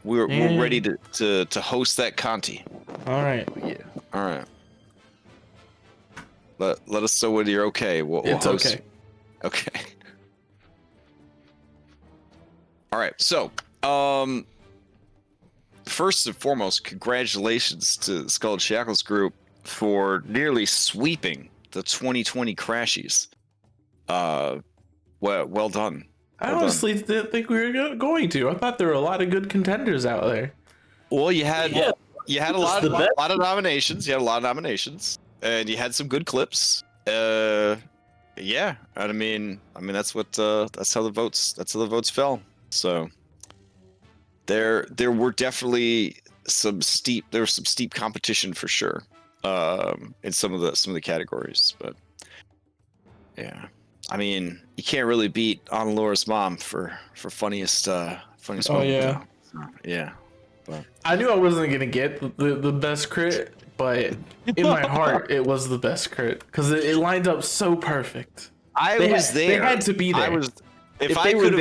we're ready to host that Conti. All right. Yeah. All right. Let us know when you're okay. We'll It's host. okay. Okay. All right. So, first and foremost, congratulations to Skull Shackles Group for nearly sweeping the 2020 Crashies. Well done. I honestly didn't think we were going to. I thought there were a lot of good contenders out there. Well, you had a lot of nominations. You had a lot of nominations, and you had some good clips. Yeah, I mean that's how the votes fell. So there were definitely some steep competition for sure in some of the categories, but yeah, I mean you can't really beat Laura's mom for funniest moment. Oh yeah. So, yeah. But I knew I wasn't gonna get the best crit, but in my heart it was the best crit because it lined up so perfect. They had to be there. If I could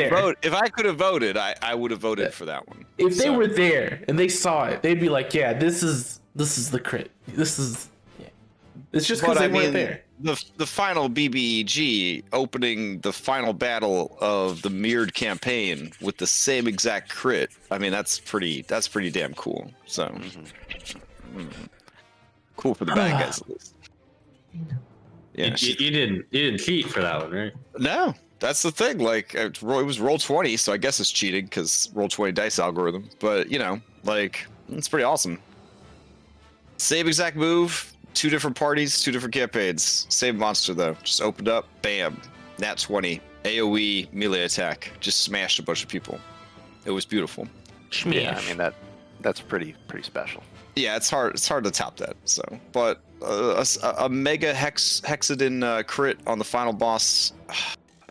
have voted, I would have voted for that one. If they were there and they saw it, they'd be like, "Yeah, this is the crit. This is." Yeah. It's just because they weren't there. The final BBEG opening the final battle of the mirrored campaign with the same exact crit. I mean, that's pretty damn cool. So cool for the bad guys at least. Yeah, you didn't cheat for that one, right? No, that's the thing. Like it was Roll20, so I guess it's cheating because Roll20 dice algorithm. But it's pretty awesome. Same exact move. 2 different parties, 2 different campaigns. Same monster though. Just opened up, bam, nat 20, AOE melee attack. Just smashed a bunch of people. It was beautiful. Yeah, I mean that's pretty special. Yeah, it's hard to top that. So, but a mega hexadin crit on the final boss.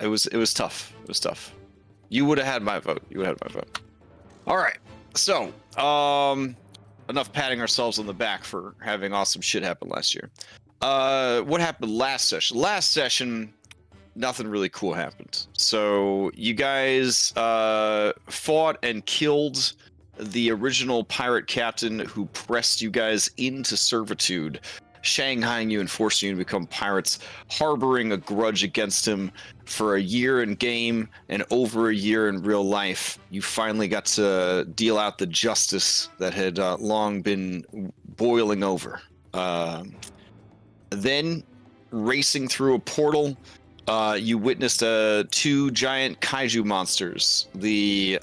It was tough. It was tough. You would have had my vote. All right. So, enough patting ourselves on the back for having awesome shit happen last year. What happened last session? Last session, nothing really cool happened. So you guys fought and killed the original pirate captain who pressed you guys into servitude, shanghaiing you and forcing you to become pirates, harboring a grudge against him for a year in game and over a year in real life. You finally got to deal out the justice that had long been boiling over. Then, racing through a portal, you witnessed 2 giant kaiju monsters, the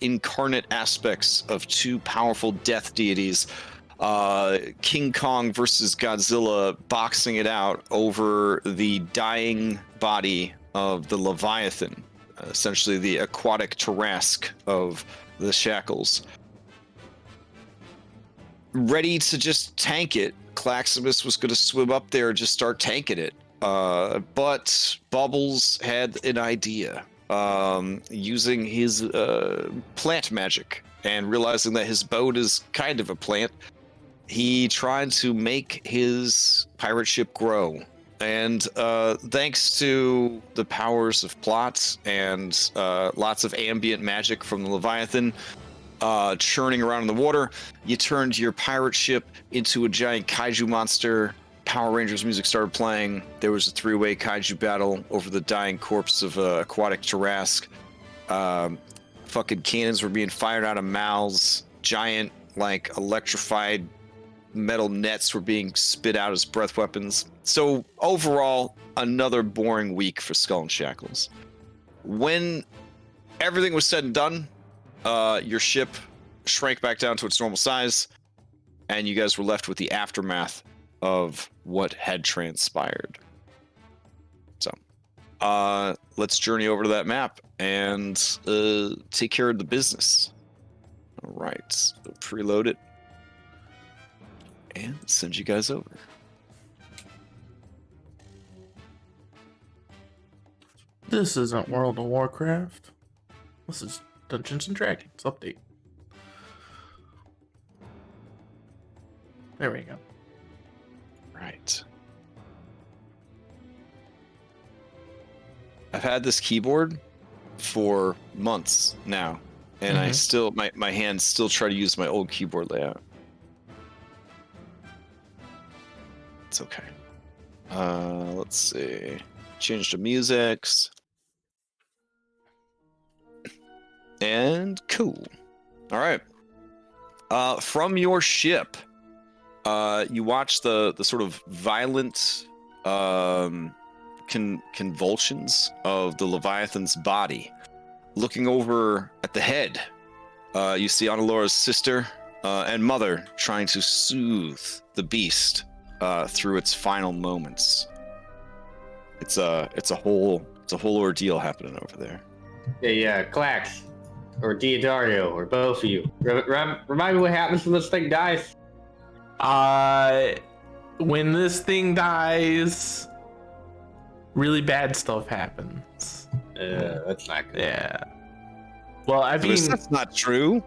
incarnate aspects of 2 powerful death deities, King Kong versus Godzilla, boxing it out over the dying body of the Leviathan, essentially the aquatic Tarrasque of the Shackles. Ready to just tank it, Claximus was going to swim up there and just start tanking it. But Bubbles had an idea, using his plant magic and realizing that his boat is kind of a plant. He tried to make his pirate ship grow. And thanks to the powers of plot and lots of ambient magic from the Leviathan churning around in the water, you turned your pirate ship into a giant kaiju monster. Power Rangers music started playing. There was a 3-way kaiju battle over the dying corpse of aquatic Tarrasque. Fucking cannons were being fired out of mouths. Giant, electrified metal nets were being spit out as breath weapons. So overall, another boring week for Skull and Shackles. When everything was said and done, your ship shrank back down to its normal size, and you guys were left with the aftermath of what had transpired. So, let's journey over to that map and take care of the business. All right, so preload it and send you guys over. This isn't World of Warcraft. This is Dungeons and Dragons update. There we go. Right. I've had this keyboard for months now, and I still my hands still try to use my old keyboard layout. It's okay. Let's see. Change the musics. And cool. All right. From your ship, you watch the sort of violent convulsions of the Leviathan's body. Looking over at the head, you see Analora's sister and mother trying to soothe the beast through its final moments. It's a whole ordeal happening over there. Hey, Clax, or Diodario, or both of you. Remind me what happens when this thing dies. When this thing dies, really bad stuff happens. That's not good. Yeah. Well, I mean, That's not true.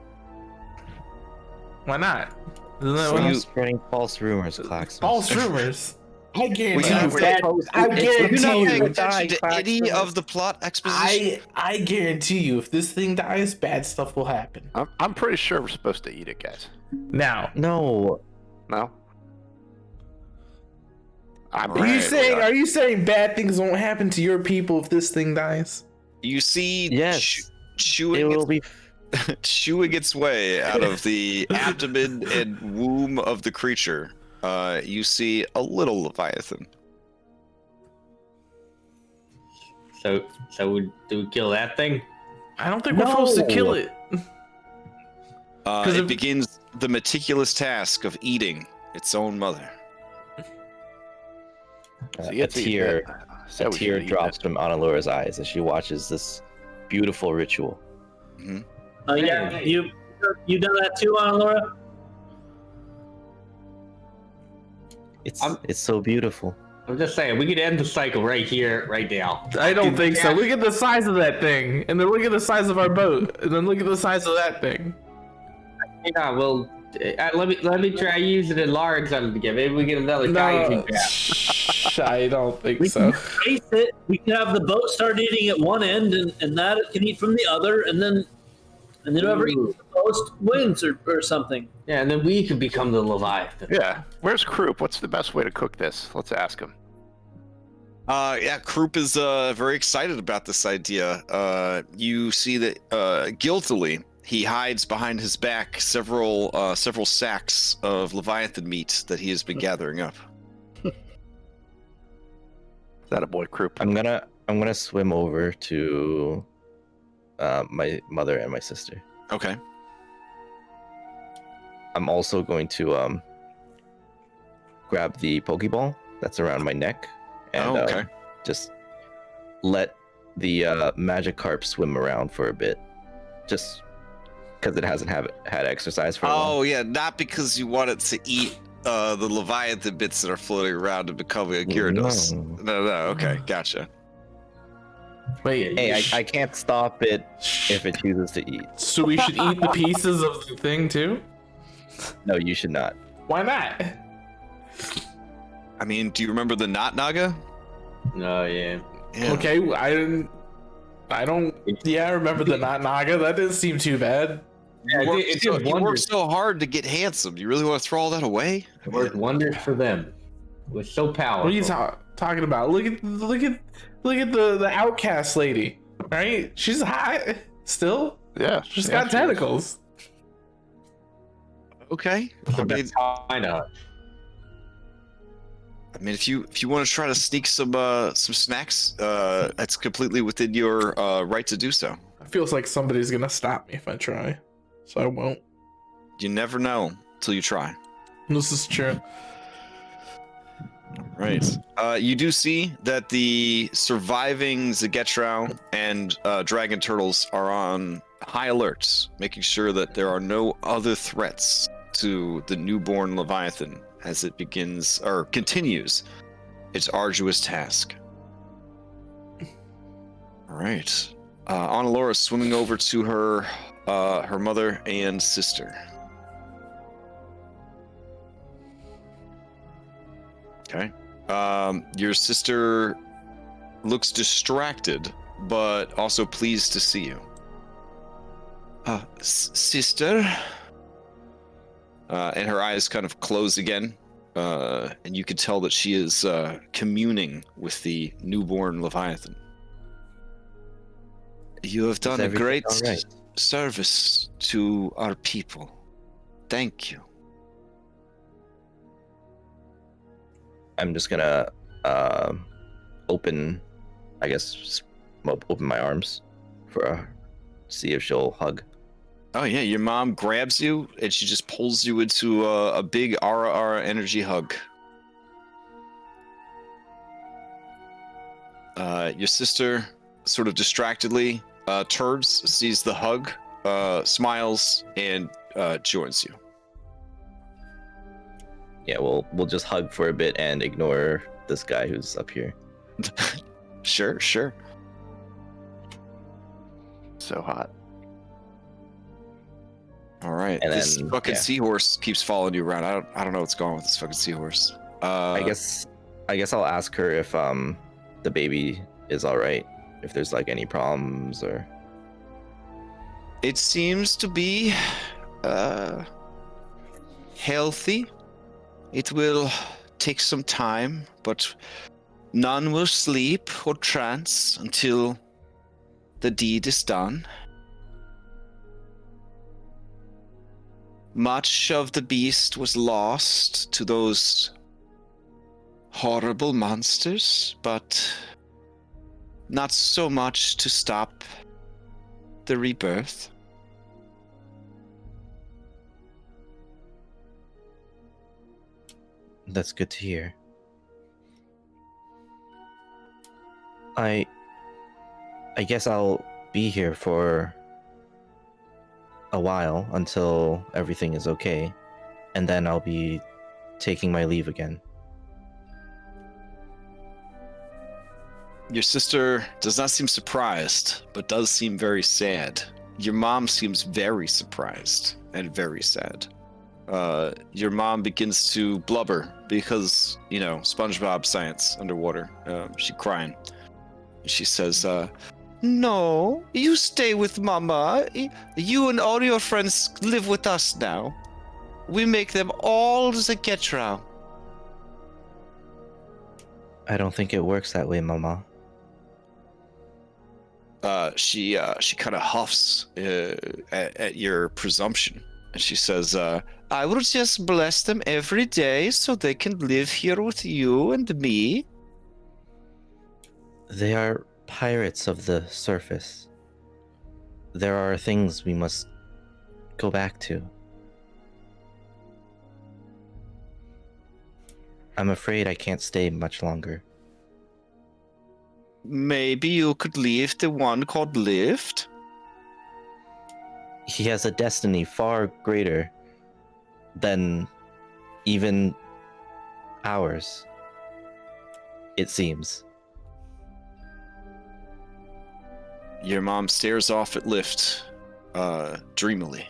why not? Isn't that Stop what spreading false rumors, Clax. false rumors? I guarantee Yeah, you that. I You're guarantee not paying you. attention to any of the plot exposition. I guarantee you, if this thing dies, bad stuff will happen. I'm pretty sure we're supposed to eat it, guys. Now, No. No? I'm are you saying bad things won't happen to your people if this thing dies? You see, Yes. It chewing will be. chewing its way out of the abdomen and womb of the creature. You see a little Leviathan. So do we kill that thing? I don't think we're supposed to kill it. It begins the meticulous task of eating its own mother. A tear drops from Analora's eyes as she watches this beautiful ritual. Yeah, you done that too, Laura? It's so beautiful. I'm just saying, we could end the cycle right here, right now. I don't think so. Look at the size of that thing, and then look at the size of our boat, and then look at the size of that thing. Yeah, well, let me try using it large on the beginning. Maybe we get another No, guy. I don't think We so. can race it. We can have the boat start eating at one end, and that it can eat from the other, and then whoever eats the most wins or something. Yeah, and then we could become the Leviathan. Yeah. Where's Croup? What's the best way to cook this? Let's ask him. Croup is very excited about this idea. You see that guiltily he hides behind his back several sacks of Leviathan meat that he has been gathering up. Is that a boy, Croup? I'm gonna swim over to my mother and my sister. Okay. I'm also going to grab the Pokeball that's around my neck and okay. Just let the Magikarp swim around for a bit, just because it hasn't had exercise for a while. Oh yeah, not because you want it to eat the Leviathan bits that are floating around and become a Gyarados. No, okay, gotcha. Wait, Hey, I can't stop it if it chooses to eat. so we should eat the pieces of the thing too? No, you should not. Why not? I mean, do you remember the Not Naga? Oh, yeah. Yeah. Okay, I don't. Yeah, I remember the Not Naga. That didn't seem too bad. Yeah, You worked so hard to get handsome. You really want to throw all that away? It worked wonders for them. It was so powerful. What are you talking about? Look at the outcast lady, right? She's hot still. Yeah. She's got tentacles. Okay. I mean, if you want to try to sneak some snacks, that's completely within your right to do so. It feels like somebody's gonna stop me if I try, so I won't. You never know till you try. This is true. Right. You do see that the surviving Zagetrau and dragon turtles are on high alert, making sure that there are no other threats to the newborn Leviathan as it begins or continues its arduous task. All right. Annalora swimming over to her mother and sister. Okay. Your sister looks distracted, but also pleased to see you. Sister. And her eyes kind of close again. And you can tell that she is communing with the newborn Leviathan. You have done a everything great all right? service to our people. Thank you. I'm just gonna open, I guess, open my arms for her, see if she'll hug. Oh yeah, your mom grabs you and she just pulls you into a big Ara energy hug. Your sister, sort of distractedly, turns, sees the hug, smiles, and joins you. Yeah, we'll just hug for a bit and ignore this guy who's up here. Sure. So hot. All right. And This then, fucking yeah. seahorse keeps following you around. I don't know what's going on with this fucking seahorse. I guess I'll ask her if the baby is all right, if there's like any problems or. It seems to be healthy. It will take some time, but none will sleep or trance until the deed is done. Much of the beast was lost to those horrible monsters, but not so much to stop the rebirth. That's good to hear. I guess I'll be here for a while until everything is okay, and then I'll be taking my leave again. Your sister does not seem surprised, but does seem very sad. Your mom seems very surprised and very sad. Your mom begins to blubber because, SpongeBob science underwater. She's crying. She says, no, you stay with Mama. You and all your friends live with us now. We make them all the Getra. I don't think it works that way, Mama. She kind of huffs at your presumption. And she says, I will just bless them every day so they can live here with you and me. They are pirates of the surface. There are things we must go back to. I'm afraid I can't stay much longer. Maybe you could leave the one called Lift? He has a destiny far greater than even ours, it seems. Your mom stares off at Lift, dreamily.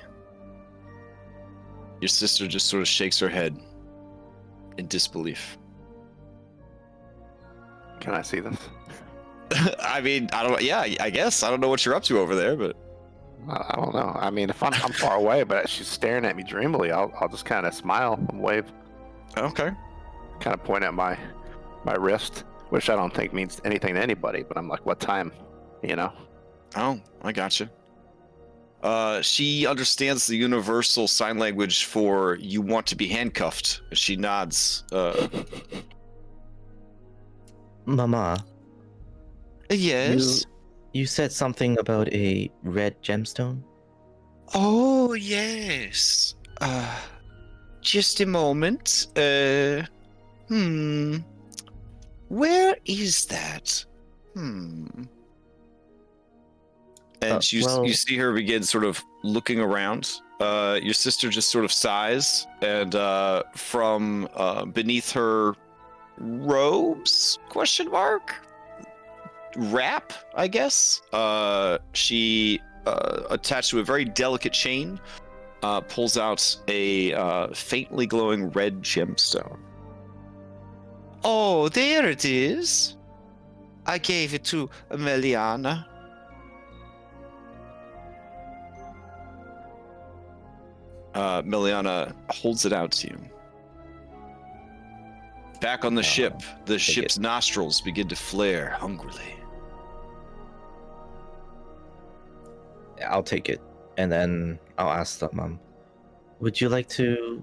Your sister just sort of shakes her head in disbelief. Can I see this? I mean, I guess. I don't know what you're up to over there, but... I don't know. I mean, if I'm far away, but she's staring at me dreamily, I'll just kind of smile and wave. Okay. Kind of point at my wrist, which I don't think means anything to anybody, but I'm like, what time? Oh, I gotcha. She understands the universal sign language for you want to be handcuffed. She nods. Mama, Yes? you said something about a red gemstone? Oh, yes. Just a moment. Where is that? And you see her begin sort of looking around. Your sister just sort of sighs, and from beneath her robes, wrap, I guess, she attached to a very delicate chain, pulls out a faintly glowing red gemstone. Oh, there it is. I gave it to Meliana. Miliana holds it out to you. Back on the ship, the ship's nostrils begin to flare hungrily. I'll take it, and then I'll ask the mom. Would you like to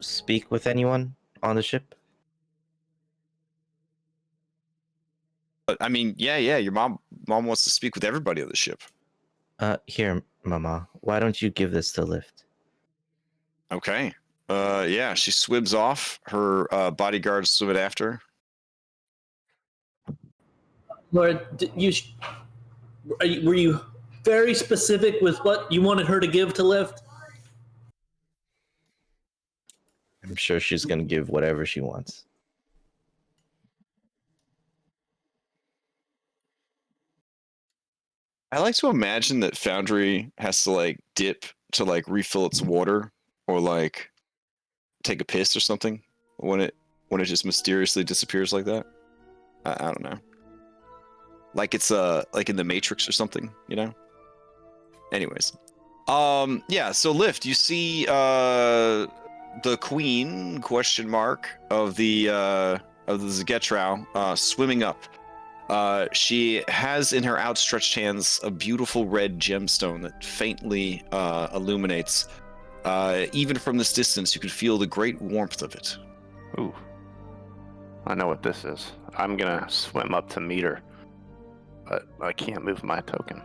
speak with anyone on the ship? But I mean, yeah, your mom wants to speak with everybody on the ship. Here, Mama. Why don't you give this to Lift? Okay. Yeah, she swims off. Her bodyguards swim it after. Laura, were you very specific with what you wanted her to give to Lift? I'm sure she's gonna give whatever she wants. I like to imagine that Foundry has to like dip to like refill its water or like take a piss or something when it just mysteriously disappears like that. I don't know. Like it's like in the Matrix or something, you know? Anyways. Yeah, so Lift, you see the queen of the Zagetrau swimming up. She has in her outstretched hands a beautiful red gemstone that faintly illuminates. Even from this distance, you can feel the great warmth of it. Ooh. I know what this is. I'm gonna swim up to meet her, but I can't move my token.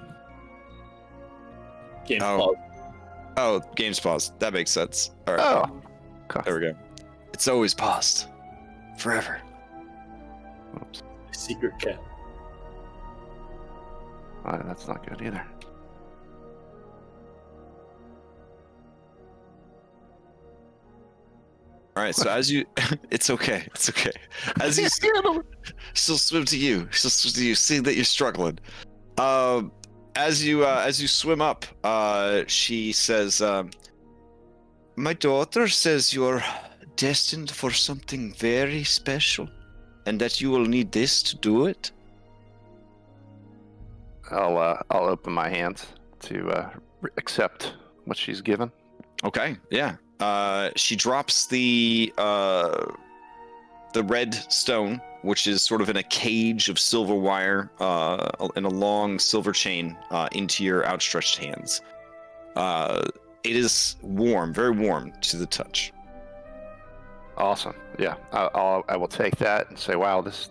Game Oh, game's paused. That makes sense. All right. Oh. Okay. There we go. It's always paused. Forever. Oops. Secret cat. That's not good either. All right, so as you, it's okay. As you she'll swim to you. Seeing that you're struggling. As you swim up, she says, "My daughter says you're destined for something very special, and that you will need this to do it." I'll open my hands to accept what she's given. Okay, yeah. She drops the red stone, which is sort of in a cage of silver wire and a long silver chain into your outstretched hands. It is warm, very warm to the touch. Awesome. Yeah, I will take that and say, wow, this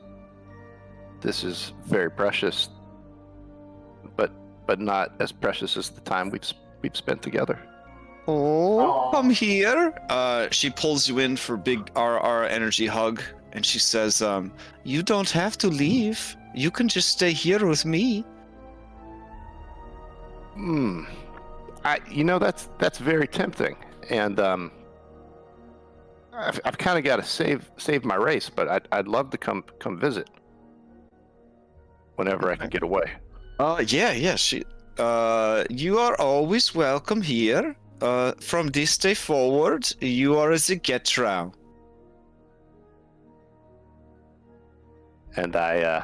is very precious, but not as precious as the time we've spent together. Oh, come here. She pulls you in for a big RR energy hug, and she says, you don't have to leave. You can just stay here with me. That's very tempting, and I've kind of got to save my race, but I'd love to come visit whenever I can get away. Yeah. You are always welcome here. From this day forward, you are a Zagetrau. And I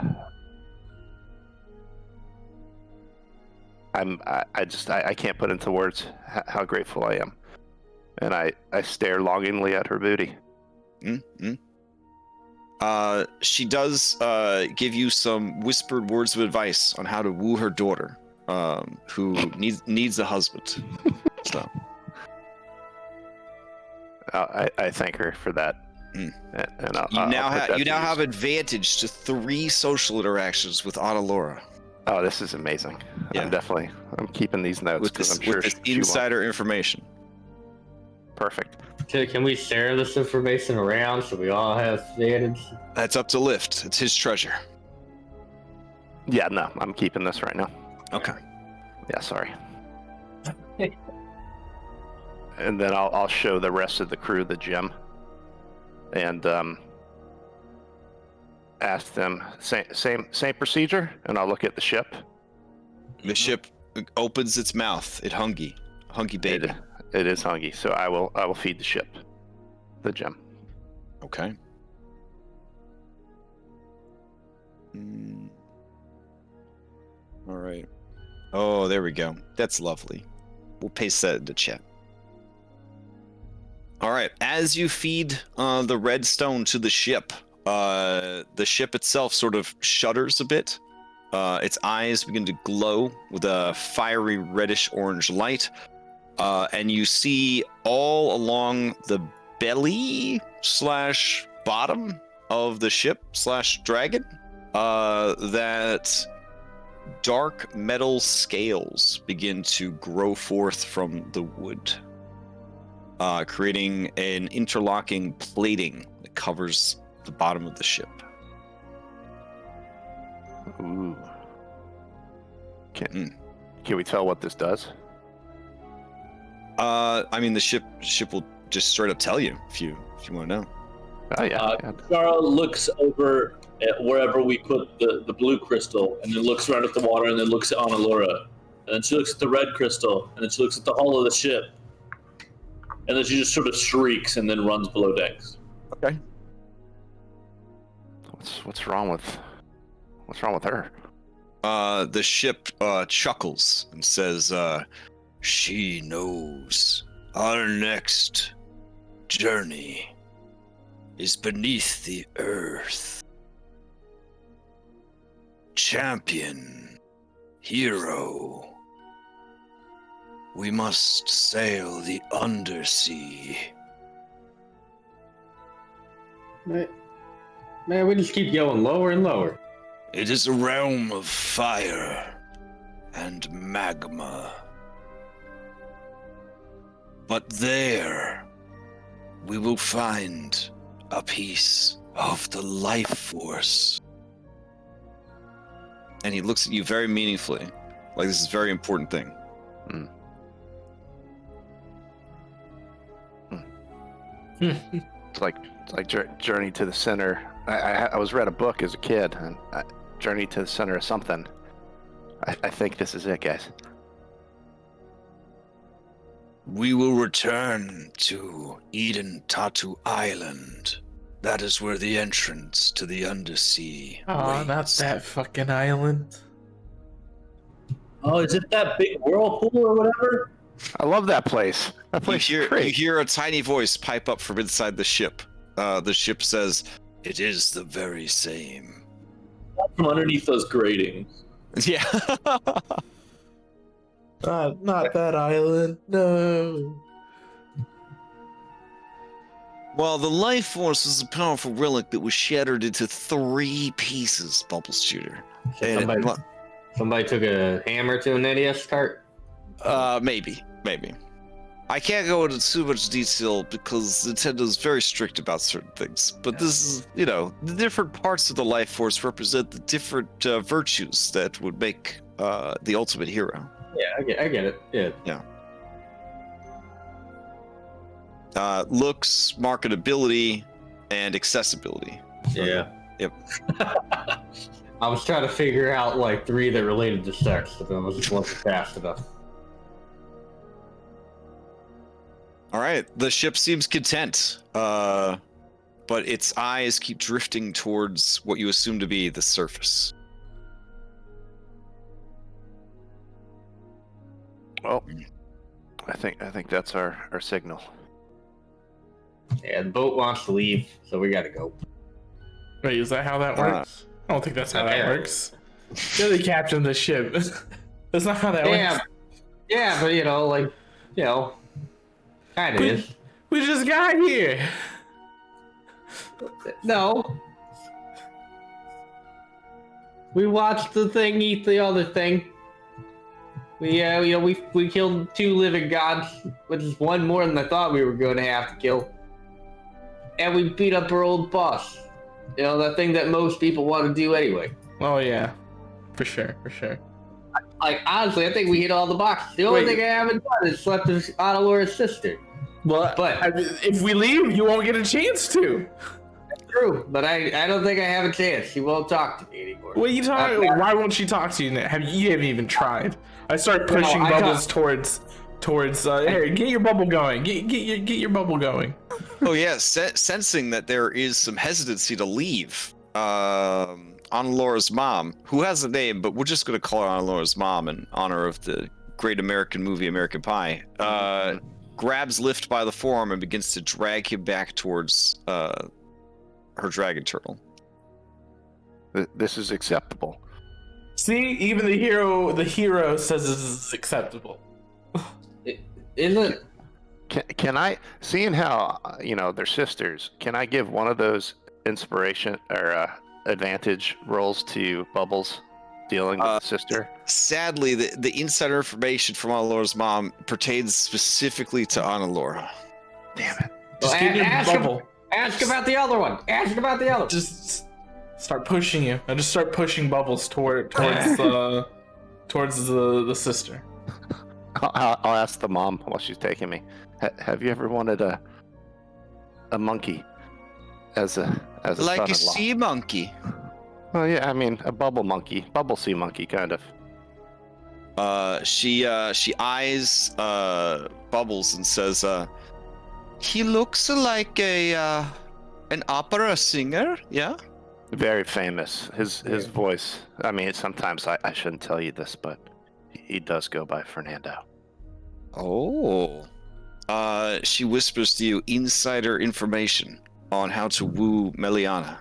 can't put into words how grateful I am. And I stare longingly at her booty. She does give you some whispered words of advice on how to woo her daughter, who needs a husband. So I thank her for that. Mm. And you now have advantage to 3 social interactions with Audelora. Oh, this is amazing. Yeah. I'm keeping these notes because I'm sure with this insider information. Perfect. Can we share this information around so we all have advantage? That's up to Lift. It's his treasure. Yeah, no, I'm keeping this right now. Okay. Yeah, sorry. And then I'll show the rest of the crew the gem, and ask them same procedure. And I'll look at the ship. The ship opens its mouth. It hungry baby. It is hungry, so I will feed the ship the gem. Okay. All right. Oh, there we go. That's lovely. We'll paste that in the chat. All right. As you feed the redstone to the ship itself sort of shudders a bit. Its eyes begin to glow with a fiery reddish orange light. And you see all along the belly / bottom of the ship / dragon that dark metal scales begin to grow forth from the wood, creating an interlocking plating that covers the bottom of the ship. Ooh. Can we tell what this does? I mean, the ship will just straight up tell you if you want to know. Oh yeah. Chara looks over at wherever we put the blue crystal, and then looks around at the water, and then looks at Annalora, and then she looks at the red crystal, and then she looks at the hull of the ship, and then she just sort of shrieks and then runs below decks. Okay. What's wrong with her? The ship chuckles and says, "She knows our next journey is beneath the earth. Champion, hero, we must sail the undersea." Man, we just keep going lower and lower. It is a realm of fire and magma. But there, we will find a piece of the life force. And he looks at you very meaningfully, like this is a very important thing. It's like Journey to the Center. I was read a book as a kid, and Journey to the Center of something. I think this is it, guys. We will return to Edentatu Island. That is where the entrance to the undersea Oh, not waits. that fucking island. Oh, is it that big whirlpool or whatever? I love that place. That place is You great. hear a tiny voice pipe up from inside the ship. The ship says, "It is the very same." From underneath those gratings. Yeah. Not that island. No. Well, the life force is a powerful relic that was shattered into 3 pieces, Bubbles Shooter. And Somebody took a hammer to an NES cart. maybe. I can't go into too much detail because Nintendo's very strict about certain things. But this is, the different parts of the life force represent the different virtues that would make the ultimate hero. Yeah, I get it. Yeah. Looks, marketability, and accessibility. Yeah. Yep. I was trying to figure out like 3 that related to sex, but I wasn't fast enough. All right, the ship seems content, but its eyes keep drifting towards what you assume to be the surface. Well, I think that's our signal. Yeah, the boat wants to leave, so we gotta go. Wait, is that how that works? I don't think that's how that Yeah. works. You're the captain of the ship. That's not how that works. Yeah, but kind of is. We just got here. No. We watched the thing eat the other thing. We killed 2 living gods, which is 1 more than I thought we were going to have to kill. And we beat up our old boss. That thing that most people want to do anyway. Oh yeah, for sure. Like, honestly, I think we hit all the boxes. The only thing I haven't done is slept with Annalora's sister. Well, But if we leave, you won't get a chance to. true, but I don't think I have a chance. She won't talk to me anymore. What are you talking? Why won't she talk to you? You haven't even tried. I start pushing Bubbles towards. Hey, get your bubble going. Get your bubble going. Oh yeah, sensing that there is some hesitancy to leave, Annalora's mom, who has a name, but we're just going to call her Annalora's mom in honor of the great American movie American Pie, grabs Lift by the forearm and begins to drag him back towards her dragon turtle. This is acceptable. See, even the hero says this is acceptable. Is it? Can I, seeing how they're sisters, can I give one of those inspiration or advantage rolls to Bubbles dealing with the sister? Sadly, the insider information from Analora's mom pertains specifically to Analora. Damn it. Just give your bubble. Ask about the other one. Ask about the other one. Just start pushing you. I just start pushing Bubbles towards the sister. I'll ask the mom while she's taking me. Have you ever wanted a monkey as a Like a son-in-law? sea monkey. Well, yeah, I mean a bubble monkey, bubble sea monkey, kind of. She eyes Bubbles and says, he looks like an opera singer, yeah? Very famous. His voice. I mean, sometimes I shouldn't tell you this, but he does go by Fernando. Oh. She whispers to you insider information on how to woo Meliana.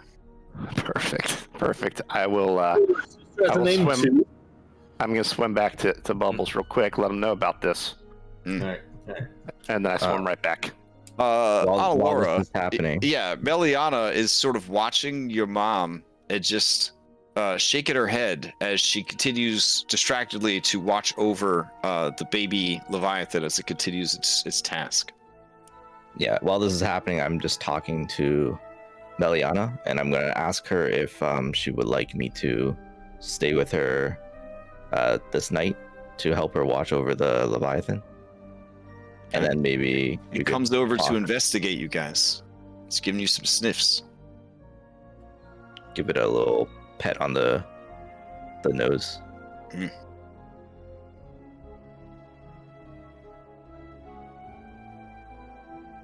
Perfect. I will. That's I the will name swim. too. I'm gonna swim back to Bubbles real quick. Let him know about this, Alright. and then I swim right back. While Alora, this is happening. yeah, Meliana is sort of watching your mom and just shaking her head as she continues distractedly to watch over the baby Leviathan as it continues its task. Yeah, while this is happening, I'm just talking to Meliana, and I'm going to ask her if she would like me to stay with her this night to help her watch over the Leviathan. And then maybe It comes over to investigate you guys. It's giving you some sniffs. give it a little pet on the nose.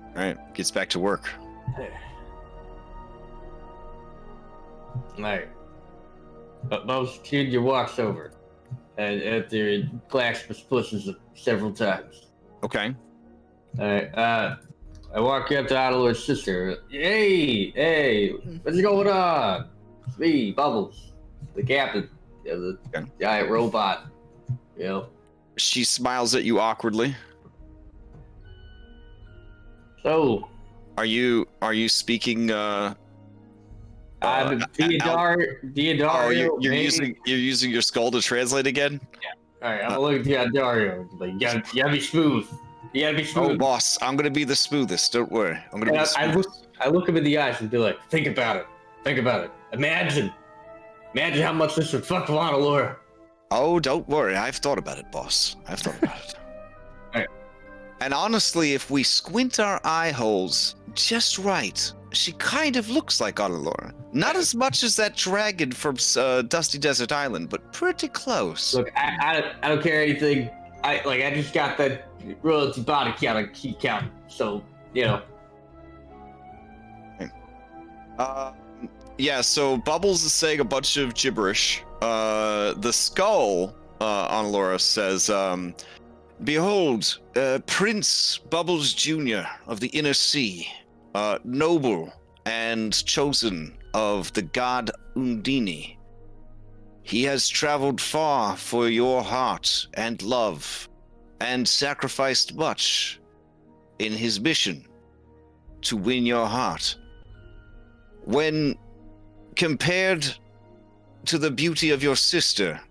All right, gets back to work. Alright. But most kid you walks over. And after it clasps his pushes several times. Okay. Alright, I walk up to Adela's sister. Hey, what's going on? It's me, Bubbles, the captain, the giant robot. She smiles at you awkwardly. So, Are you speaking? I'm Diodario. Oh, you're maybe? using your skull to translate again. Alright, I'm looking at Diodario. Like, you gotta be smooth. You gotta be smooth. Oh, boss, I'm gonna be the smoothest. Don't worry. I'm gonna be the smoothest. I look him in the eyes and be like, think about it. Imagine how much this would fuck Lana Laura. Oh, don't worry. I've thought about it, boss. I've thought about it. Alright. And honestly, if we squint our eye holes just right, she kind of looks like Laura. Not as much as that dragon from Dusty Desert Island, but pretty close. Look, I don't care anything. I just got that royalty body count and key count. So, Yeah, so Bubbles is saying a bunch of gibberish. The skull on Laura says, behold, Prince Bubbles Jr. of the Inner Sea, noble and chosen of the god Undini. He has traveled far for your heart and love, and sacrificed much in his mission to win your heart. When compared to the beauty of your sister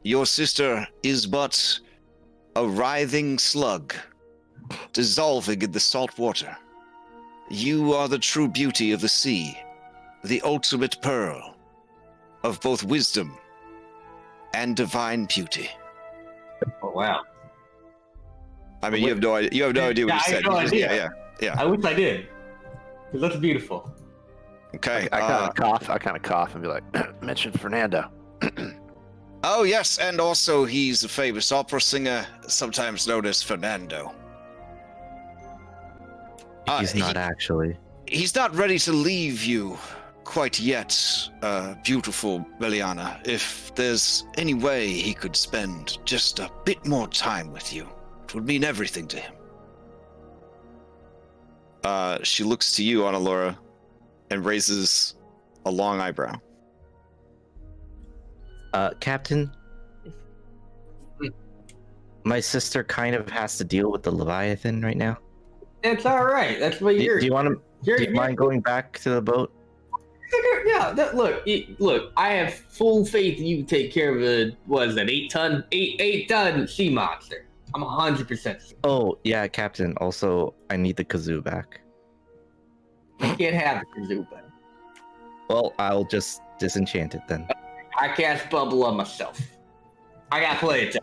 is but a writhing slug, dissolving in the salt water. You are the true beauty of the sea, the ultimate pearl of both wisdom and divine beauty. oh wow. I mean, you have no idea. You have no idea what I you said. have no idea. Yeah. I wish I did. It looks beautiful. Okay. I kind of cough and be like, mention Fernando. Oh yes, and also he's a famous opera singer, sometimes known as Fernando. He's not actually. He's not ready to leave you quite yet, beautiful Meliana. If there's any way he could spend just a bit more time with you, it would mean everything to him. She looks to you, Annalora, and raises a long eyebrow. Captain, my sister kind of has to deal with the Leviathan right now. It's all right. That's what Do you're. you want to? Do you mind going back to the boat? Yeah. Look. I have full faith you can take care of a 8-ton sea monster. I'm 100%. Oh yeah, Captain. Also, I need the kazoo back. I can't have the kazoo back. Well, I'll just disenchant it then. I cast bubble on myself. I got play it.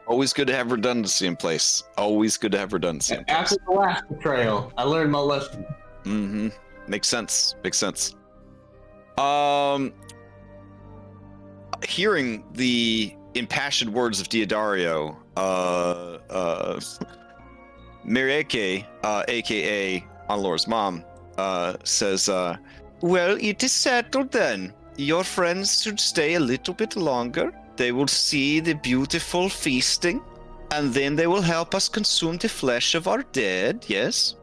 Always good to have redundancy in place. Always good to have redundancy in place. After the last betrayal, I learned my lesson. Mm-hmm. Makes sense. Hearing the impassioned words of Diodario, Mirieke, aka Anlora's mom, says, well, it is settled then. Your friends should stay a little bit longer. They will see the beautiful feasting, and then they will help us consume the flesh of our dead, yes?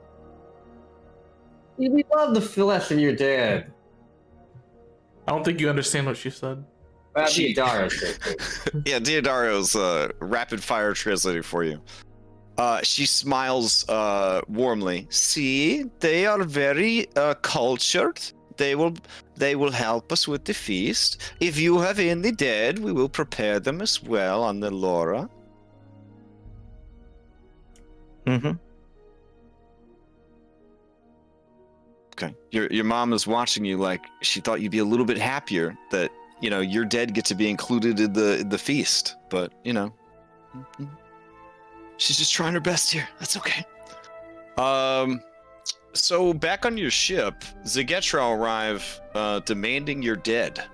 We love the flesh of your dad. I don't think you understand what she said. Diodario. Yeah, Diodario's rapid fire translating for you. She smiles warmly. See, they are very cultured. They will help us with the feast. If you have any dead, we will prepare them as well on the Laura. Mm-hmm. Okay. Your mom is watching you like she thought you'd be a little bit happier that, your dead get to be included in the feast. But, she's just trying her best here. That's okay. So back on your ship, Zegetra arrive demanding your dead.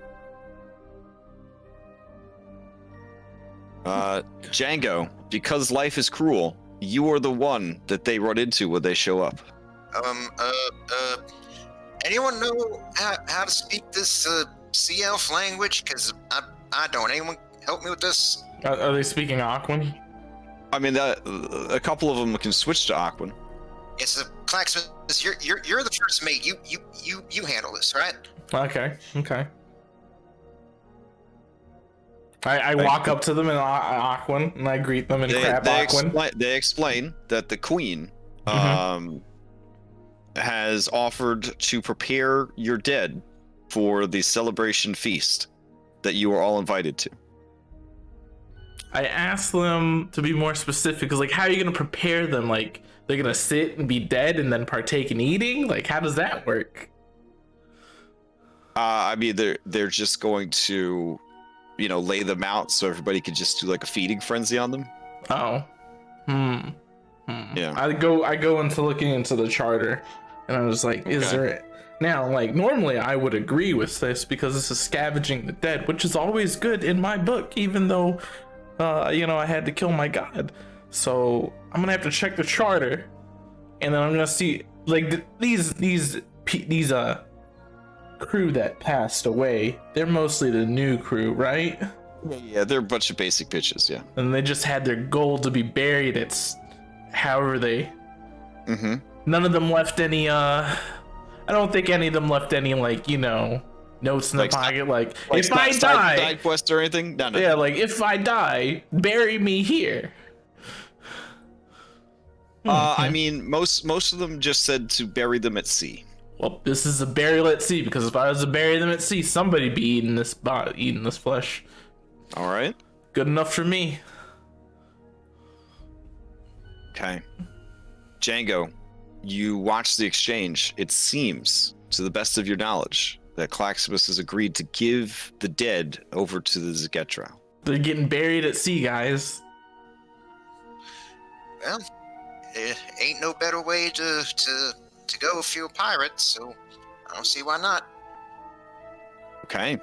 Django, because life is cruel, you are the one that they run into when they show up. Anyone know how to speak this sea elf language? Because I don't. Anyone help me with this? Are they speaking Aquan? I mean, a couple of them can switch to Aquan. Yes, Claxman, you're the first mate. You handle this, right? Okay. I walk up to them in Aquan and I greet them in crab Aquan. They explain that the queen has offered to prepare your dead for the celebration feast that you are all invited to. I asked them to be more specific because, like, how are you going to prepare them? Like, they're going to sit and be dead and then partake in eating? Like, how does that work? I mean, they're just going to, lay them out so everybody could just do like a feeding frenzy on them. Oh. Yeah. I go into looking into the charter and I was like, is there... Now, like, normally I would agree with this because this is scavenging the dead, which is always good in my book, even though, I had to kill my god. So I'm gonna have to check the charter, and then I'm gonna see, like, these crew that passed away. They're mostly the new crew, right? Yeah, they're a bunch of basic bitches. Yeah. And they just had their goal to be buried at, however they. Mm-hmm. None of them left any. I don't think any of them left any, like, notes in the pocket, like if I die, side quest or anything. No. Yeah, like, if I die, bury me here. I mean, most of them just said to bury them at sea. Well, this is a burial at sea, because if I was to bury them at sea, somebody'd be eating this flesh. All right. Good enough for me. Okay. Django, you watch the exchange. It seems, to the best of your knowledge, that Claximus has agreed to give the dead over to the Zegetra. They're getting buried at sea, guys. Well, ain't no better way to go if you're a pirate, so I don't see why not. Okay.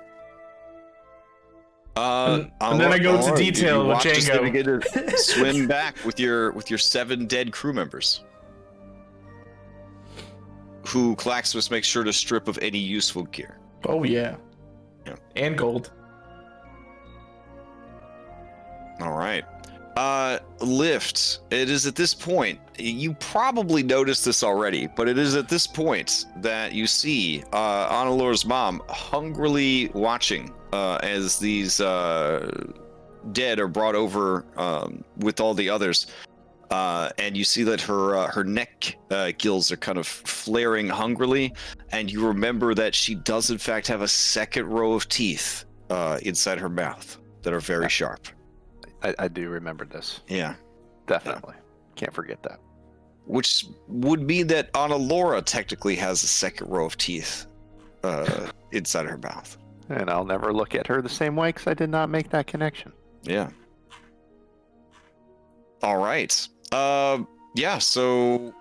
And then I go into detail with Django. You begin to swim back with your 7 dead crew members, who Claximus makes sure to strip of any useful gear. Oh yeah. And gold. All right. Lift. It is at this point, you probably noticed this already, but it is at this point that you see Analora's mom hungrily watching as these dead are brought over with all the others. And you see that her neck gills are kind of flaring hungrily, and you remember that she does in fact have a second row of teeth inside her mouth that are very sharp. I do remember this. Yeah. Definitely. Can't forget that. Which would mean that Analora technically has a second row of teeth inside her mouth. And I'll never look at her the same way because I did not make that connection. Yeah. All right. Yeah, so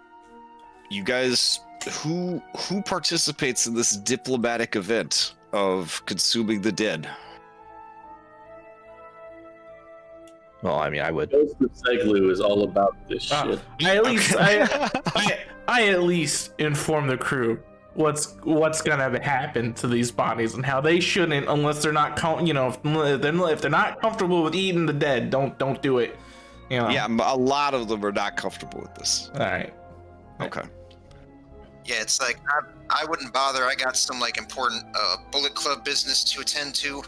you guys, who participates in this diplomatic event of consuming the dead? Well, I mean, I would. Ghost of Seglu is all about this shit. I at least inform the crew what's gonna happen to these bodies and how they shouldn't, unless they're not if they're not comfortable with eating the dead, don't do it. You know? Yeah, a lot of them are not comfortable with this. All right. Okay. Yeah, it's like I wouldn't bother. I got some like important Bullet Club business to attend to.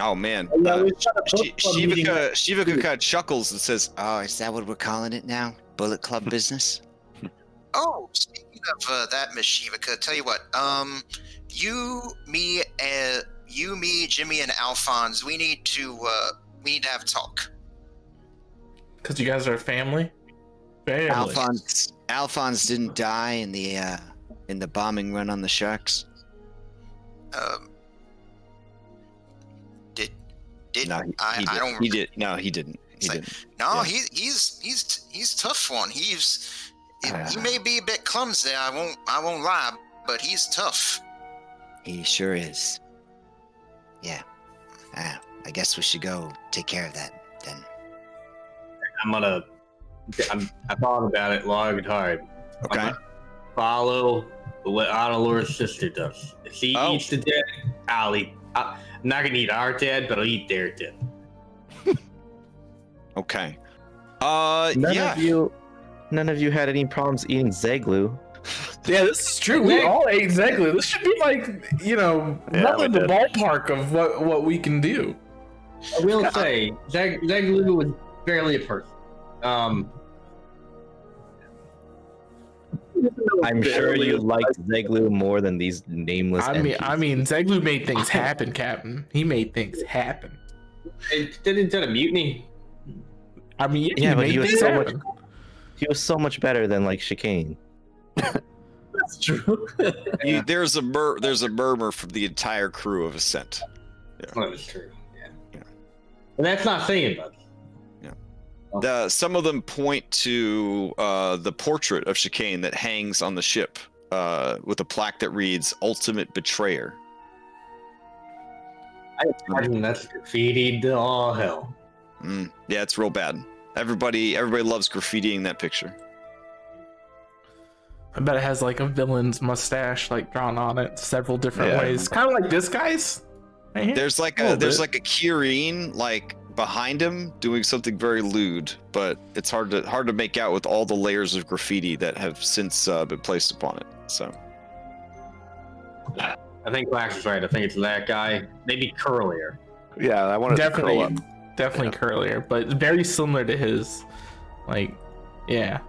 Oh man, Yeah, we've got a book club meeting. Shivikah kind of chuckles and says, "Oh, is that what we're calling it now? Bullet Club business?" Oh, speaking of that, Miss Shivikah, tell you what, you, me, Jimmy, and Alphonse, we need to have a talk. Because you guys are a family. Alphonse didn't die in the bombing run on the sharks. Did No, I don't. He did. No, he didn't. He Like, didn't. no, Yeah. he's tough one. He may be a bit clumsy. I won't lie, but he's tough. He sure is. Yeah. I guess we should go take care of that then. I thought about it long and hard. Okay. I'm gonna follow what Analora's sister does. If she eats the dead, I'll eat. I'm not gonna eat our dead, but I'll eat their dead. Okay. None of you had any problems eating Zeglu. Yeah, this is true. We all ate Zeglu. This should be like, well in the ballpark of what we can do. I will say, Zeglu was barely a person. I'm sure you liked Zeglu more than these nameless. I mean, Zeglu made things happen, Captain. He made things happen. Didn't a mutiny? I mean, Yeah, but made he was things so happen. much. He was so much better than like Chicane. That's true. There's a murmur from the entire crew of Ascent. Well, that is true. Yeah. And that's not saying much. Some of them point to the portrait of Chicane that hangs on the ship with a plaque that reads "Ultimate Betrayer." I imagine that's graffitied to all hell. Yeah, it's real bad. Everybody loves graffitiing that picture. I bet it has like a villain's mustache like drawn on it several different ways. Kind of like this guy's. Right here. There's like a Kirine like behind him doing something very lewd, but it's hard to make out with all the layers of graffiti that have since been placed upon it. So I think Clash is right. I think it's that guy. Maybe curlier. Yeah, I wanted to curl up. Definitely curlier, but very similar to his. Like, yeah.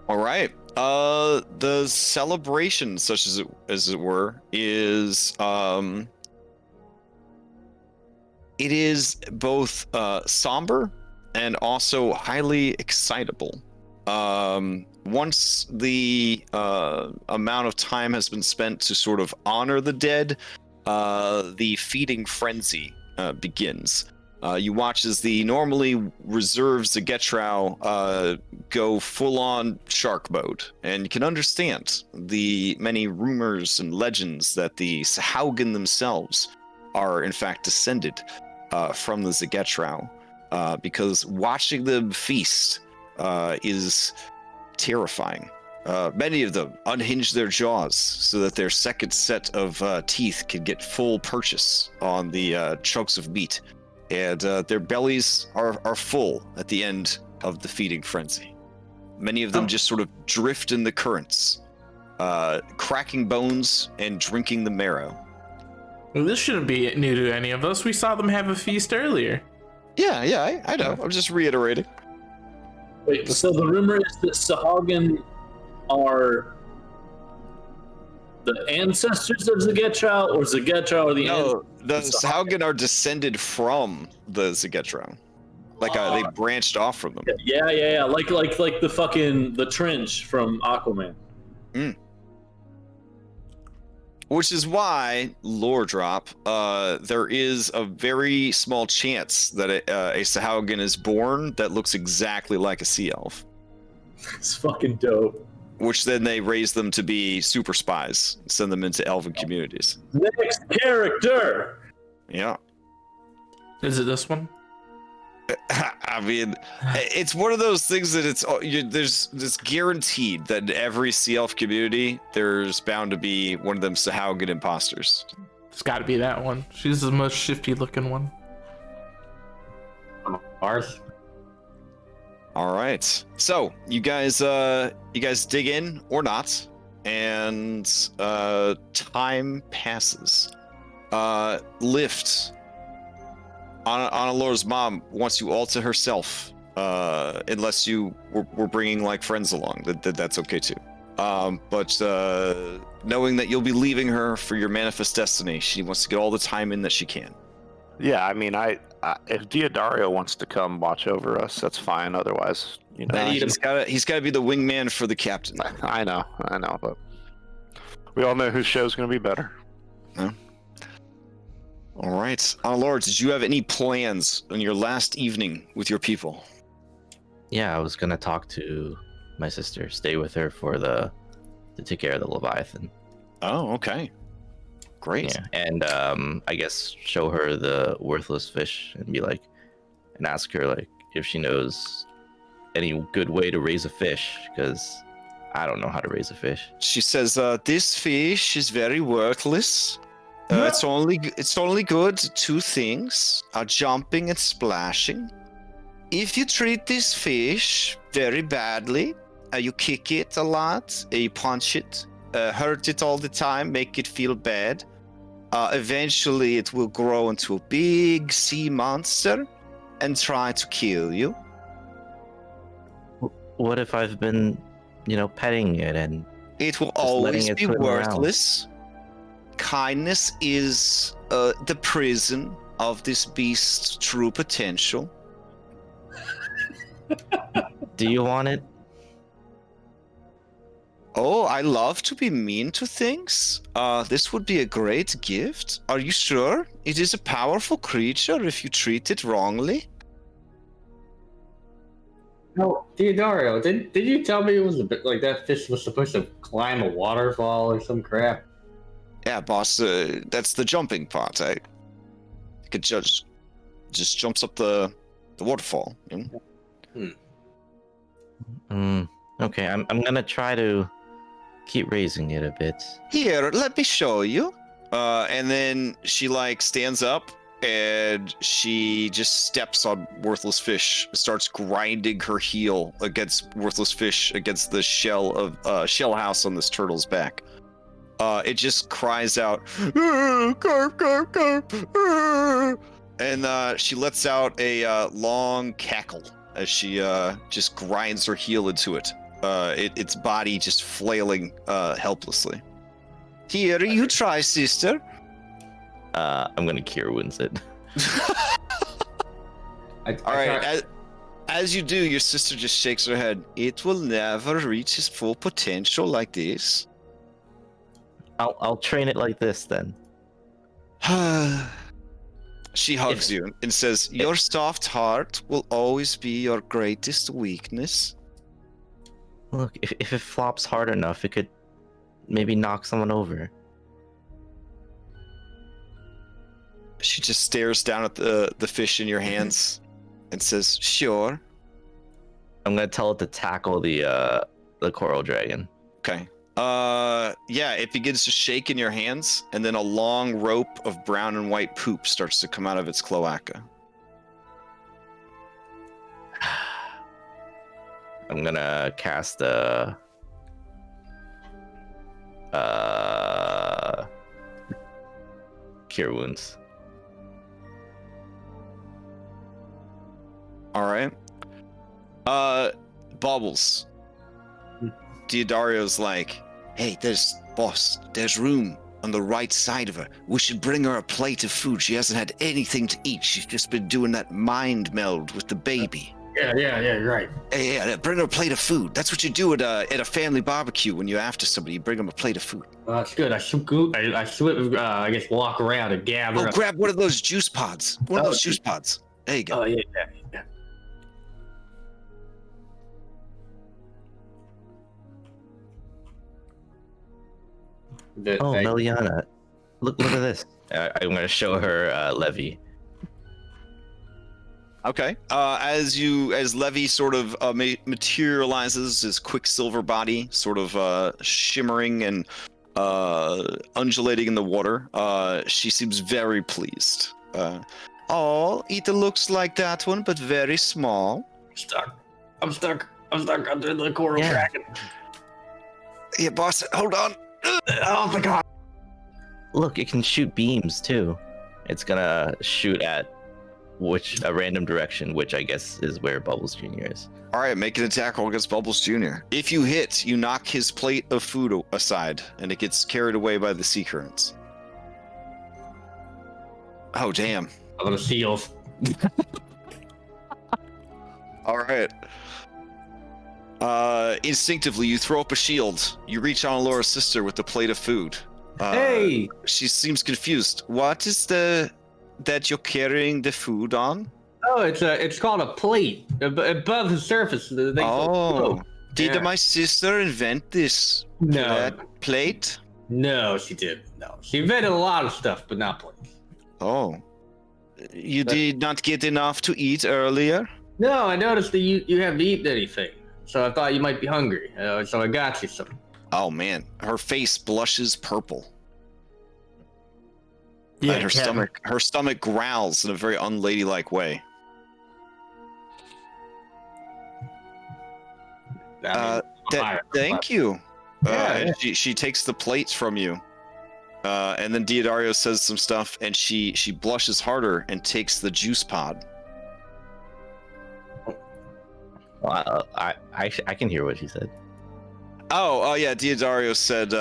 all right. The celebration, such as it were, is it is both somber and also highly excitable. Once the amount of time has been spent to sort of honor the dead, the feeding frenzy begins. You watch as the normally reserved Zegetrau go full-on shark mode, and you can understand the many rumors and legends that the Sahaugen themselves are in fact descended from the Zegetrau, because watching them feast is terrifying. Many of them unhinge their jaws so that their second set of teeth can get full purchase on the chunks of meat. And their bellies are full at the end of the feeding frenzy. Many of them just sort of drift in the currents, cracking bones and drinking the marrow. Well, this shouldn't be new to any of us. We saw them have a feast earlier. Yeah, I know. I'm just reiterating. Wait, so the rumor is that Sahagin are the ancestors of Zagetra, or Zagetra are the No, the Sahagin are descended from the Zagetra. Like they branched off from them. Yeah. Like the fucking the trench from Aquaman. Which is why, lore drop, there is a very small chance that a Sahagin is born that looks exactly like a sea elf. It's fucking dope. Which then they raise them to be super spies, send them into elven communities. Next character. Yeah. Is it this one? I mean, it's one of those things that there's guaranteed that in every sea elf community, there's bound to be one of them Sahagin imposters. It's got to be that one. She's the most shifty looking one. Ours. All right. So you guys dig in or not, and time passes. Lift. Analora's mom wants you all to herself, unless you were bringing like friends along. That's okay too. But knowing that you'll be leaving her for your manifest destiny, she wants to get all the time in that she can. Yeah, I mean, if Diodario wants to come watch over us, that's fine. Otherwise, he's got to be the wingman for the captain. I know, but we all know whose show's going to be better. No. All right, Anilora, did you have any plans on your last evening with your people? Yeah, I was gonna talk to my sister, stay with her to take care of the Leviathan. Oh, okay. Great. Yeah, and I guess show her the worthless fish and ask her like if she knows any good way to raise a fish, because I don't know how to raise a fish. She says, "This fish is very worthless. It's only good two things: jumping and splashing. If you treat this fish very badly, you kick it a lot, you punch it, hurt it all the time, make it feel bad. Eventually, it will grow into a big sea monster and try to kill you." What if I've been, petting it and It will just letting always it be swim around? worthless. Kindness is the prison of this beast's true potential. Do you want it? Oh, I love to be mean to things. This would be a great gift. Are you sure? It is a powerful creature if you treat it wrongly. No, Diodario, did you tell me it was a bit like that fish was supposed to climb a waterfall or some crap? Yeah, boss, that's the jumping part. I could just jumps up the waterfall. Okay, I'm gonna try to keep raising it a bit. Here, let me show you. And then she stands up and she just steps on worthless fish, starts grinding her heel against worthless fish against the shell house on this turtle's back. It just cries out, "Carp, carp, carp!" And she lets out a long cackle as she just grinds her heel into it. Its body just flailing helplessly. Here, you try, sister. I'm gonna cure wounds it. All right. As you do, your sister just shakes her head. It will never reach its full potential like this. I'll train it like this then. She hugs you and says, "Your soft heart will always be your greatest weakness." Look, if it flops hard enough, it could maybe knock someone over. She just stares down at the fish in your hands and says, "Sure." I'm gonna tell it to tackle the coral dragon. Okay. Yeah, it begins to shake in your hands, and then a long rope of brown and white poop starts to come out of its cloaca. I'm gonna cast Cure Wounds. All right. Bubbles. Diodario's like, hey, there's room on the right side of her. We should bring her a plate of food. She hasn't had anything to eat. She's just been doing that mind meld with the baby. Yeah, you're right. Yeah, bring her a plate of food. That's what you do at a family barbecue when you're after somebody. You bring them a plate of food. That's good. I guess walk around and gather. Oh, grab one of those juice pods. One of those juice pods. There you go. Oh, yeah. Oh, Meliana. Look at this. I'm going to show her Levy. Okay. As Levy sort of materializes, his quicksilver body sort of shimmering and undulating in the water, she seems very pleased. Oh, it looks like that one, but very small. I'm stuck under the coral dragon. Yeah, boss, hold on. Oh my god. Look, it can shoot beams too. It's gonna shoot at a random direction, which I guess is where Bubbles Jr. is. All right, make an attack roll against Bubbles Jr. If you hit, you knock his plate of food aside, and it gets carried away by the sea currents. Oh, damn. I'm gonna seals. All right. Instinctively, you throw up a shield. You reach on Laura's sister with the plate of food. Hey! She seems confused. What is that you're carrying the food on? Oh, it's called a plate above the surface. Did my sister invent this plate? No, she didn't. No, she invented a lot of stuff, but not plates. Oh, you did not get enough to eat earlier? No, I noticed that you haven't eaten anything, so I thought you might be hungry. So I got you some. Oh man, her face blushes purple. Yeah, and her stomach growls in a very unladylike way. Thank you. And she takes the plates from you. And then Diodario says some stuff, and she blushes harder and takes the juice pod. Well, I can hear what she said. Oh yeah, Diodario said,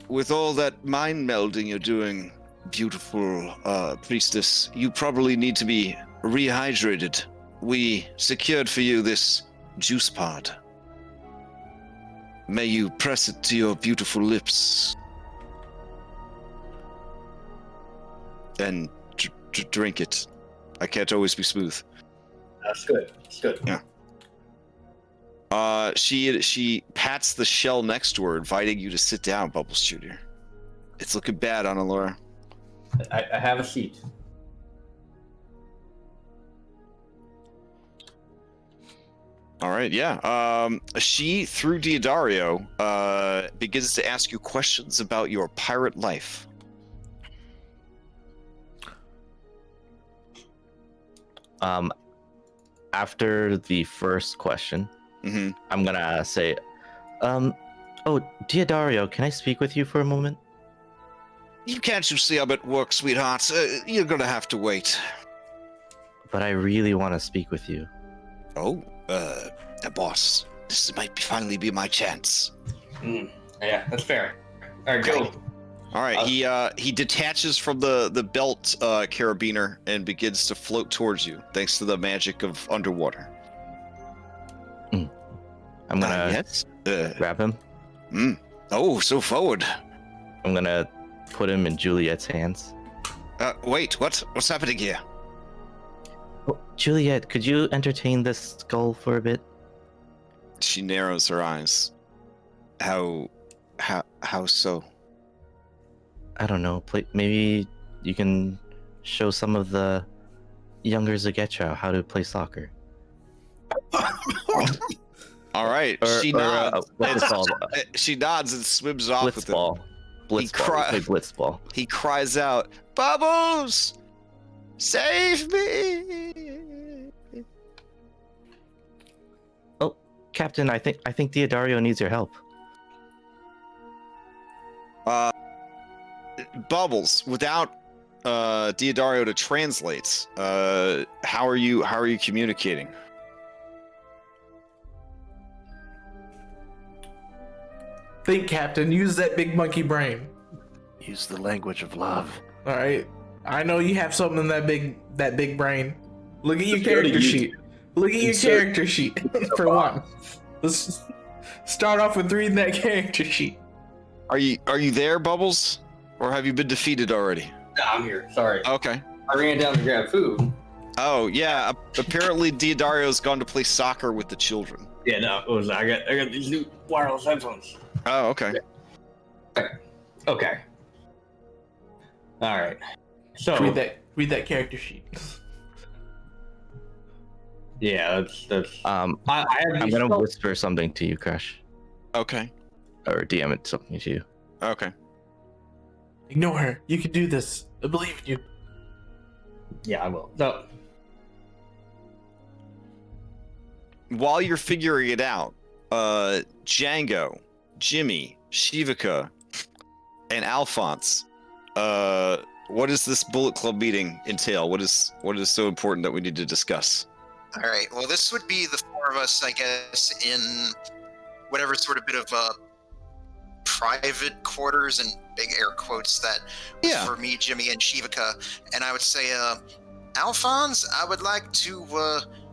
with all that mind melding you're doing, beautiful priestess, you probably need to be rehydrated. We secured for you this juice pod. May you press it to your beautiful lips and drink it. I can't always be smooth. That's good. That's good. Yeah. She pats the shell next to her, inviting you to sit down, Bubbles Jr. It's looking bad on Alora. I have a seat. All right, yeah. She, through Diodario, begins to ask you questions about your pirate life. After the first question, I'm gonna say, oh, Diodario, can I speak with you for a moment? Can't you see I'm at work, sweetheart? You're gonna have to wait. But I really want to speak with you. Oh, boss, this might finally be my chance. Yeah, that's fair. All right, go. All right, he detaches from the belt carabiner and begins to float towards you, thanks to the magic of underwater. I'm gonna grab him. Oh, so forward. I'm gonna put him in Juliet's hands. Wait, what? What's happening here? Oh, Juliet, could you entertain this skull for a bit? She narrows her eyes. How so? I don't know. Maybe you can show some of the younger Zagetra how to play soccer. All right, she nods. She nods and swims off with it. Blitzball. Blitzball. He cries out, "Bubbles, save me!" Oh, Captain, I think Diodario needs your help. Bubbles, without Diodario to translate, how are you communicating? Think, Captain. Use that big monkey brain. Use the language of love. All right. I know you have something in that big brain. Look at your character sheet. Look at your character sheet for one. Let's start off with reading that character sheet. Are you there, Bubbles, or have you been defeated already? No, I'm here. Sorry. Okay. I ran down to grab food. Oh yeah. Apparently, Diodario's gone to play soccer with the children. Yeah, no, it was I got these new wireless headphones. Oh, okay. Okay. All right. So read that character sheet. Yeah, that's. I'm gonna whisper something to you, Crash. Okay. Or DM it something to you. Okay. Ignore her. You can do this. I believe in you. Yeah, I will. So, while you're figuring it out, Django, Jimmy, Shivikah, and Alphonse, what does this Bullet Club meeting entail? What is so important that we need to discuss? All right. Well, this would be the four of us, I guess, in whatever sort of bit of private quarters and big air quotes that was for me, Jimmy, and Shivikah. And I would say, Alphonse, I would like to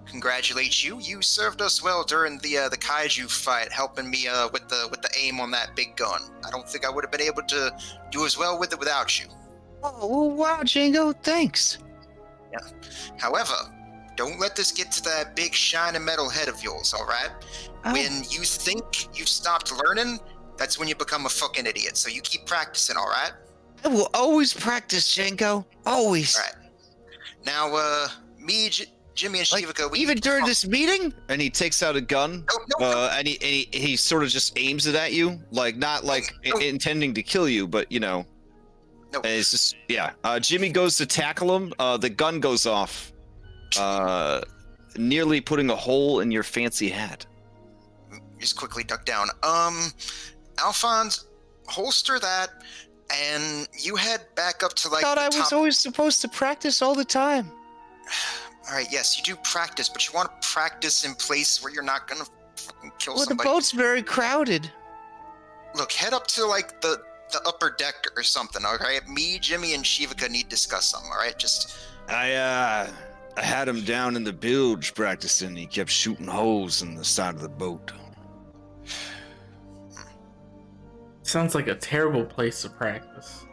congratulate you. You served us well during the kaiju fight, helping me with the aim on that big gun. I don't think I would have been able to do as well with it without you. Oh, wow, Django, thanks. Yeah. However, don't let this get to that big shiny metal head of yours, all right? Oh. When you think you've stopped learning, that's when you become a fucking idiot. So you keep practicing, all right? I will always practice, Django. Always. All right. Now, me, Jimmy, and Shivikah, we even during this meeting? And he takes out a gun, and he sort of just aims it at you, like not like intending to kill you, but you know. No. And it's just Jimmy goes to tackle him. The gun goes off, nearly putting a hole in your fancy hat. Just quickly duck down. Alphonse, holster that, and you head back up to like. I thought I was always supposed to practice all the time. All right, yes, you do practice, but you want to practice in place where you're not gonna fucking kill somebody. Well, the boat's very crowded. Look, head up to like the upper deck or something. All right, me, Jimmy, and Shivikah need to discuss something. All right, just. I had him down in the bilge practicing. He kept shooting holes in the side of the boat. Sounds like a terrible place to practice.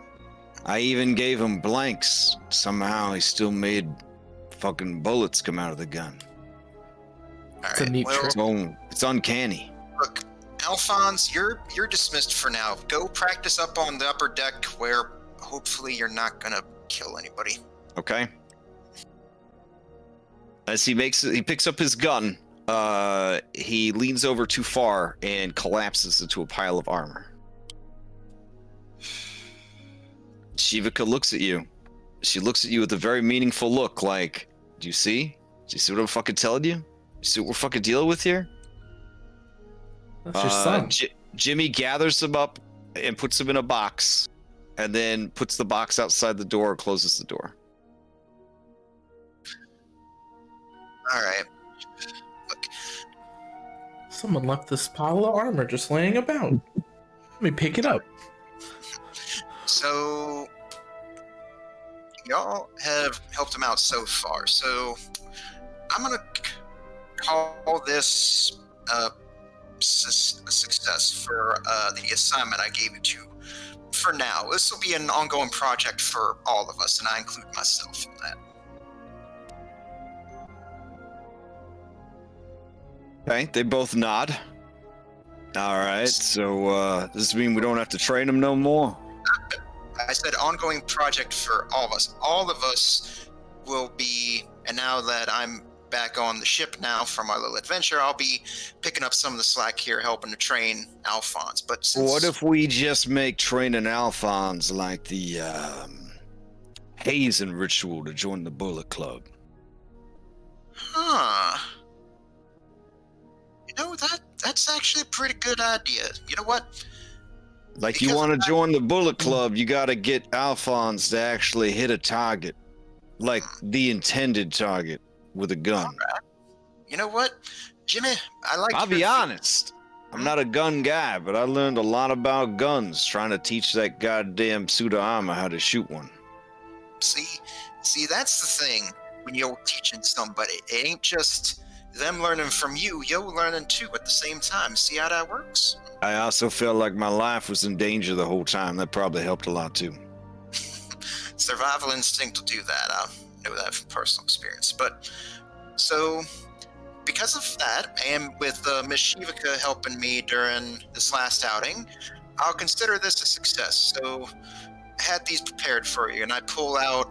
I even gave him blanks. Somehow he still made fucking bullets come out of the gun. It's a neat trick. It's uncanny. Look, Alphonse, you're dismissed for now. Go practice up on the upper deck where hopefully you're not gonna kill anybody. Okay. As he picks up his gun, he leans over too far and collapses into a pile of armor. Shivikah looks at you. She looks at you with a very meaningful look, like, do you see? Do you see what I'm fucking telling you? You see what we're fucking dealing with here? That's your son. Jimmy gathers him up and puts him in a box, and then puts the box outside the door, closes the door. All right. Look. Someone left this pile of armor just laying about. Let me pick it up. So, y'all have helped him out so far. So, I'm gonna call this a success for the assignment I gave you to. For now, this will be an ongoing project for all of us, and I include myself in that. Okay, they both nod. All right, so does this mean we don't have to train him no more? I said ongoing project for all of us. All of us will be, and now that I'm back on the ship now from our little adventure, I'll be picking up some of the slack here, helping to train Alphonse. But since... What if we just make training Alphonse like the hazing ritual to join the Bullet Club? Huh. You know, that's actually a pretty good idea. You know what? Like, Because you want to join the Bullet Club, you got to get Alphonse to actually hit a target. Like, the intended target with a gun. Right. You know what, Jimmy? I'll be honest. I'm not a gun guy, but I learned a lot about guns trying to teach that goddamn pseudo armor how to shoot one. See, that's the thing when you're teaching somebody. It ain't just them learning from you, you're learning too at the same time. See how that works? I also felt like my life was in danger the whole time. That probably helped a lot too. Survival instinct will do that. I know that from personal experience. But so, because of that, and with Miss Shivikah helping me during this last outing, I'll consider this a success. So, I had these prepared for you, and I pull out,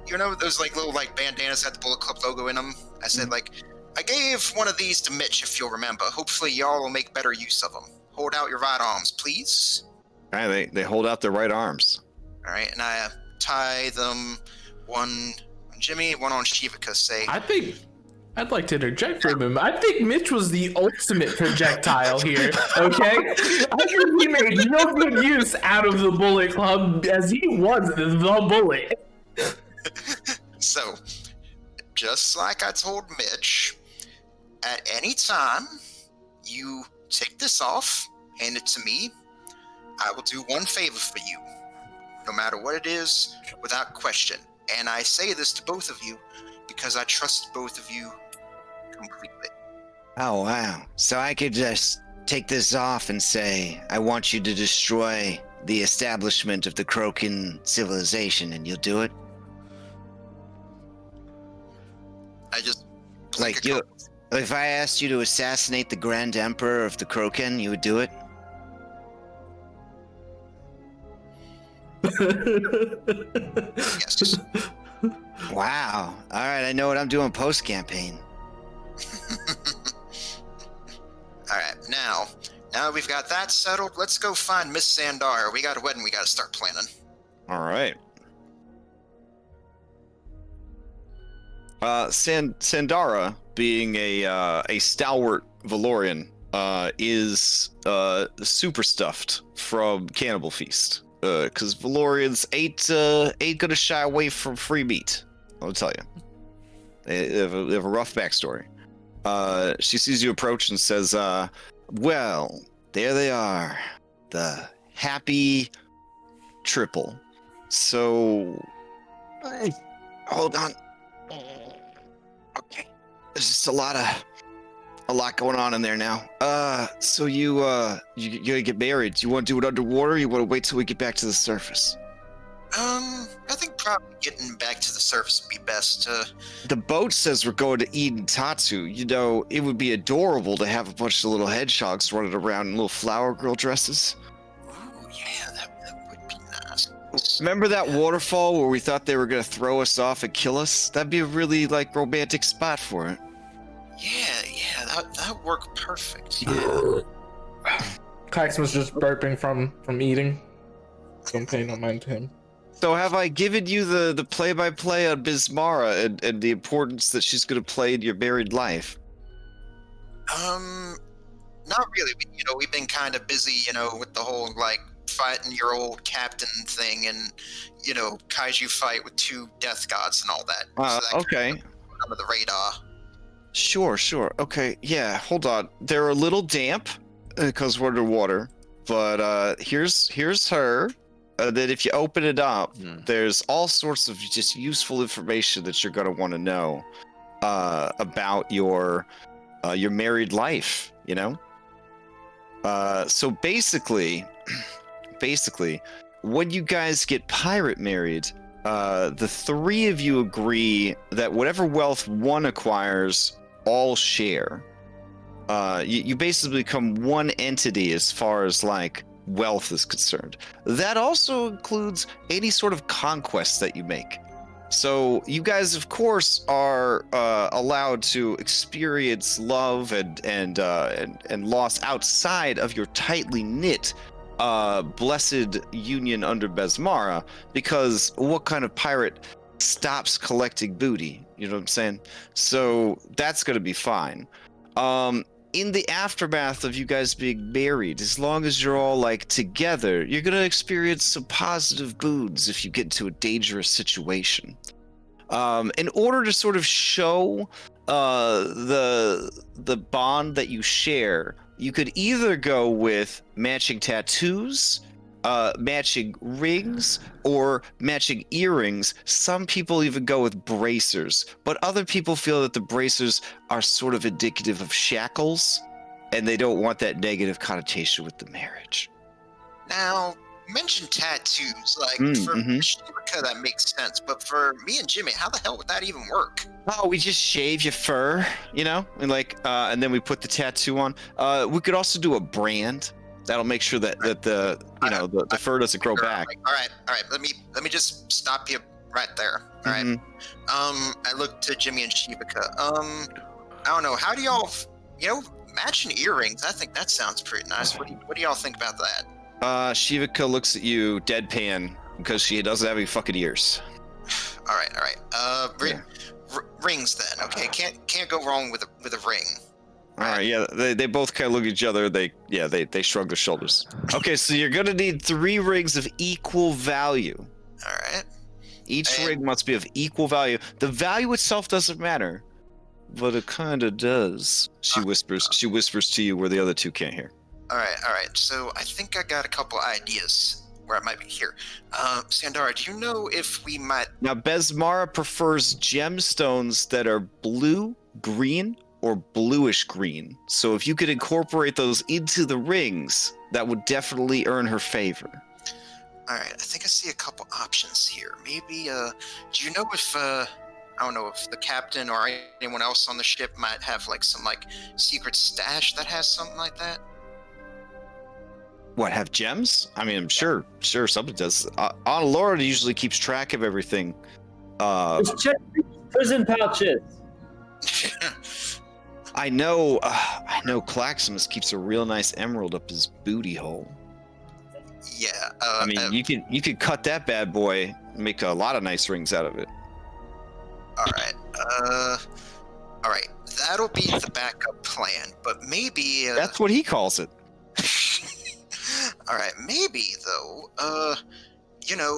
you know, those like little like bandanas that had the Bullet Club logo in them. I said I gave one of these to Mitch, if you'll remember. Hopefully, y'all will make better use of them. Hold out your right arms, please. All right, they hold out their right arms. All right, and I tie them, one on Jimmy, one on Shivikah. Say, I think I'd like to interject for a moment. I think Mitch was the ultimate projectile here. Okay, I think he made no good use out of the Bullet Club, as he was the bullet. So, just like I told Mitch, at any time you take this off, hand it to me, I will do one favor for you. No matter what it is, without question. And I say this to both of you because I trust both of you completely. Oh, wow. So I could just take this off and say, I want you to destroy the establishment of the Kroken civilization, and you'll do it? I just... Like, if I asked you to assassinate the Grand Emperor of the Kroken, you would do it? Yes. Wow. All right, I know what I'm doing post-campaign. All right, now we've got that settled. Let's go find Miss Sandara. We got a wedding we got to start planning. All right. Sandara, being a stalwart Valorian, is super stuffed from Cannibal Feast. Because Valorians ain't gonna shy away from free meat. I'll tell you. They have a rough backstory. She sees you approach and says, well, there they are. The happy triple. So, hold on. Okay. There's just a lot going on in there now. So you gonna get married. Do you want to do it underwater, or you want to wait till we get back to the surface? I think probably getting back to the surface would be best. The boat says we're going to Edentatu. You know, it would be adorable to have a bunch of little hedgehogs running around in little flower girl dresses. Ooh, yeah, that would be nice. Remember that waterfall where we thought they were going to throw us off and kill us? That'd be a really, romantic spot for it. Yeah, that'd work perfect. Yeah. Clax was just burping from eating. So I'm paying no mind to him. So have I given you the play-by-play on Bismara and the importance that she's going to play in your married life? Not really. We've been kind of busy, with the whole, fighting your old captain thing and, kaiju fight with 2 death gods and all that. So that okay. Under the radar. Sure. Okay, yeah, hold on. They're a little damp because we're underwater, but here's her. That if you open it up, there's all sorts of just useful information that you're going to want to know about your married life, So basically, when you guys get pirate married, the 3 of you agree that whatever wealth one acquires, all share. You basically become one entity as far as wealth is concerned. That also includes any sort of conquest that you make. So you guys, of course, are allowed to experience love and loss outside of your tightly knit, blessed union under Besmara, because what kind of pirate stops collecting booty? You know what I'm saying? So that's gonna be fine. In the aftermath of you guys being married, as long as you're all like together, you're gonna experience some positive boons if you get into a dangerous situation. In order to sort of show the bond that you share, you could either go with matching tattoos, matching rings, or matching earrings. Some people even go with bracers, but other people feel that the bracers are sort of indicative of shackles, and they don't want that negative connotation with the marriage. Now, you mentioned tattoos. Like, for Shivikah, that makes sense, but for me and Jimmy, how the hell would that even work? Oh, we just shave your fur, you know, and and then we put the tattoo on. We could also do a brand. That'll make sure that the the fur doesn't grow back. All right. Let me just stop you right there. All right. I look to Jimmy and Shivikah. I don't know. How do y'all, matching earrings? I think that sounds pretty nice. What do y'all think about that? Shivikah looks at you deadpan because she doesn't have any fucking ears. All right. Rings then. Okay. Can't go wrong with a ring. All right, yeah, they both kind of look at each other. They shrug their shoulders. Okay, so you're gonna need 3 rings of equal value. All right. Each ring must be of equal value. The value itself doesn't matter, but it kind of does. She whispers. She whispers to you where the other two can't hear. All right. So I think I got a couple ideas where I might be here. Sandara, do you know if we might? Now, Besmara prefers gemstones that are blue, green, or bluish green. So if you could incorporate those into the rings, that would definitely earn her favor. All right, I think I see a couple options here. Maybe, do you know if, I don't know if the captain or anyone else on the ship might have some secret stash that has something like that? What, have gems? I mean, I'm sure somebody does. Laura usually keeps track of everything. Just check prison pouches. I know Claximus keeps a real nice emerald up his booty hole. Yeah. I mean, you could cut that bad boy and make a lot of nice rings out of it. All right. That'll be the backup plan, but maybe... That's what he calls it. All right, maybe, though,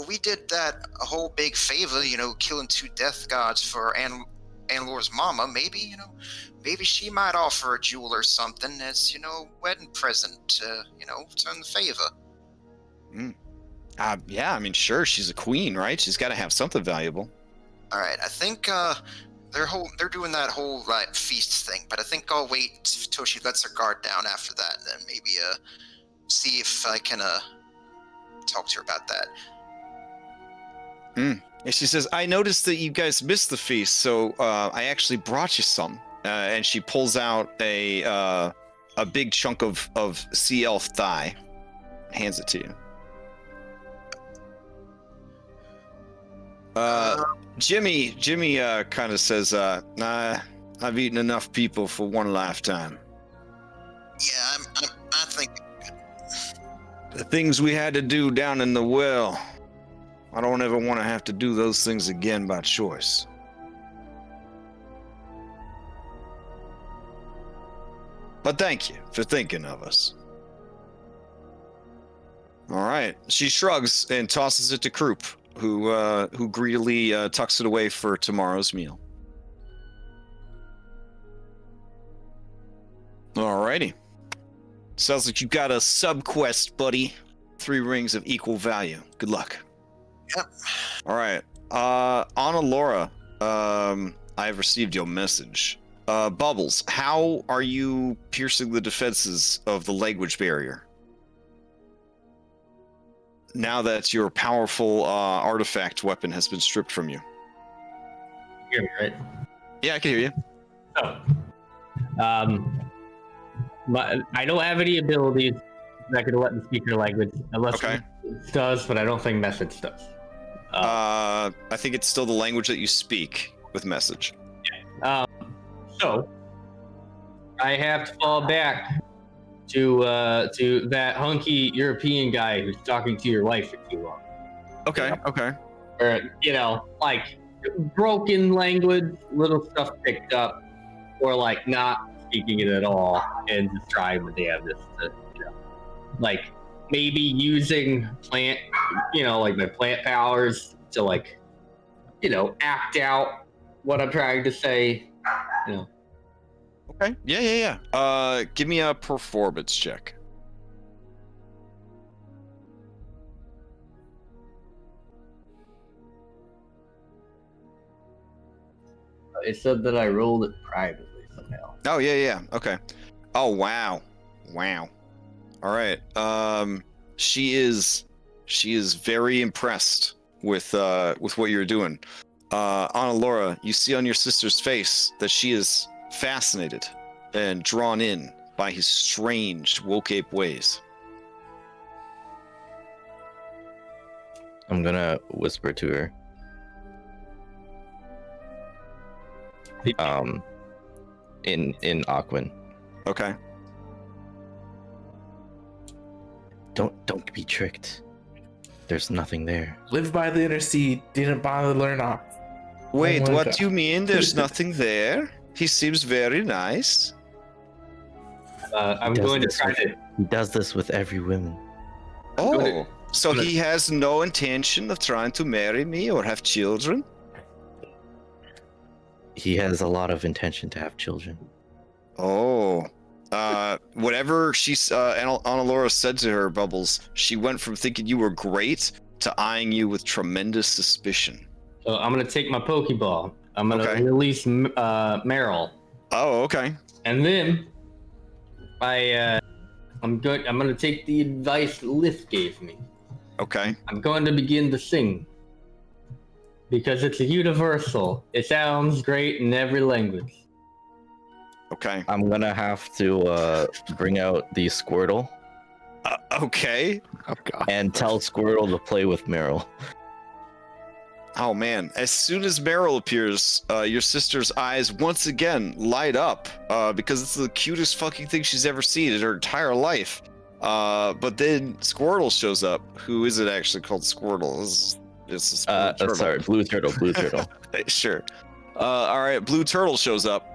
we did that a whole big favor, killing 2 death gods for Anlore's mama. Maybe, maybe she might offer a jewel or something as, wedding present to, return the favor. Yeah, I mean, sure, she's a queen, right? She's got to have something valuable. All right, I think they're doing that whole feast thing, but I think I'll wait till she lets her guard down after that, and then maybe see if I can talk to her about that. And she says, I noticed that you guys missed the feast, so I actually brought you some. And she pulls out a big chunk of sea elf thigh, hands it to you. Jimmy kind of says, I've eaten enough people for one lifetime. Yeah, I think... The things we had to do down in the well, I don't ever want to have to do those things again by choice. But thank you for thinking of us. All right. She shrugs and tosses it to Croup, who greedily tucks it away for tomorrow's meal. All righty. Sounds like you've got a sub-quest, buddy. 3 rings of equal value. Good luck. Yep. All right. Anna Laura, I've received your message. Bubbles, how are you piercing the defenses of the language barrier? Now that your powerful artifact weapon has been stripped from you. You hear me, right? Yeah, I can hear you. Oh. I don't have any abilities that could let me speak your language, unless it does, but I don't think message does. I think it's still the language that you speak with message. So I have to fall back to that hunky European guy who's talking to your wife for too long. Okay. Okay. Or like broken language, little stuff picked up, or like not speaking it at all and just trying my damnedest to, like maybe using plant, like my plant powers to like, act out what I'm trying to say, Okay. Yeah. Give me a performance check. It said that I rolled it privately somehow. Oh yeah. Okay. Oh wow. All right. She is very impressed with what you're doing. Anna Laura, you see on your sister's face that she is fascinated and drawn in by his strange woke-ape ways. I'm gonna whisper to her. In Aquan. Okay. Don't be tricked. There's nothing there. Live by the inner sea, didn't bother to learn off. Wait, Oh my what God. do you mean there's nothing there? He seems very nice. I'm going to try to. He does this with every woman. Oh, so he has no intention of trying to marry me or have children? He has a lot of intention to have children. Oh. Whatever Anna Laura said to her, Bubbles, she went from thinking you were great to eyeing you with tremendous suspicion. So I'm gonna take my Pokeball. I'm gonna Okay. release Meryl, Oh, okay. and then I'm gonna take the advice that Lith gave me. Okay. I'm going to begin to sing because it's a universal. It sounds great in every language. Okay. I'm gonna have to bring out the Squirtle Okay. Oh god. and tell Squirtle to play with Meryl. Oh man, as soon as Meryl appears, your sister's eyes once again light up because it's the cutest fucking thing she's ever seen in her entire life. But then Squirtle shows up. Who is it actually called Squirtle? It's a turtle. Sorry, Blue Turtle. Sure. All right, Blue Turtle shows up,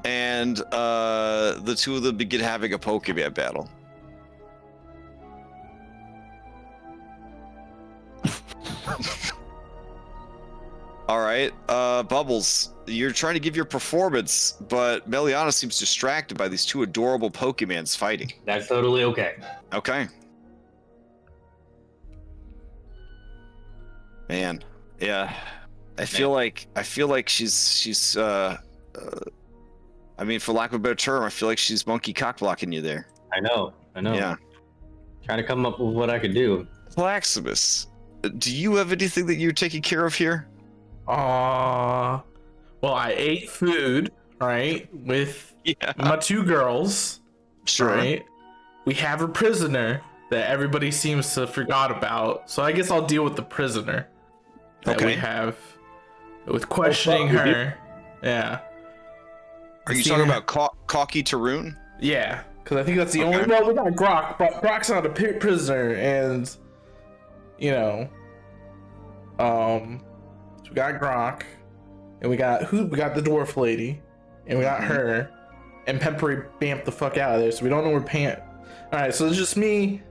and the two of them begin having a Pokemon battle. All right, Bubbles, you're trying to give your performance, but Meliana seems distracted by these two adorable Pokemons fighting. That's totally okay. Okay. Man, yeah, I feel like she's I mean, for lack of a better term, I feel like she's monkey cock blocking you there. I know. Yeah. Trying to come up with what I could do. Plaximus, do you have anything that you're taking care of here? Well, I ate food, right, with my two girls. Sure. Right? We have a prisoner that everybody seems to forgot about. So I guess I'll deal with the prisoner that we have with questioning her. Yeah. Are you talking about Cocky Tarun? Yeah, because I think that's the only. Well, we got Grok, but Grok's not a prisoner, and so we got Grok, and we got the dwarf lady, and we got her, and Pempery bamped the fuck out of there, so we don't know where Pant. All right, so it's just me,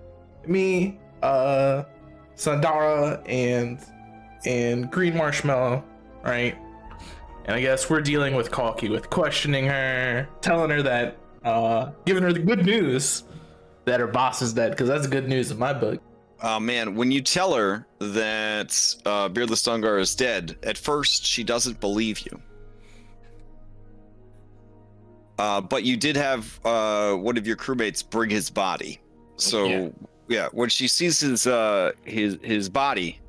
Sandara, and Green Marshmallow, right? And I guess we're dealing with Kalki, with questioning her, telling her that, giving her the good news that her boss is dead, because that's good news in my book. Oh man, when you tell her that Beardless Dungar is dead, at first she doesn't believe you. But you did have one of your crewmates bring his body. So yeah, when she sees his body,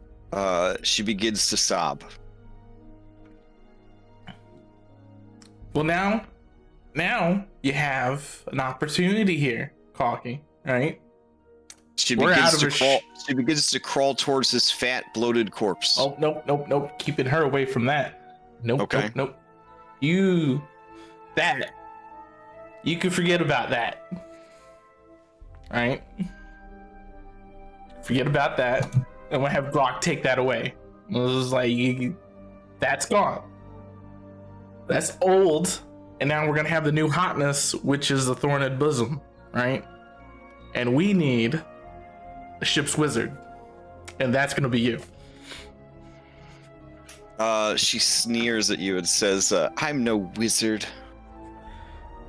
she begins to sob. Well, now you have an opportunity here, Kalki, right? She We're out begins of to her crawl. She begins to crawl towards this fat, bloated corpse. Oh, nope. Keeping her away from that. Nope, Okay. nope. You can forget about that. All right? Forget about that. And we'll have Brock take that away. It was like, that's gone. That's old. And now we're going to have the new hotness, which is the Thorned Bosom, right? And we need a ship's wizard. And that's going to be you. She sneers at you and says, I'm no wizard.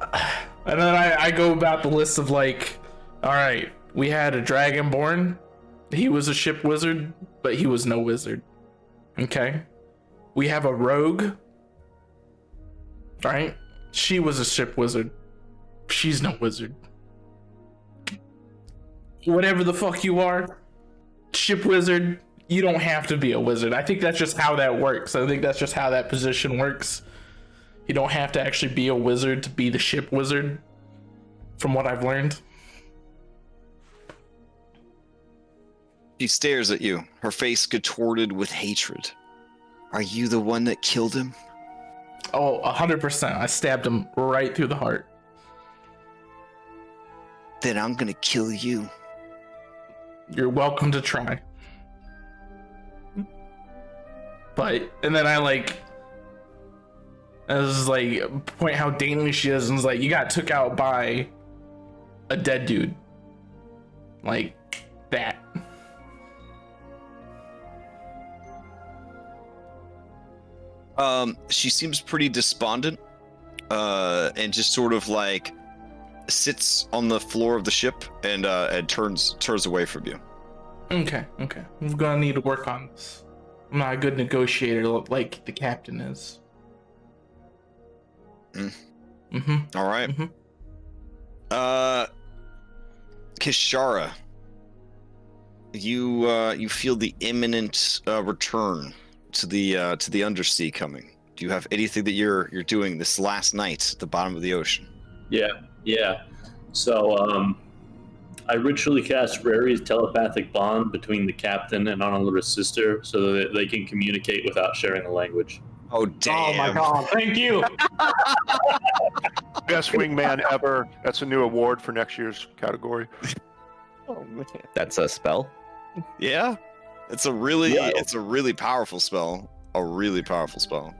And then I go about the list of like, all right, we had a dragonborn. He was a ship wizard, but he was no wizard. Okay. We have a rogue. Right? She was a ship wizard. She's no wizard. Whatever the fuck you are, ship wizard, you don't have to be a wizard. I think that's just how that works. I think that's just how that position works. You don't have to actually be a wizard to be the ship wizard, from what I've learned. She stares at you, her face contorted with hatred. Are you the one that killed him? Oh, 100%. I stabbed him right through the heart. Then I'm gonna kill you. You're welcome to try. But, and then I was like, point how dainty she is, and was like, you got took out by a dead dude. Like, that. She seems pretty despondent, and just sort of like sits on the floor of the ship and turns away from you. Okay. I'm gonna need to work on this. I'm not a good negotiator like the captain is. All right. Kishara, you feel the imminent return to the undersea coming. Do you have anything that you're doing this last night at the bottom of the ocean? Yeah. So I ritually cast Rary's telepathic bond between the captain and Honolulu's sister so that they can communicate without sharing the language. Oh damn! Oh my god! Thank you. Best wingman ever. That's a new award for next year's category. Oh man. That's a spell. Yeah, it's a really powerful spell. A really powerful spell.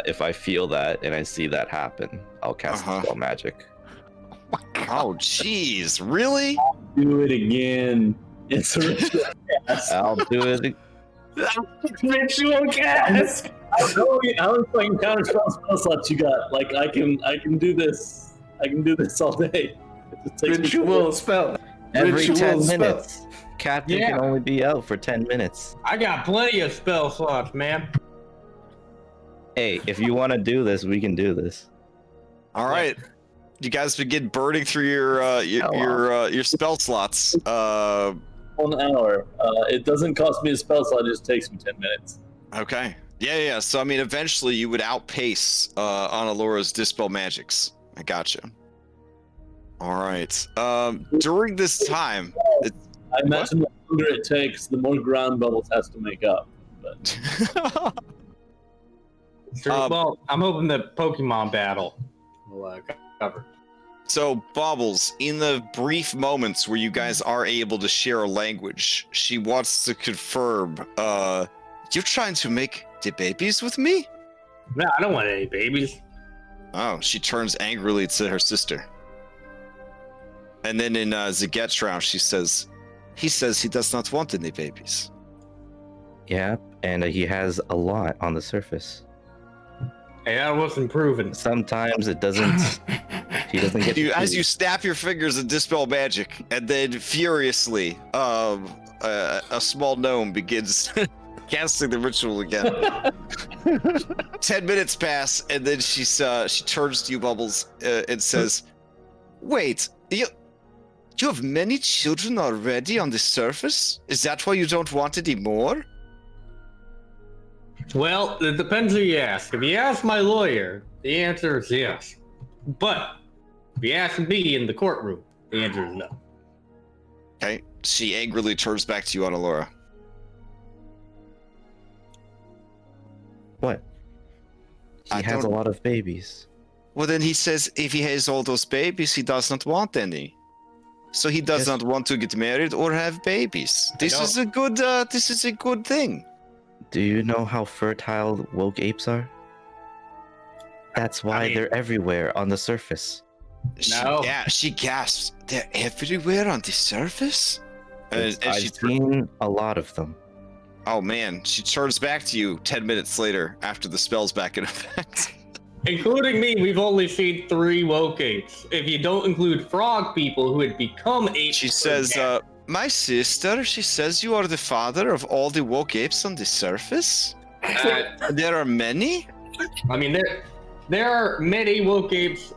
If I feel that and I see that happen, I'll cast spell magic. Oh jeez, really? Do it again. It's a ritual cast. I'll do it. Ritual cast. How many fucking counter spell slots you got? Like I can do this. I can do this all day. It just takes Ritual spell. Every Ritual 10 spell. minutes. Captain can only be out for 10 minutes. I got plenty of spell slots, man. Hey, if you want to do this, we can do this. All right, you guys begin burning through your spell slots. 1 hour. It doesn't cost me a spell slot. It just takes me 10 minutes. Okay. Yeah. So I mean, eventually you would outpace Honolulu's dispel magics. I gotcha. All right. During this time, I imagine the longer it takes, the more ground bubbles has to make up. But Well, I'm hoping the Pokemon battle will cover. So, Bobbles, in the brief moments where you guys are able to share a language, she wants to confirm, you're trying to make the babies with me? No, I don't want any babies. Oh, she turns angrily to her sister. And then in Zaget's she says, he says he does not want any babies. Yeah, and he has a lot on the surface. Hey, that wasn't proven. Sometimes it doesn't. He doesn't get. As you snap your fingers and dispel magic, and then furiously, a small gnome begins casting the ritual again. 10 minutes pass, and then she turns to you, Bubbles, and says, "Wait, you have many children already on the surface? Is that why you don't want any more?" Well, it depends who you ask. If you ask my lawyer, the answer is yes. But if you ask me in the courtroom, the answer is no. Okay. She angrily turns back to you, Annalora. What? He has a lot of babies. Well, then he says if he has all those babies, he does not want any. So he does not want to get married or have babies. This is a good. This is a good thing. Do you know how fertile woke apes are? That's why they're everywhere on the surface. She gasps. They're everywhere on the surface? I've seen a lot of them. Oh man, she turns back to you 10 minutes later after the spell's back in effect. Including me, we've only seen 3 woke apes. If you don't include frog people who had become apes. She says, my sister, she says you are the father of all the woke apes on the surface? There are many? I mean, there are many woke apes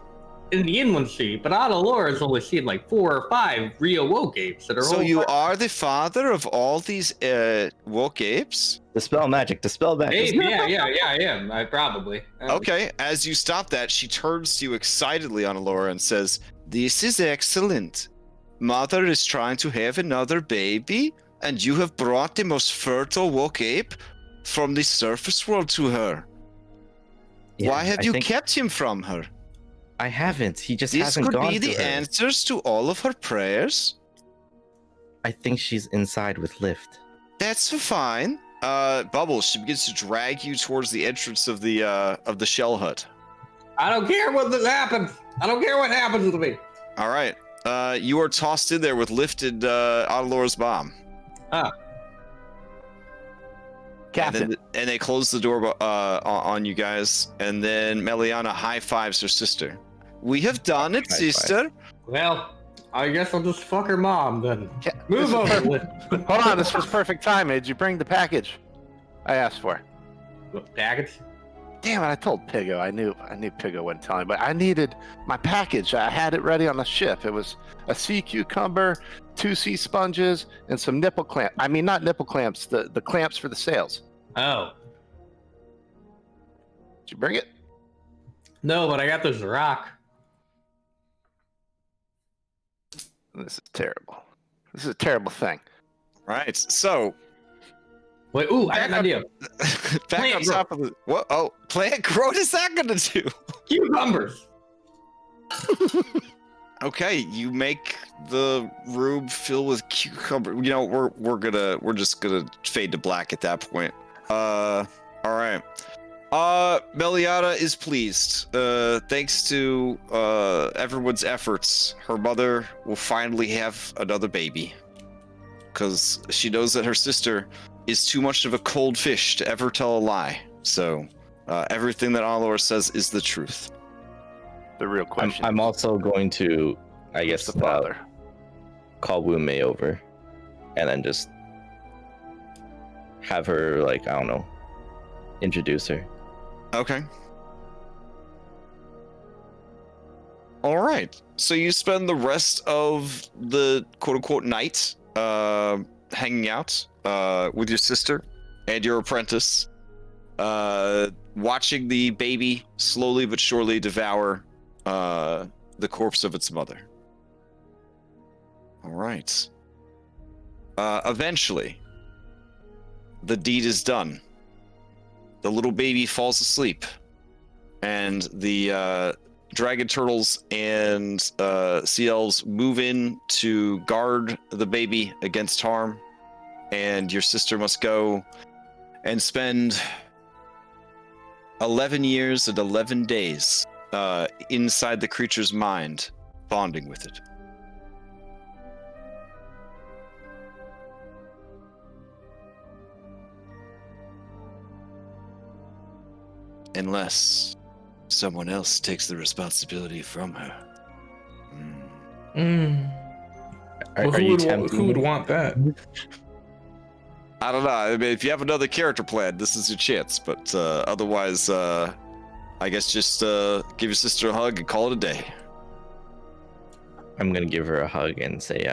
in the Inland Sea, but Annalora's only seen like 4 or 5 real woke apes that are. So you are the father of all these woke apes? Dispel magic, dispel magic. Yeah, I am. I probably. Okay, as you stop that, she turns to you excitedly, Annalora, and says, this is excellent. Mother is trying to have another baby, and you have brought the most fertile woke ape from the surface world to her. Yeah, why have you kept him from her? I haven't. He just hasn't gone to her. This could be the answers to all of her prayers. I think she's inside with Lift. That's fine. Bubbles, she begins to drag you towards the entrance of the shell hut. I don't care what this happens. I don't care what happens to me. All right. You are tossed in there with lifted Annalora's bomb. Captain. And they close the door on you guys, and then Meliana high fives her sister. We have done it, sister. Well, I guess I'll just fuck her mom then. Move over. Hold on, this was perfect time. Did you bring the package I asked for? What package? Damn it! I told Pigo. I knew Pigo wouldn't tell me, but I needed my package. I had it ready on the ship. It was a sea cucumber, 2 sea sponges, and some nipple clamps. I mean, not nipple clamps. The clamps for the sails. Oh. Did you bring it? No, but I got this rock. This is terrible. This is a terrible thing. Right. So. Wait. Ooh, I got an idea. Back on top of the. What? Oh, plant growth. What is that gonna do? Cucumbers. Okay, you make the room fill with cucumber. You know, we're just gonna fade to black at that point. All right. Meliana is pleased. Thanks to everyone's efforts, her mother will finally have another baby. Because she knows that her sister is too much of a cold fish to ever tell a lie. So everything that Annalora says is the truth. The real question. I'm also going to, I guess, the father. Call Wume over, and then just have her, like, I don't know, introduce her. Okay. All right. So you spend the rest of the quote-unquote night hanging out with your sister and your apprentice, watching the baby slowly but surely devour the corpse of its mother. All right. Eventually, the deed is done. The little baby falls asleep, and the dragon turtles and sea elves move in to guard the baby against harm, and your sister must go and spend 11 years and 11 days inside the creature's mind, bonding with it. Unless someone else takes the responsibility from her. Well, who would want that? I don't know. I mean, if you have another character plan, this is your chance. But otherwise, I guess just give your sister a hug and call it a day. I'm gonna give her a hug and say,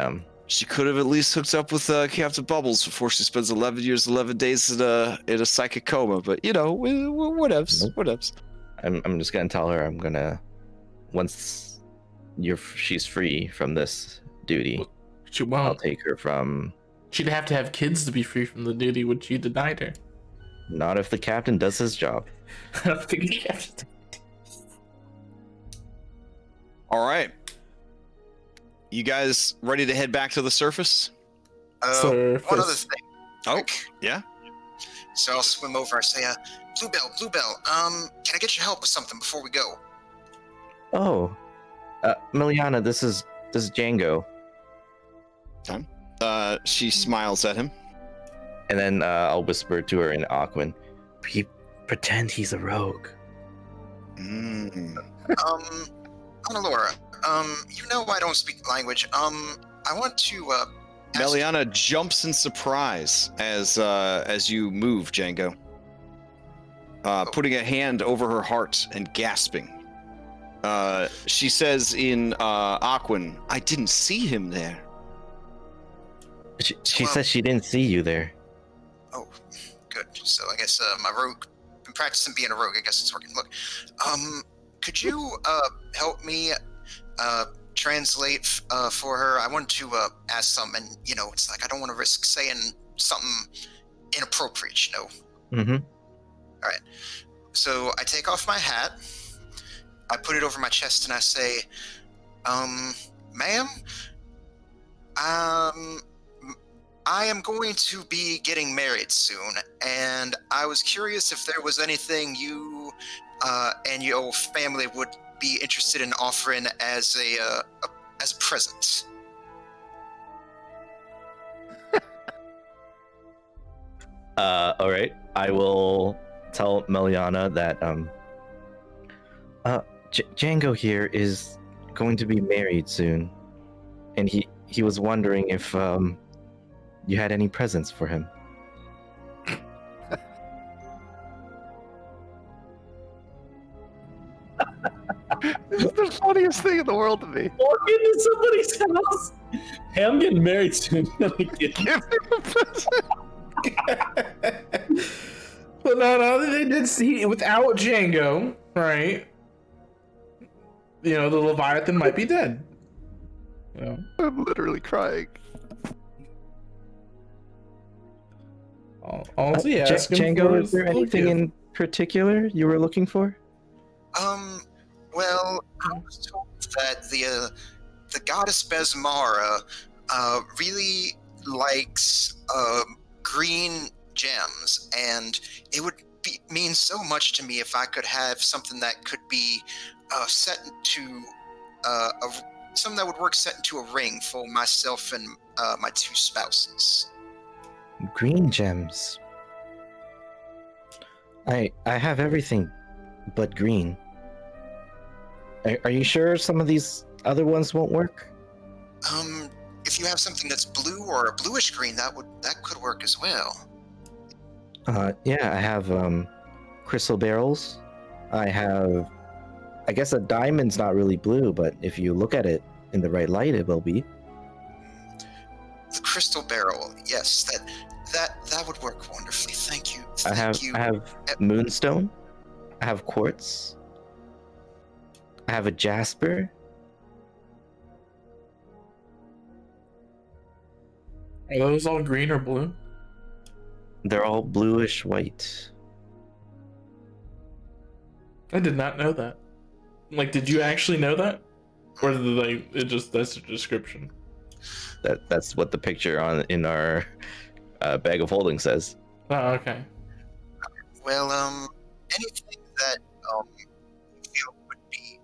She could have at least hooked up with Captain Bubbles before she spends 11 years, 11 days in a psychic coma. But, you know, whatevs, whatevs. I'm just gonna tell her I'm gonna, once she's free from this duty. She I'll won't. take her from. She'd have to have kids to be free from the duty, which you denied her. Not if the captain does his job. I don't think you have to. All right. You guys ready to head back to the surface? One other thing. Oh, yeah. So I'll swim over. I say, Bluebell, can I get your help with something before we go? Oh, Miliana, this is Django. She smiles at him. And then I'll whisper to her in Aquan, pretend he's a rogue. Annalora, you know I don't speak the language. I want to, Meliana jumps in surprise as you move, Django. Putting a hand over her heart and gasping. She says in Aquan, I didn't see him there. She says she didn't see you there. Oh, good. So I guess my rogue, been practicing being a rogue. I guess it's working. Look, could you help me translate for her? I want to ask something, and it's like I don't want to risk saying something inappropriate. Mm-hmm. All right. So I take off my hat, I put it over my chest, and I say, "Ma'am, I am going to be getting married soon, and I was curious if there was anything you and your family would be interested in offering as a present." All right. I will tell Meliana that Django here is going to be married soon, and he was wondering if you had any presents for him. This is the funniest thing in the world to me. Walk into somebody's house. Hey, I'm getting married soon. Give him a present. Well, no, they did see without Django, right? The Leviathan might be dead. I'm literally crying. Honestly, Django, is there anything in particular you were looking for? Well, I was told that the goddess Besmara really likes green gems, and it would mean so much to me if I could have something that could be set into something that would work set into a ring for myself and my two spouses. Green gems. I have everything but green. Are you sure some of these other ones won't work? If you have something that's blue or a bluish green, that could work as well. Yeah, I have crystal barrels. I guess a diamond's not really blue, but if you look at it in the right light, it will be. The crystal barrel, yes, that would work wonderfully. Thank you. I have moonstone. I have quartz. I have a jasper. Are those all green or blue? They're all bluish white. I did not know that. Like, did you actually know that? Or did that's a description? That's what the picture in our bag of holding says. Oh, okay. Well, anything that you feel would be.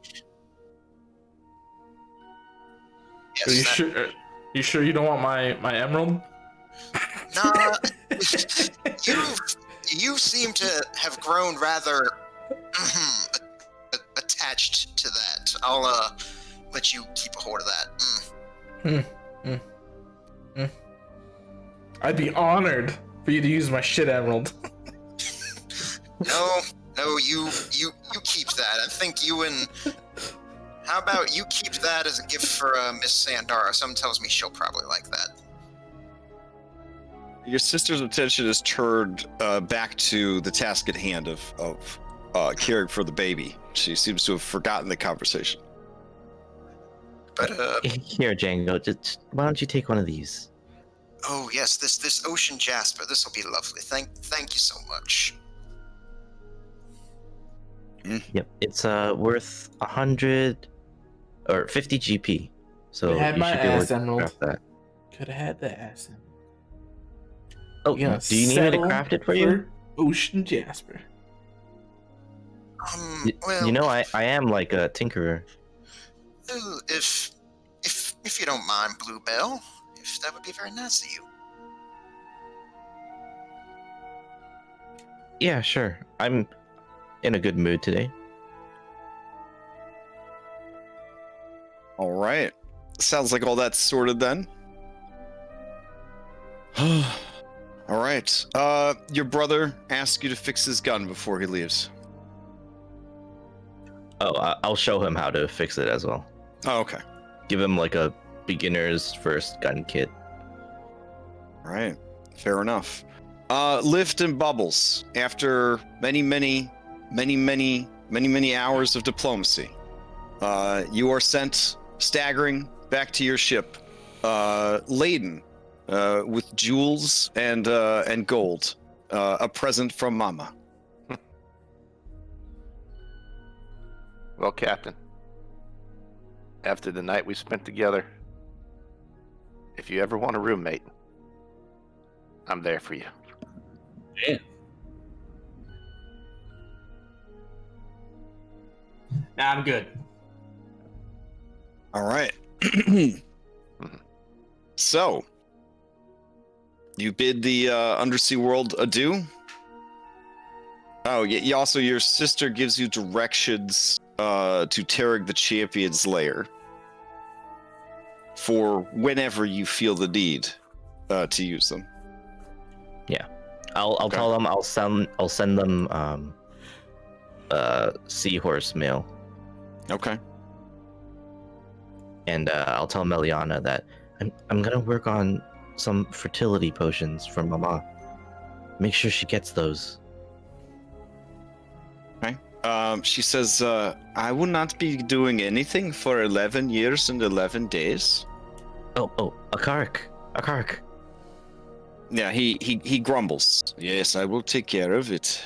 Yes, You sure you don't want my emerald? Nah, you seem to have grown rather attached to that. I'll let you keep a hold of that. I'd be honored for you to use my shit emerald. No, you keep that. I think you and. How about you keep that as a gift for Miss Sandara? Something tells me she'll probably like that. Your sister's attention is turned back to the task at hand of caring for the baby. She seems to have forgotten the conversation. But Here, Django, just why don't you take one of these? oh yes, this ocean jasper. This will be lovely. Thank you so much. Yep, it's worth 100 or 50 GP. So Had you my should be able ass to emerald. craft that. Could have had that ass in. Oh, do you need me to craft it for you? Ocean jasper. Well, You know, I am like a tinkerer. If you don't mind, Bluebell, if that would be very nice of you. Yeah, sure. I'm in a good mood today. All right. Sounds like all that's sorted then. All right. Your brother asked you to fix his gun before he leaves. Oh, I'll show him how to fix it as well. Oh, okay. Give him like a beginner's first gun kit. All right. Fair enough. Lift and Bubbles, after many hours of diplomacy, you are sent staggering back to your ship, laden with jewels and gold, a present from Mama. Well, Captain, after the night we spent together, if you ever want a roommate, I'm there for you. Yeah. Nah, I'm good. All right. So, you bid the undersea world adieu. Oh, yeah. Also, your sister gives you directions to Tarek the Champion's lair for whenever you feel the need to use them. Yeah, I'll tell them I'll send them seahorse mail. Okay. And I'll tell Meliana that I'm gonna work on some fertility potions for Mama. Make sure she gets those. Okay. She says, I will not be doing anything for 11 years and 11 days. Oh, Akark. Yeah, he grumbles. Yes, I will take care of it.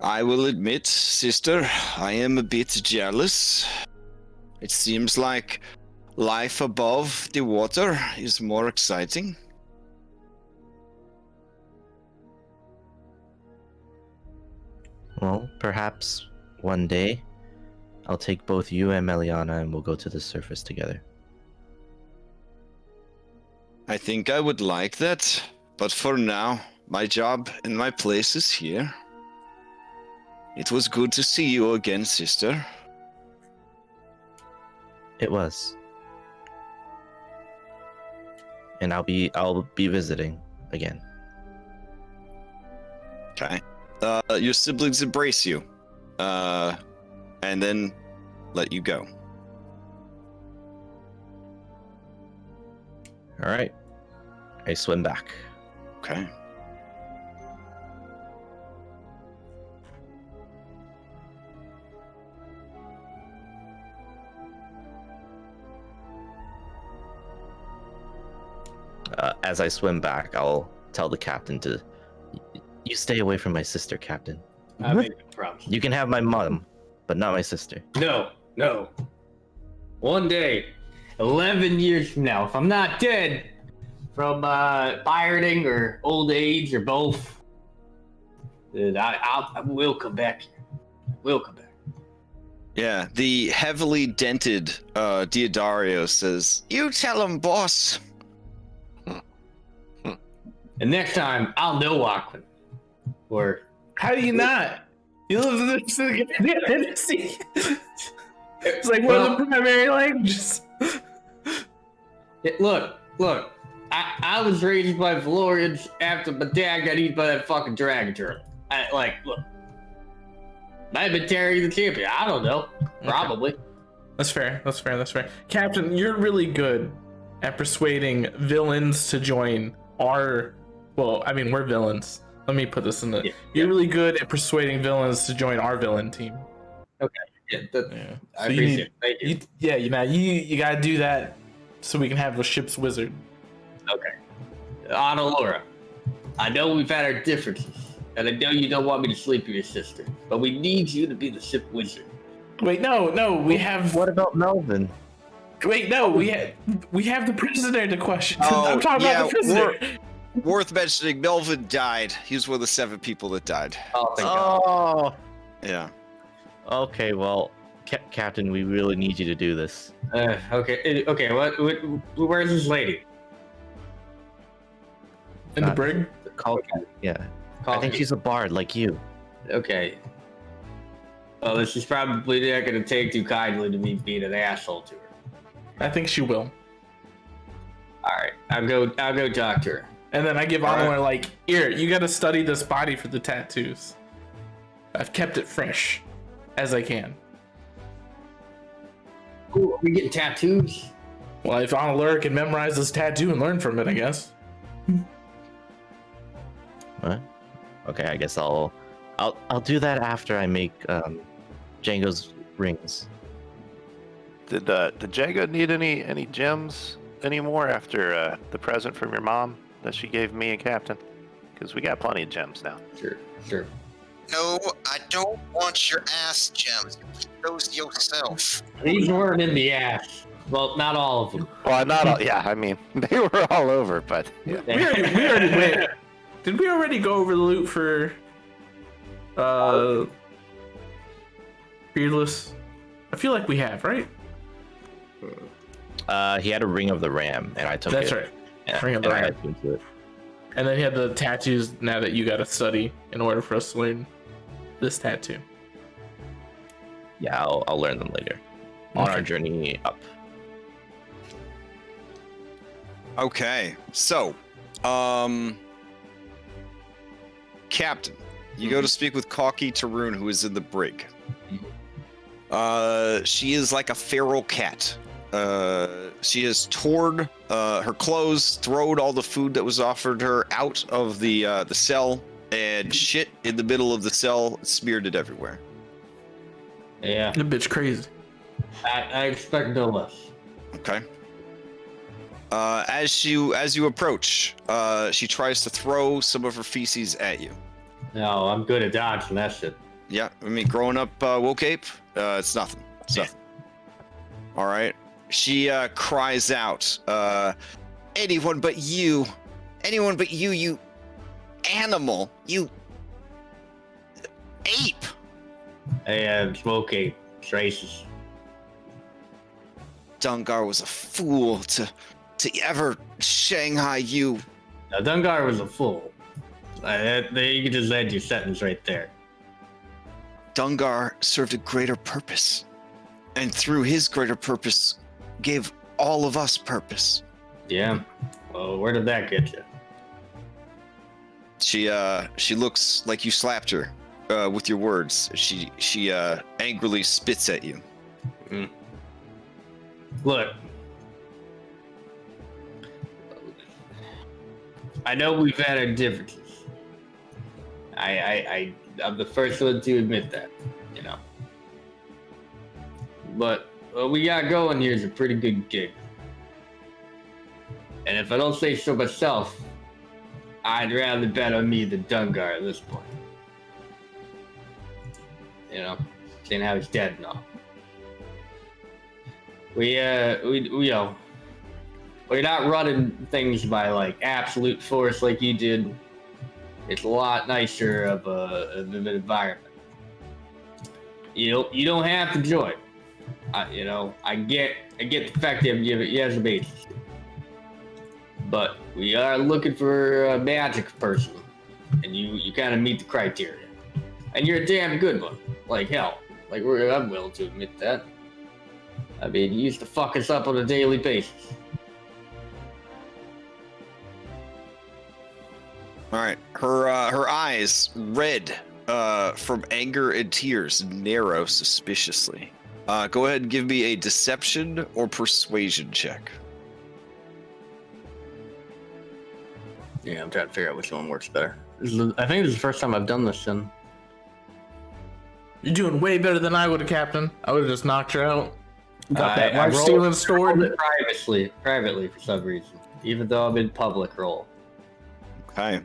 I will admit, sister, I am a bit jealous. It seems like life above the water is more exciting. Well, perhaps one day I'll take both you and Meliana and we'll go to the surface together. I think I would like that, but for now, my job and my place is here. It was good to see you again, sister. It was. And I'll be visiting again. Okay. Your siblings embrace you, and then let you go. All right. I swim back. Okay. As I swim back, I'll tell the captain to, you stay away from my sister, Captain. I make no promise. You can have my mom, but not my sister. No. One day, 11 years from now, if I'm not dead from pirating or old age or both, then I will come back here. Will come back. Yeah, the heavily dented Diodario says, "You tell him, boss." And next time, I'll know Walkman. Or How do you not? You live in this fantasy. It's like one of the primary languages. Look. I was raised by Valorians after my dad got eaten by that fucking dragon turtle. Look. Might have been Terry the champion. I don't know. Probably. That's fair. Captain, you're really good at persuading villains to join our... Well, I mean, we're villains. Let me put this in the... You're really good at persuading villains to join our villain team. Okay. Yeah, Yeah. I So you appreciate need, it. Thank you. you gotta do that so we can have a ship's wizard. Anna Laura, I know we've had our differences, and I know you don't want me to sleep with your sister, but we need you to be the ship wizard. Wait, no, we have. What about Melvin? Wait, no, we have the prisoner to question. Oh, I'm talking about the prisoner. Worth mentioning, Melvin died. He was one of the 7 people that died. Oh, thank God. Oh, Yeah. okay. Well, Captain, we really need you to do this. Okay. Where's this lady? In the brig? Yeah. I think she's a bard like you. Okay. Well, she's probably not going to take too kindly to me being an asshole to her. I think she will. All right, I'll go talk to her. And then I give Honor like, here, you gotta study this body for the tattoos. I've kept it fresh as I can. Ooh, are we getting tattoos? Well, if Honor can memorize this tattoo and learn from it, I guess. What? Okay, I guess I'll do that after I make Django's rings. Did Django need any gems anymore after the present from your mom that she gave me and Captain? Because we got plenty of gems now. Sure. No, I don't want your ass gems. Keep those yourself. These weren't in the ass. Well, not all of them. Well, not all. Yeah, I mean they were all over, but yeah. We already went. Did we already go over the loot for Fearless? I feel like we have, right? He had a ring of the ram, and I took it. That's right. Yeah, Ring of the and I ram. had to into it. And then he had the tattoos now that you gotta study in order for us to learn this tattoo. Yeah, I'll learn them later on our Okay. journey up. Okay, so, Captain, you go to speak with Kalki Tarun, who is in the brig. She is like a feral cat. She has torn her clothes, thrown all the food that was offered her out of the cell, and shit in the middle of the cell, smeared it everywhere. Yeah, The bitch crazy. I expect no less. Okay. As you approach, she tries to throw some of her feces at you. No, I'm good at dodging that shit. Yeah, I mean, growing up woke ape, it's nothing. It's nothing. All right. She cries out, anyone but you, you animal, you ape. Hey, smoke ape. It's racist. Dungar was a fool to ever Shanghai you. Now, Dungar was a fool. You can just end your sentence right there. Dungar served a greater purpose, and through his greater purpose, gave all of us purpose. Yeah. Well, where did that get you? She looks like you slapped her with your words. She angrily spits at you. Look. I know we've had our differences. I'm the first one to admit that, you know. But what we got going here is a pretty good gig. And if I don't say so myself, I'd rather bet on me than Dungar at this point. You know, seeing how he's dead and all. We're not running things by like absolute force like you did. It's a lot nicer of an environment. You don't have to join. I get the fact that you have some agency. But we are looking for a magic person, and you kind of meet the criteria. And you're a damn good one. Like hell. I'm willing to admit that. I mean, you used to fuck us up on a daily basis. All right, her eyes, red from anger and tears, narrow suspiciously. Go ahead and give me a deception or persuasion check. Yeah, I'm trying to figure out which one works better. I think this is the first time I've done this in You're doing way better than I would have, Captain. I would have just knocked her out. Got that I life rolled- stealing I rolled sword. it privately for some reason, even though I'm in public roll. Okay.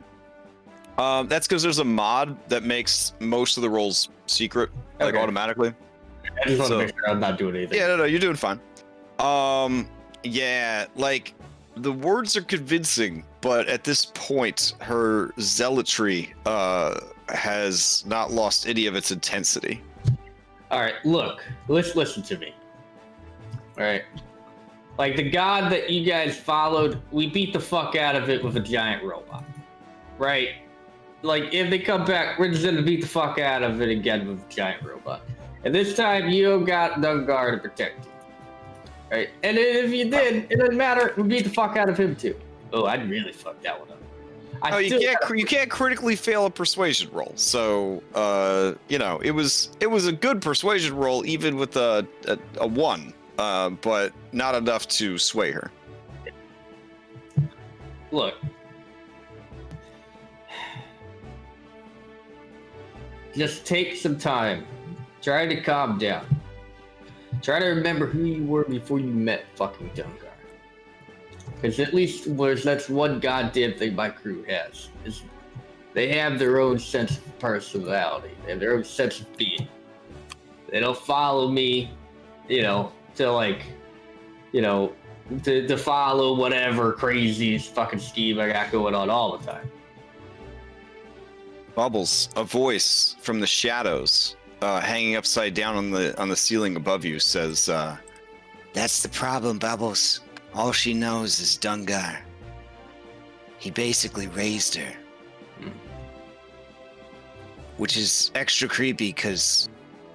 That's because there's a mod that makes most of the rolls secret, like Okay. automatically. I just want So- to make sure I'm not doing anything. Yeah, no, you're doing fine. Yeah, like the words are convincing, but at this point, her zealotry has not lost any of its intensity. All right, look, let's listen to me. All right, like the god that you guys followed, we beat the fuck out of it with a giant robot, right? Like if they come back, we're just gonna beat the fuck out of it again with a giant robot. And this time, you got Dungar to protect you, right? And if you did, it doesn't matter. We beat the fuck out of him too. Oh, I'd really fuck that one up. You can't critically fail a persuasion roll. So, it was a good persuasion roll, even with a 1, but not enough to sway her. Look. Just take some time. Try to calm down. Try to remember who you were before you met fucking Dungar. Because at least that's one goddamn thing my crew has. Is they have their own sense of personality and their own sense of being. They don't follow me, to follow whatever crazy fucking scheme I got going on all the time. Bubbles, a voice from the shadows, hanging upside down on the ceiling above you, says, That's the problem, Bubbles. All she knows is Dungar. He basically raised her. Which is extra creepy because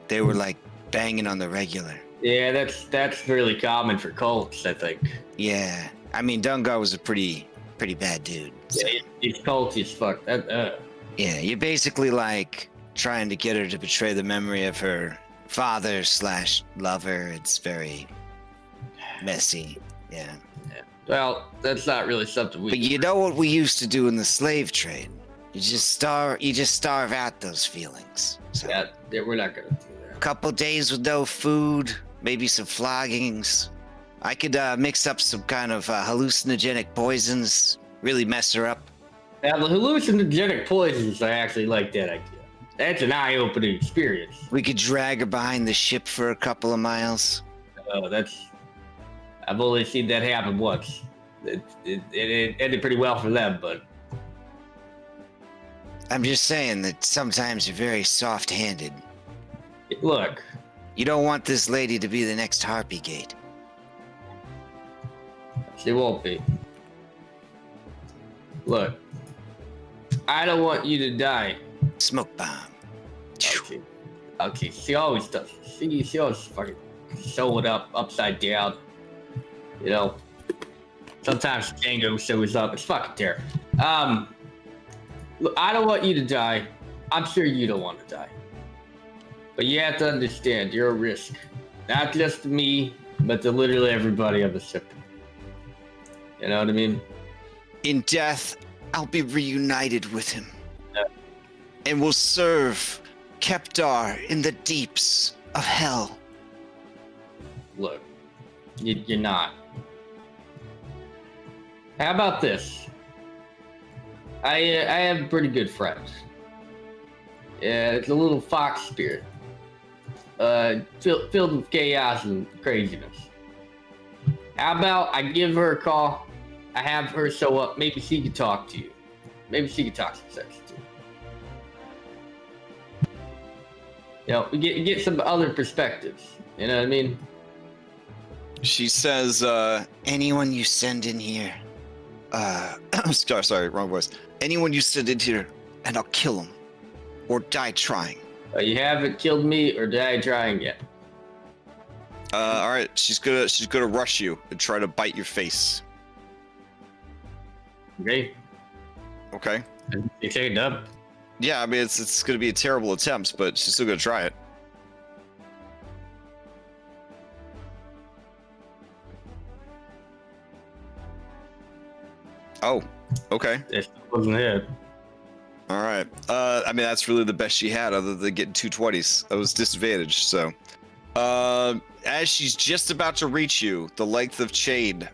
they were like banging on the regular. Yeah, that's really common for cults, I think. Yeah. I mean, Dungar was a pretty bad dude. So. Yeah, he's culty as fuck. Yeah, you're basically like trying to get her to betray the memory of her father/lover. It's very messy. Yeah. Well, that's not really something we. But you know what we used to do in the slave trade? You just starve out those feelings. So, Yeah, we're not gonna do that. a couple days with no food, maybe some floggings. I could mix up some kind of hallucinogenic poisons, really mess her up. Now, the hallucinogenic poisons, I actually like that idea. That's an eye-opening experience. We could drag her behind the ship for a couple of miles. I've only seen that happen once. It ended pretty well for them, but I'm just saying that sometimes you're very soft-handed. look, You don't want this lady to be the next Harpy Gate. she won't be. Look, I don't want you to die. Smoke bomb. Okay, she always does. She always fucking sew it up upside down. Sometimes Django shows up. It's fucking terrible. Look, I don't want you to die. I'm sure you don't want to die. But you have to understand, you're a risk. Not just to me, but to literally everybody on the ship. You know what I mean? In death, I'll be reunited with him. Yeah. And will serve Kepdar in the deeps of hell. Look, you're not. How about this? I have a pretty good friend. Yeah, it's a little fox spirit. Filled with chaos and craziness. How about I give her a call? I have her show up. Maybe she can talk to you. Maybe she can talk some sense to you. We get some other perspectives. You know what I mean? she says, Anyone you send in here, sorry, wrong voice. Anyone you send in here, and I'll kill him, or die trying. You haven't killed me or died trying yet. All right, she's gonna rush you and try to bite your face. Okay? Okay. You take it up. Yeah, I mean it's gonna be a terrible attempt, but she's still gonna try it. Oh, okay. It wasn't it. All right. I mean, that's really the best she had, other than getting 220s. That was disadvantaged. So, as she's just about to reach you, the length of chain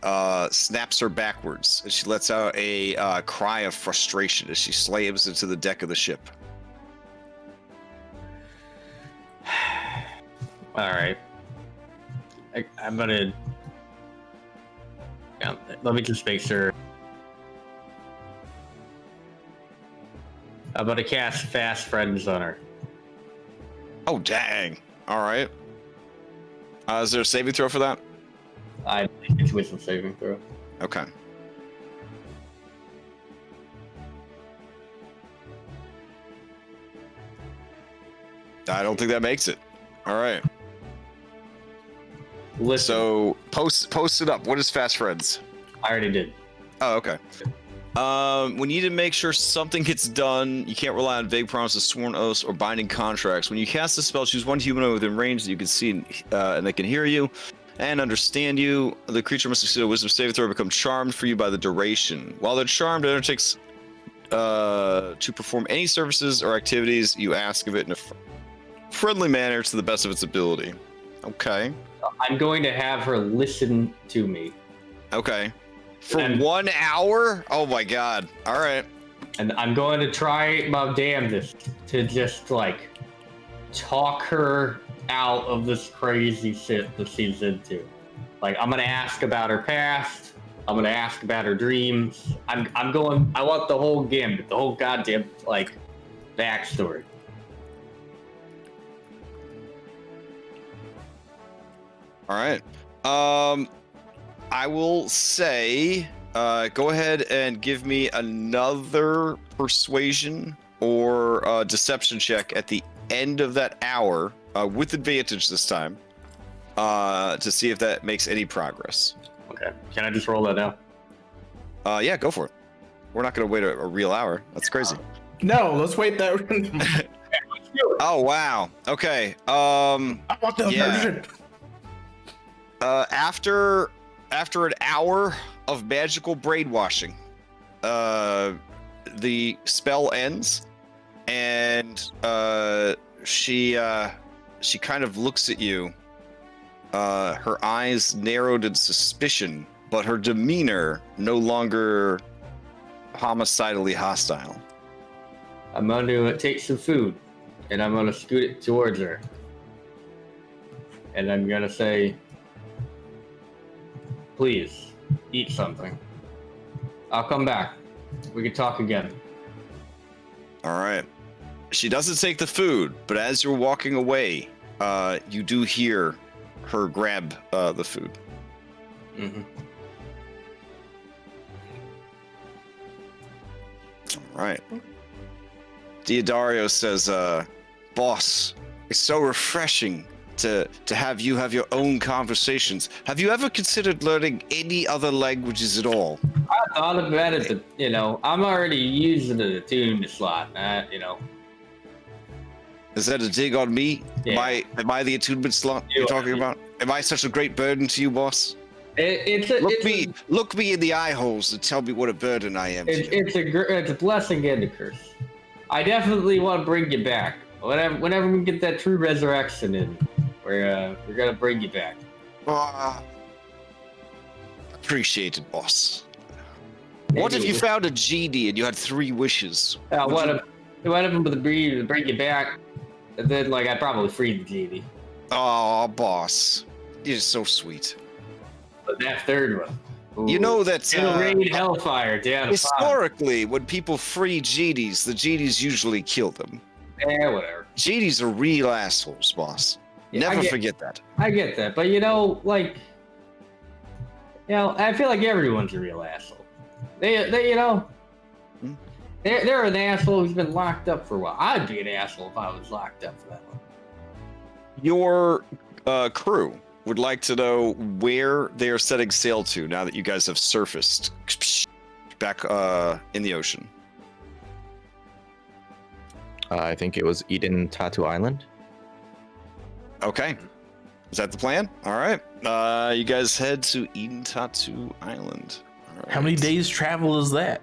snaps her backwards, and she lets out a cry of frustration as she slams into the deck of the ship. All right. I'm gonna. Yeah, let me just make sure. I'm gonna cast Fast Friends on her. Oh, dang. All right. Is there a saving throw for that? I think it's wisdom saving throw. Okay. I don't think that makes it. All right. Listen, So post it up. What is Fast Friends? I already did. Oh, okay. We need to make sure something gets done. You can't rely on vague promises, sworn oaths, or binding contracts. When you cast a spell, choose one humanoid within range that you can see and they can hear you and understand you. The creature must succeed a wisdom saving throw or become charmed for you by the duration. While they're charmed, it undertakes to perform any services or activities you ask of it in a friendly manner to the best of its ability. Okay. I'm going to have her listen to me. Okay. For And- 1 hour? Oh my god. All right. And I'm going to try my damnedest to just like talk her out of this crazy shit that she's into. Like I'm gonna ask about her past. I'm gonna ask about her dreams. I want the whole gambit, the whole goddamn like backstory. All right. I will say, go ahead and give me another persuasion or deception check at the end of that hour, with advantage this time, to see if that makes any progress. Okay. Can I just roll that now? Yeah, go for it. We're not going to wait a real hour. That's crazy. No, let's wait that. Oh, wow. Okay. I want the Yeah. version. After an hour of magical brainwashing, the spell ends, and she kind of looks at you. Her eyes narrowed in suspicion, but her demeanor no longer homicidally hostile. I'm going to take some food, and I'm going to scoot it towards her. And I'm going to say, please, eat something. I'll come back. We can talk again. All right. She doesn't take the food, but as you're walking away, you do hear her grab the food. Mm-hmm. All right. Diodario says, boss, it's so refreshing to have you have your own conversations. Have you ever considered learning any other languages at all? I thought about it, but, you know, I'm already using the attunement slot, you know. Is that a dig on me? Yeah. Am I the attunement slot You you're are. talking about? Am I such a great burden to you, boss? Look me in the eye holes and tell me what a burden I am to you. It's a blessing and a curse. I definitely want to bring you back. Whenever we get that true resurrection in, we're gonna bring you back. Appreciated, boss. What if you found a genie and you had 3 wishes? One of them would be to bring you back, and then like I'd probably free the genie. Oh, boss, you're so sweet. But that third one, ooh, You know that it'll rain hellfire down. historically, when people free genies, the genies usually kill them. Yeah, whatever. Genies are real assholes, boss. Yeah, Never forget that. I get that, but you know, like, you know, I feel like everyone's a real asshole. They you know, Hmm? they're an asshole who's been locked up for a while. I'd be an asshole if I was locked up for that one. Your crew would like to know where they are setting sail to now that you guys have surfaced back in the ocean. I think it was Edentatu Island. Okay. Is that the plan? All right. You guys head to Edentatu Island. All How many right. days travel is that?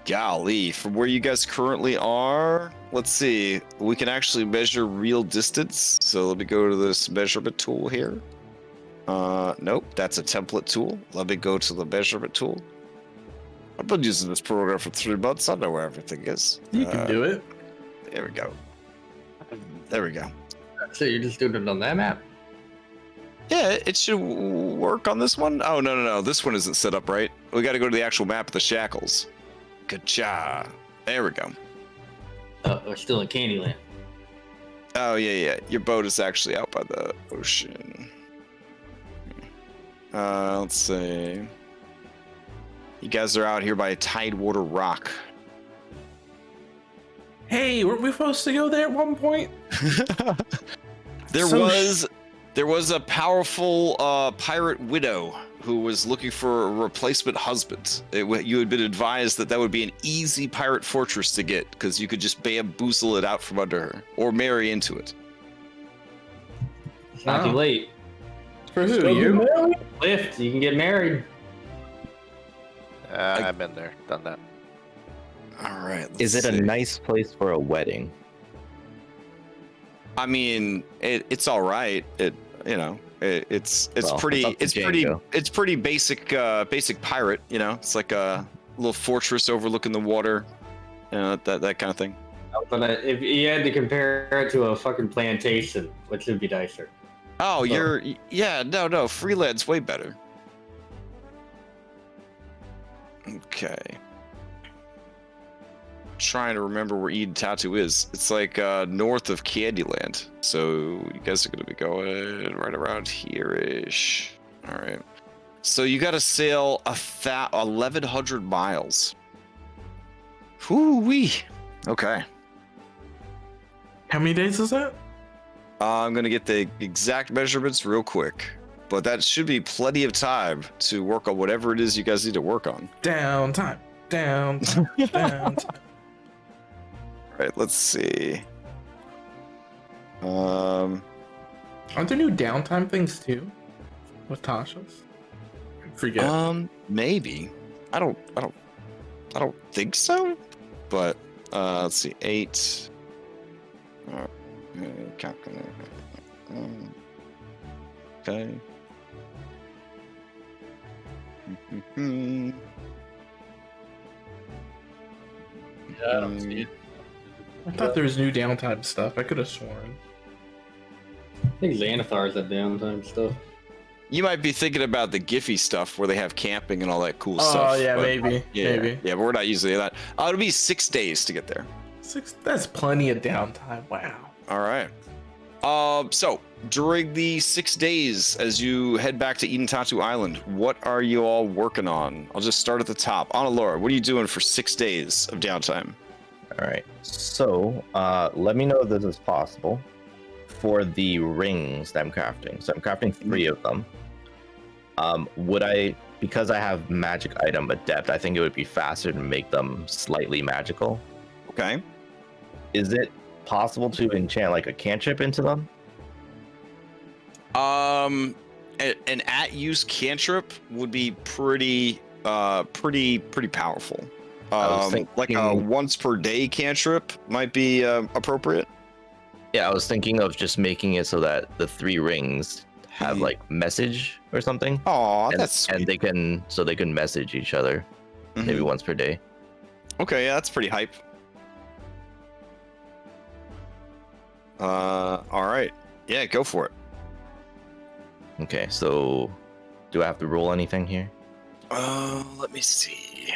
Golly, from where you guys currently are, let's see. We can actually measure real distance. So let me go to this measurement tool here. Nope, that's a template tool. Let me go to the measurement tool. I've been using this program for 3 months. I know where everything is. You can do it. There we go. There we go. So you're just doing it on that map? Yeah, it should work on this one. Oh, no. This one isn't set up right. We got to go to the actual map of the Shackles. Good job. There we go. We're still in Candyland. Oh, yeah. Your boat is actually out by the ocean. Let's see. You guys are out here by Tidewater Rock. Hey, weren't we supposed to go there at one point? There was a powerful pirate widow who was looking for a replacement husband. You had been advised that would be an easy pirate fortress to get because you could just bamboozle it out from under her or marry into it. It's not too late. For who? You? Lift, you can get married. I've been there, done that. All right. Is it a nice place for a wedding? I mean, it's all right. It's Well, pretty it's up to Django. it's pretty basic pirate. It's like a little fortress overlooking the water. That kind of thing. But if you had to compare it to a fucking plantation, which would be nicer? Oh, no, Freeland's way better. Okay. Trying to remember where Edentatu is. It's like north of Candyland. So you guys are going to be going right around here-ish. All right. So you got to sail 1,100 miles. Whoo-wee. Okay. How many days is that? I'm going to get the exact measurements real quick. But that should be plenty of time to work on whatever it is you guys need to work on. Downtime. Right, let's see. Aren't there new downtime things too? With Tasha's? Forget. Maybe. I don't think so. But let's see. 8. Calculate. Okay. Yeah, I don't see it. I thought there was new downtime stuff. I could have sworn. I think Xanathar's that downtime stuff. You might be thinking about the Giphy stuff where they have camping and all that cool stuff. Oh yeah, but maybe. Yeah, but we're not using that. It'll be 6 days to get there. 6. That's plenty of downtime. Wow. All right. So during the 6 days as you head back to Edentatu Island, what are you all working on? I'll just start at the top. Laura, what are you doing for 6 days of downtime? All right. So let me know if this is possible for the rings that I'm crafting. So I'm crafting 3 of them. Because I have magic item adept, I think it would be faster to make them slightly magical. Okay. Is it possible to enchant like a cantrip into them? An at-use cantrip would be pretty powerful. Like a once per day cantrip might be appropriate. Yeah, I was thinking of just making it so that the 3 rings have like message or something. Oh, that's sweet. And they can message each other maybe once per day. Okay, yeah, that's pretty hype. All right. Yeah, go for it. Okay, so do I have to roll anything here? Let me see.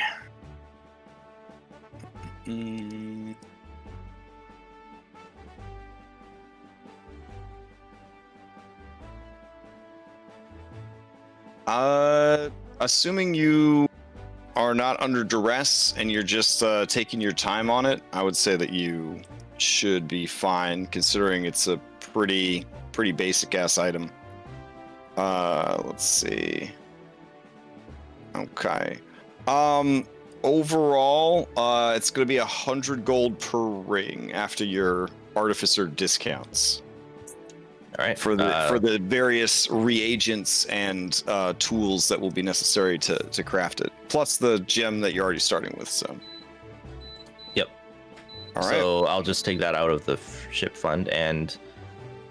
Assuming you are not under duress and you're just taking your time on it, I would say that you should be fine, considering it's a pretty basic ass item. Let's see. Okay. Overall, it's going to be 100 gold per ring after your artificer discounts. All right. For the various reagents and tools that will be necessary to craft it, plus the gem that you're already starting with. So. All right. So I'll just take that out of the ship fund, and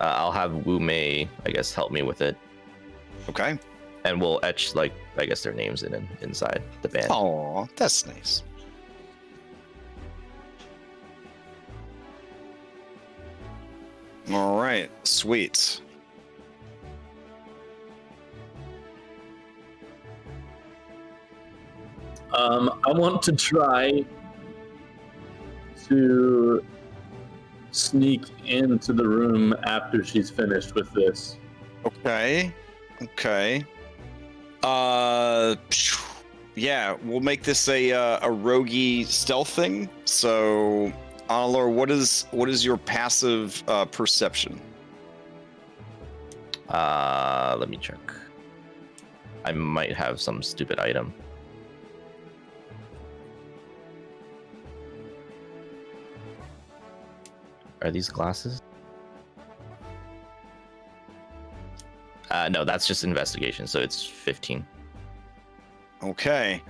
I'll have Wu Mei, I guess, help me with it, Okay. and we'll etch like I guess their names inside the band. Oh, that's nice. All right, sweet. I want to try to sneak into the room after she's finished with this. Okay. Okay. Yeah, we'll make this a roguey stealth thing. So, Laura, what is your passive perception? Let me check. I might have some stupid item. Are these glasses? No, that's just investigation, so it's 15. Okay.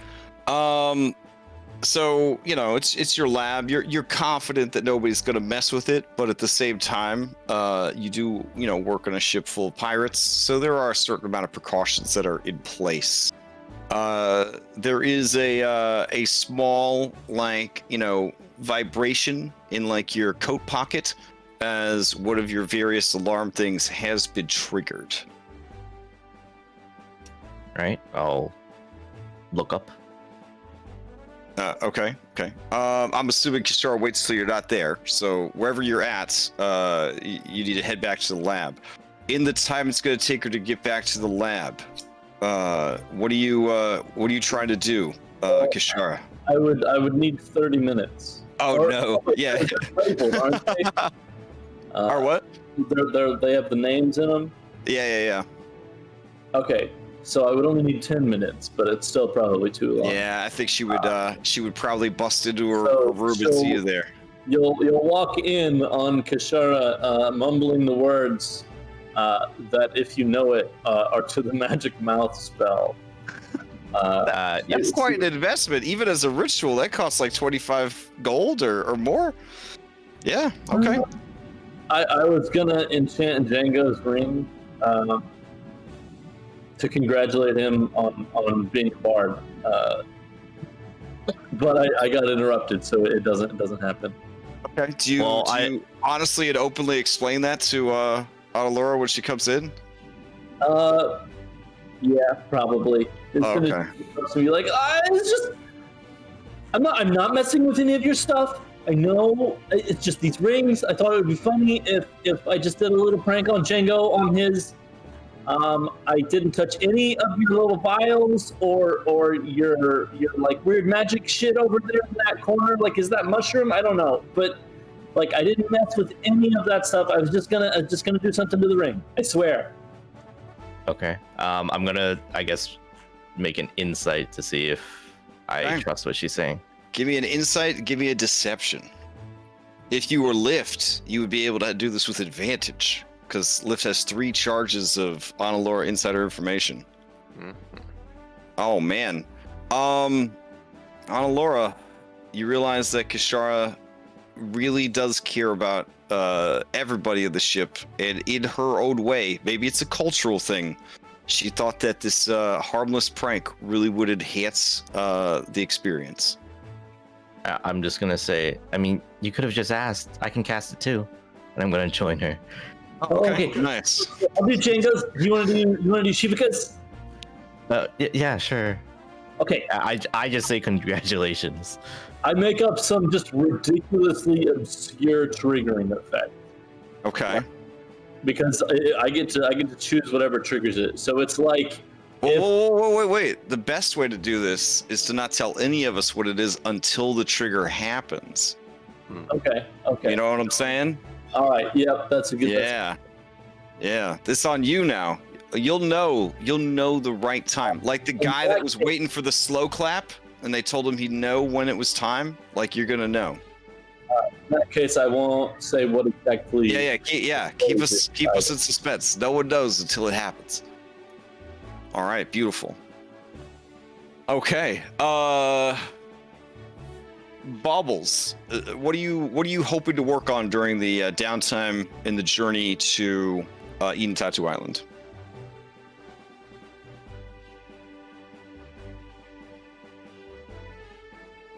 So, you know, it's your lab. You're confident that nobody's gonna mess with it, but at the same time, you do, you know, work on a ship full of pirates, so there are a certain amount of precautions that are in place. There is a small, like, you know, vibration in like your coat pocket as one of your various alarm things has been triggered. Right? I'll look up. Okay. I'm assuming Kishara waits till you're not there. So wherever you're at, you need to head back to the lab. In the time it's going to take her to get back to the lab, what are you trying to do, Kishara? I would need 30 minutes. Oh no! Yeah. Aren't they? Or what? They have the names in them. Yeah. Okay, so I would only need 10 minutes, but it's still probably too long. Yeah, I think she would probably bust into her room and see you there. You'll walk in on Kishara mumbling the words that, if you know it, are to the magic mouth spell. That's quite an investment, even as a ritual. That costs like 25 gold or more. Yeah. Okay. I was gonna enchant Django's ring to congratulate him on being a bard, but I got interrupted, so it doesn't happen. Okay. Do you honestly and openly explain that to Laura when she comes in? Yeah, probably. It's gonna be like, it's just, I'm not messing with any of your stuff. I know it's just these rings. I thought it would be funny if I just did a little prank on Django on his. I didn't touch any of your little vials or your like weird magic shit over there in that corner. Like, is that mushroom? I don't know, but like I didn't mess with any of that stuff. I was just gonna do something to the ring. I swear. Okay. I'm gonna, I guess, make an insight to see if I trust what she's saying. Give me an insight. Give me a deception. If you were Lift, you would be able to do this with advantage, because Lift has 3 charges of Laura insider information. Mm-hmm. Oh man. Laura, you realize that Kishara really does care about everybody of the ship, and in her own way, maybe it's a cultural thing, she thought that this harmless prank really would enhance the experience. I'm just gonna say, I mean, you could have just asked. I can cast it too, and I'm gonna join her. Okay. Nice. I'll do Django's. You want to do Shivikah's? Yeah, sure. Okay. I just say congratulations. I make up some just ridiculously obscure triggering effect. Okay. Because I get to choose whatever triggers it. So it's like. Wait. The best way to do this is to not tell any of us what it is until the trigger happens. Okay. You know what I'm saying? All right. Yep. That's a good. Yeah. This on you now. You'll know the right time. Like the guy that was waiting for the slow clap, and they told him he'd know when it was time. Like, you're gonna know. In that case, I won't say what exactly. Keep us in suspense. No one knows until it happens. All right, beautiful. Okay. Baubles, what are you hoping to work on during the downtime in the journey to Edentatu Island?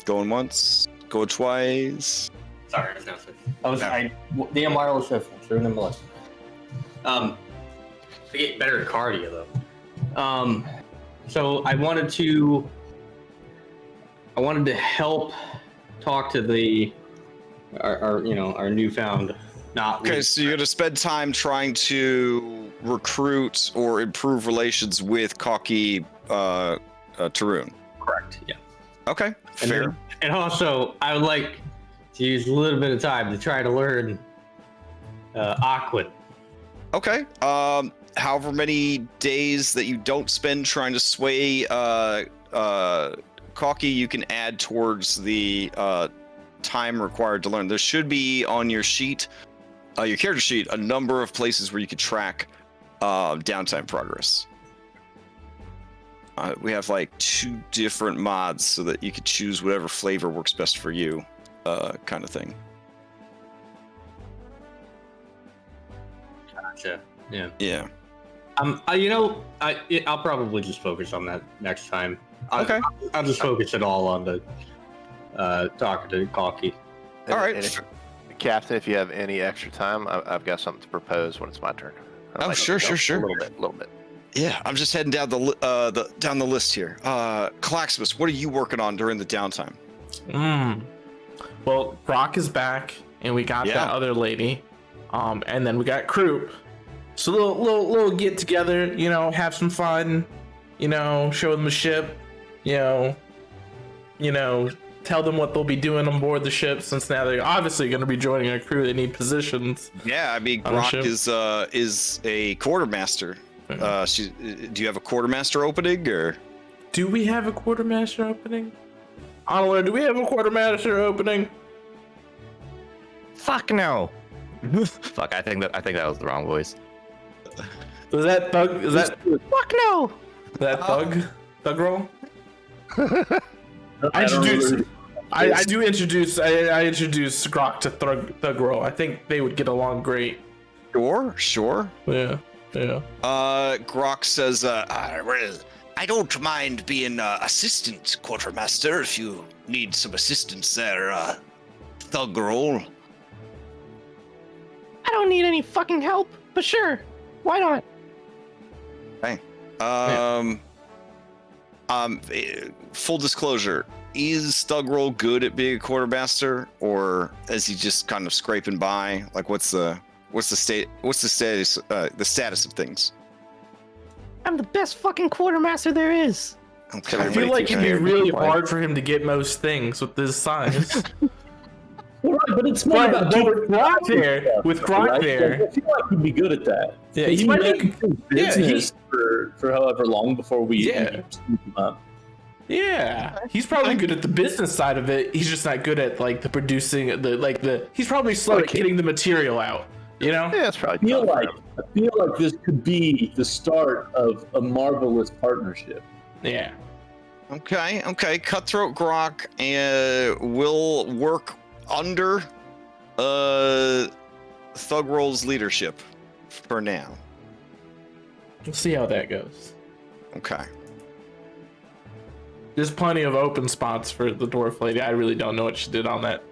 Going once, go twice. Sorry, the wireless headphones. They're in the molest. I get better at cardio though. So I wanted to help talk to our newfound Okay, so you're gonna spend time trying to recruit or improve relations with Kaki Tarun. Correct. Yeah. Okay, fair. And also, I would like to use a little bit of time to try to learn outwit. Okay. However many days that you don't spend trying to sway Kaki, you can add towards the time required to learn. There should be on your sheet, your character sheet, a number of places where you could track downtime progress. We have like 2 different mods so that you could choose whatever flavor works best for you, kind of thing. Gotcha. Yeah. Yeah. I'll probably just focus on that next time. Okay. I'll just focus it all on the talking to Kaki. All right. Captain, if you have any extra time, I've got something to propose when it's my turn. Sure. A little bit. Yeah, I'm just heading down down the list here. Calaxibus, what are you working on during the downtime? Well, Brock is back, and we got that other lady, and then we got Croup. So little get together, have some fun, show them the ship, tell them what they'll be doing on board the ship, since now they're obviously going to be joining a crew that need positions. Yeah, I mean, Brock is a quartermaster. Do you have a quartermaster opening, or? Do we have a quartermaster opening? Onward, do we have a quartermaster opening? Fuck no. Fuck, I think that was the wrong voice. Was that Thug? Is that fuck no? Is that Thug? Thug roll? I introduce Grok to Thug roll. I think they would get along great. Sure. Yeah. Grok says, well, I don't mind being assistant quartermaster if you need some assistance there, Thug roll. I don't need any fucking help, but sure, why not? Hey, full disclosure, is Thugroll good at being a quartermaster, or is he just kind of scraping by? Like, what's the status of things? I'm the best fucking quartermaster there is. Okay. I feel like it'd be really hard for him to get most things with this size. Well, right, but it's more about Grok there. With Grok there, I feel like he'd be good at that. Yeah, he might be business for however long before we scoop him up. Yeah, he's probably good at the business side of it. He's just not good at like the producing, He's probably slow at getting the material out. Yeah, it's probably. I feel like this could be the start of a marvelous partnership. Yeah. Okay. Cutthroat Grok will work under Thugroll's leadership for now. We'll see how that goes. Okay. There's plenty of open spots for the dwarf lady. I really don't know what she did on that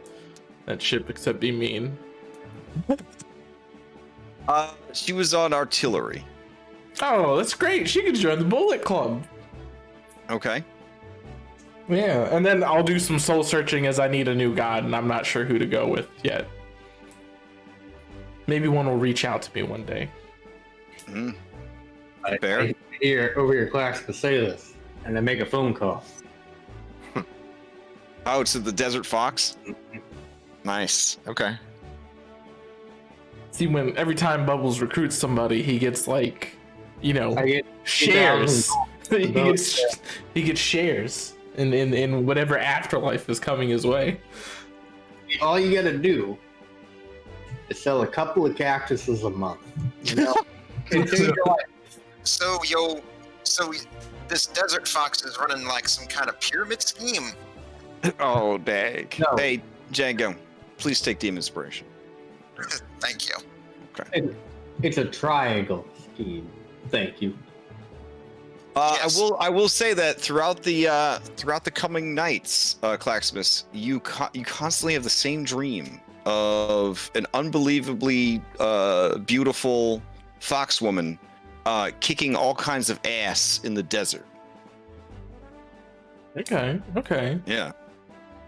ship except be mean. She was on artillery. Oh, that's great. She could join the Bullet Club. Okay. Yeah, and then I'll do some soul searching as I need a new god, and I'm not sure who to go with yet. Maybe one will reach out to me one day. Fair. I hear over your class to say this, and then make a phone call. Oh, to the Desert Fox? Nice. Okay. See, every time Bubbles recruits somebody, he gets shares. He gets shares in whatever afterlife is coming his way. All you gotta do is sell a couple of cactuses a month. Continue your life. So this Desert Fox is running like some kind of pyramid scheme. Oh, dang. No. Hey, Django, please take Demon Inspiration. Thank you. It's a triangle scheme. Thank you. Yes. I will say that throughout the coming nights, Claxmus, you constantly have the same dream of an unbelievably beautiful fox woman kicking all kinds of ass in the desert. Okay. Yeah.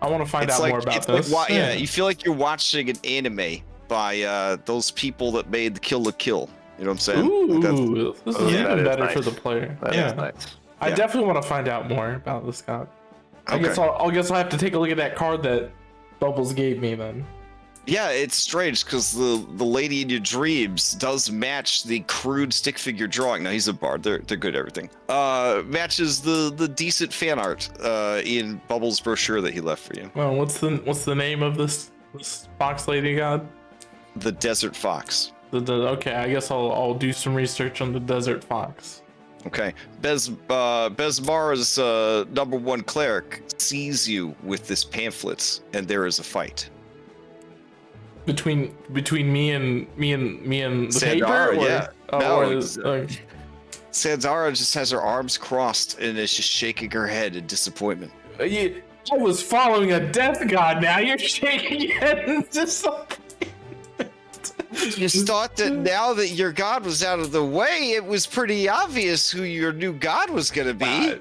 I want to find out more about this. Yeah, you feel like you're watching an anime by those people that made Kill la Kill. You know what I'm saying? Ooh, this is yeah, even better nice. for the player. That yeah, is nice. I Yeah. definitely want to find out more about this god. I Okay. guess I'll have to take a look at that card that Bubbles gave me then. Yeah, it's strange because the lady in your dreams does match the crude stick figure drawing. Now he's a bard; they're good at everything. Matches the decent fan art in Bubbles' brochure that he left for you. Well, what's the name of this fox lady god? The Desert Fox. Okay, I guess I'll do some research on the desert fox. Okay, Besmara's #1 cleric sees you with this pamphlet, and there is a fight. Between me and the Sandara, paper? yeah. Oh, No, or it's, Sandara just has her arms crossed and is just shaking her head in disappointment. I was following a death god. Now you're shaking your head in disappointment. You just thought that now that your god was out of the way, it was pretty obvious who your new god was gonna be.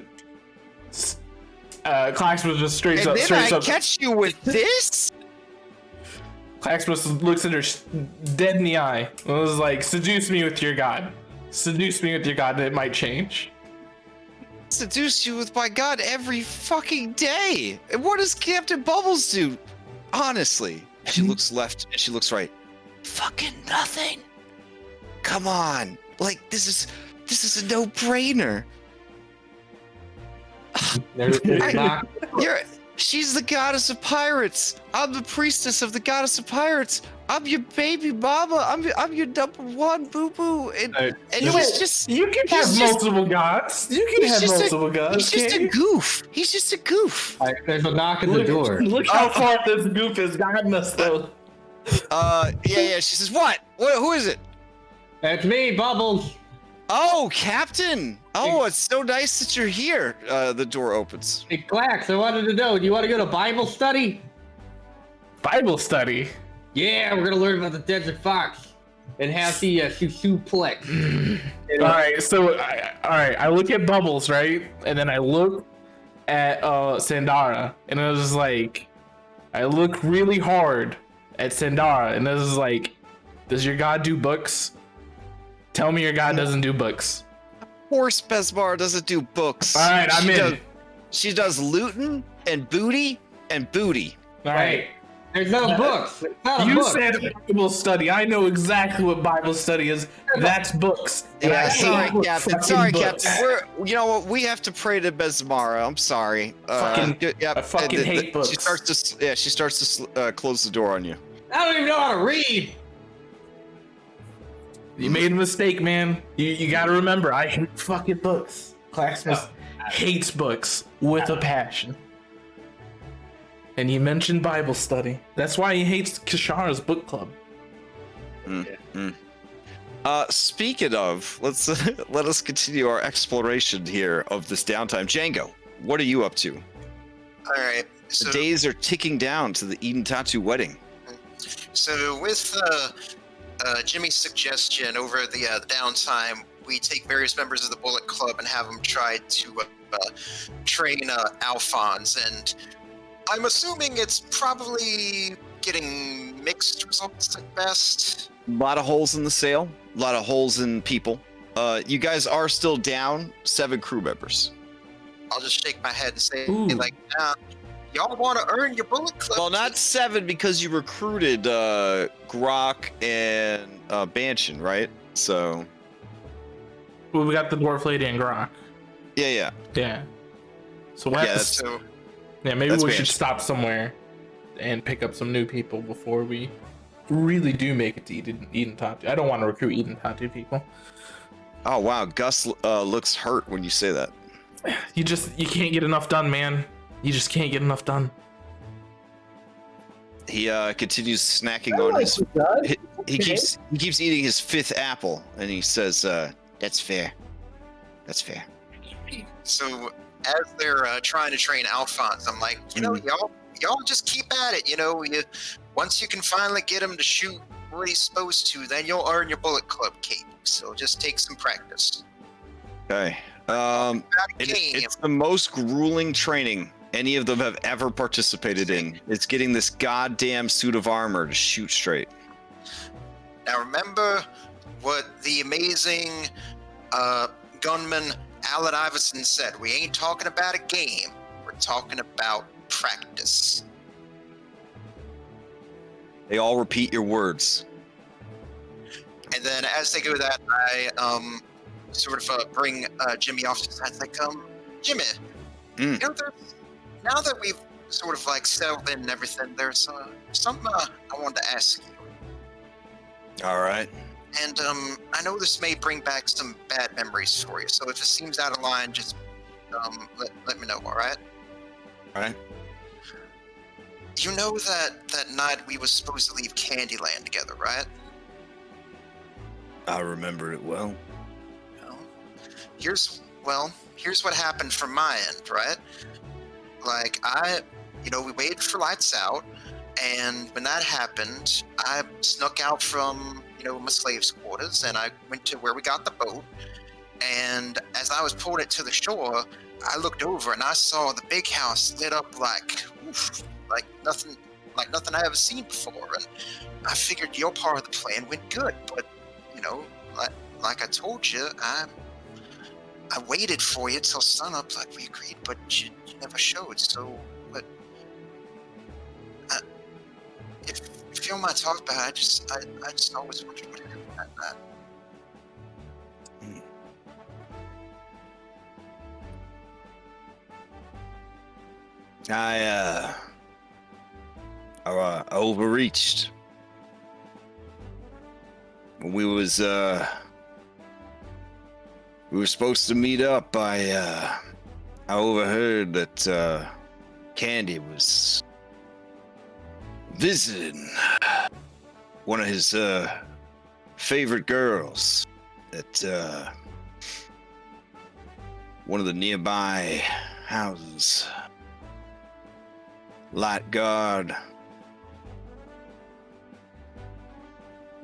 Claxmus just straight And up. then I catch you with this? Claxmus looks at her dead in the eye. And was like, "Seduce me with your god. Seduce me with your god, and it might change." Seduce you with my god every fucking day. And what does Captain Bubbles do? Honestly. She looks left and she looks right. Fucking nothing. Come on. Like this is a no-brainer. There's not. She's the goddess of pirates. I'm the priestess of the goddess of pirates. I'm your baby mama. I'm your #1 boo-boo. And he's just You can have multiple gods. You can have multiple gods. He's just a goof. He's just a goof. There's a knock at the door. Look how far this goof has gotten us, though. Yeah. She says, "What? Who is it?" It's me, Bubbles. Oh, Captain. Oh, it's so nice that you're here. The door opens. Hey, Clax, I wanted to know, do you want to go to Bible study? Bible study. Yeah, we're gonna learn about the desert fox and have the suplex. All right, so I look at Bubbles, right, and then I look at Sandara, and it was like, I look really hard at Sandara, and it was like, does your god do books? Tell me your god doesn't do books. Of course, Besmar doesn't do books. All right, I'm in. She does looting and booty and booty. All right. There's no books. It's not a You book. said Bible study. I know exactly what Bible study is. That's books. And I Yeah, hate sorry, Captain. fucking Sorry, books. Captain. You know what? We have to pray to Besmara. I'm sorry. I fucking hate books. She starts to close the door on you. I don't even know how to read. You made a mistake, man. You gotta remember, I hate fucking books. Claxmus hates books with a passion. And you mentioned Bible study. That's why he hates Kishara's book club. Speaking of, let us continue our exploration here of this downtime. Django, what are you up to? All right. The So, days are ticking down to the Edentatu wedding. so with Jimmy's suggestion, over the downtime, we take various members of the Bullet Club and have them try to train Alphonse, and I'm assuming it's probably getting mixed results at best. A lot of holes in the sail, a lot of holes in people. You guys are still down 7 crew members. I'll just shake my head and say, Ooh. like, nah, y'all want to earn your Bullet Club? Well, not 7 because you recruited Grok and Banshin, right? So, Well, we got the dwarf lady and Grok. yeah. Yeah. So we'll have to, So, maybe that's we should Banshin. stop somewhere and pick up some new people before we really do make it to Edentatu. I don't want to recruit Edentatu people. Oh wow, Gus looks hurt when you say that. You can't get enough done, man. You just can't get enough done. He continues snacking on his. He keeps eating his 5th apple, and he says, That's fair. That's fair. So as they're trying to train Alphonse, I'm like, y'all just keep at it. Once you can finally get him to shoot what he's supposed to, then you'll earn your Bullet Club cape. So just take some practice. "Okay." It's the most grueling training any of them have ever participated in. It's getting this goddamn suit of armor to shoot straight. Now remember what the amazing gunman Allen Iverson said. We ain't talking about a game. We're talking about practice. They all repeat your words. And then as they go that, I sort of bring Jimmy off to the side. It's like, Jimmy, now that we've sort of like settled in and everything, there's something I wanted to ask you. All right. And I know this may bring back some bad memories for you, so if it seems out of line, just let me know, all right? All right. You know that night we was supposed to leave Candyland together, right? I remember it well. Here's what happened from my end, right? Like, we waited for lights out, and when that happened, I snuck out from, my slaves' quarters, and I went to where we got the boat, and as I was pulling it to the shore, I looked over and I saw the big house lit up like nothing I ever seen before, and I figured your part of the plan went good, but, like I told you, I waited for you till sunup like we agreed, but you never showed, so, but, if you don't mind talking about it, I just always wondered what happened that night. I overreached. We were supposed to meet up. I overheard that Candy was visiting one of his favorite girls at one of the nearby houses. Light guard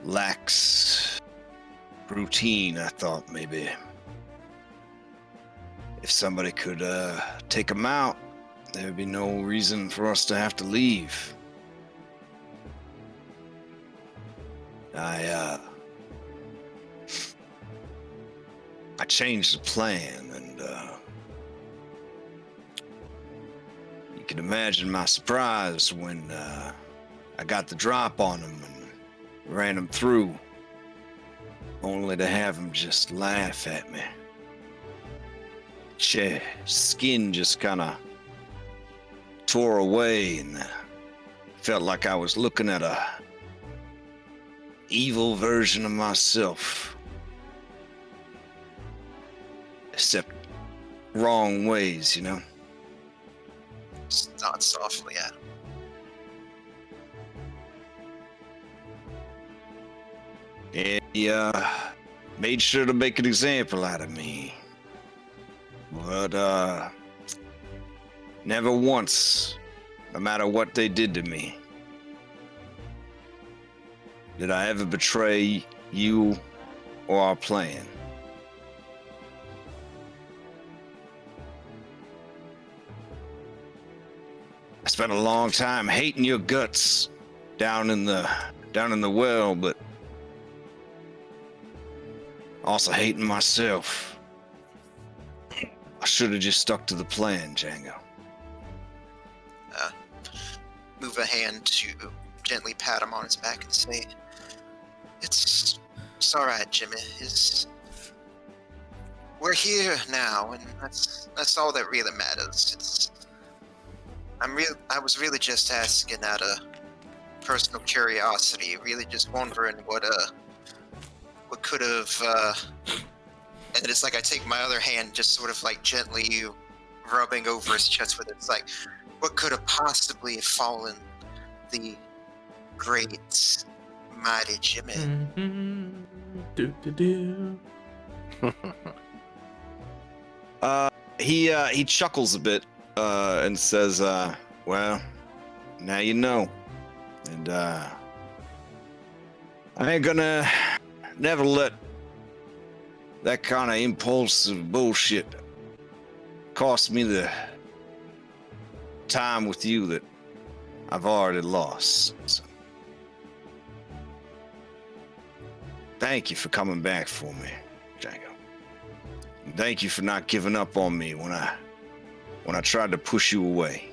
lacks routine. I thought maybe if somebody could take him out, there'd be no reason for us to have to leave. I changed the plan, and you can imagine my surprise when I got the drop on him and ran him through, only to have him just laugh at me. Skin just kind of tore away, and felt like I was looking at a evil version of myself, except wrong ways, Just nod softly at him. And he made sure to make an example out of me. But never once, no matter what they did to me, did I ever betray you or our plan. I spent a long time hating your guts down in the well, but also hating myself. I should have just stuck to the plan, Django. Move a hand to gently pat him on his back and say, It's all right, Jimmy. We're here now, and that's all that really matters. I was really just asking out of personal curiosity, really just wondering what could have. And it's like I take my other hand, just sort of like gently rubbing over his chest with it. It's like, what could have possibly fallen the great, mighty Jimmy? He chuckles a bit and says, well, now you know. And I ain't gonna never let that kind of impulsive bullshit cost me the time with you that I've already lost. So, thank you for coming back for me, Django. And thank you for not giving up on me when I tried to push you away.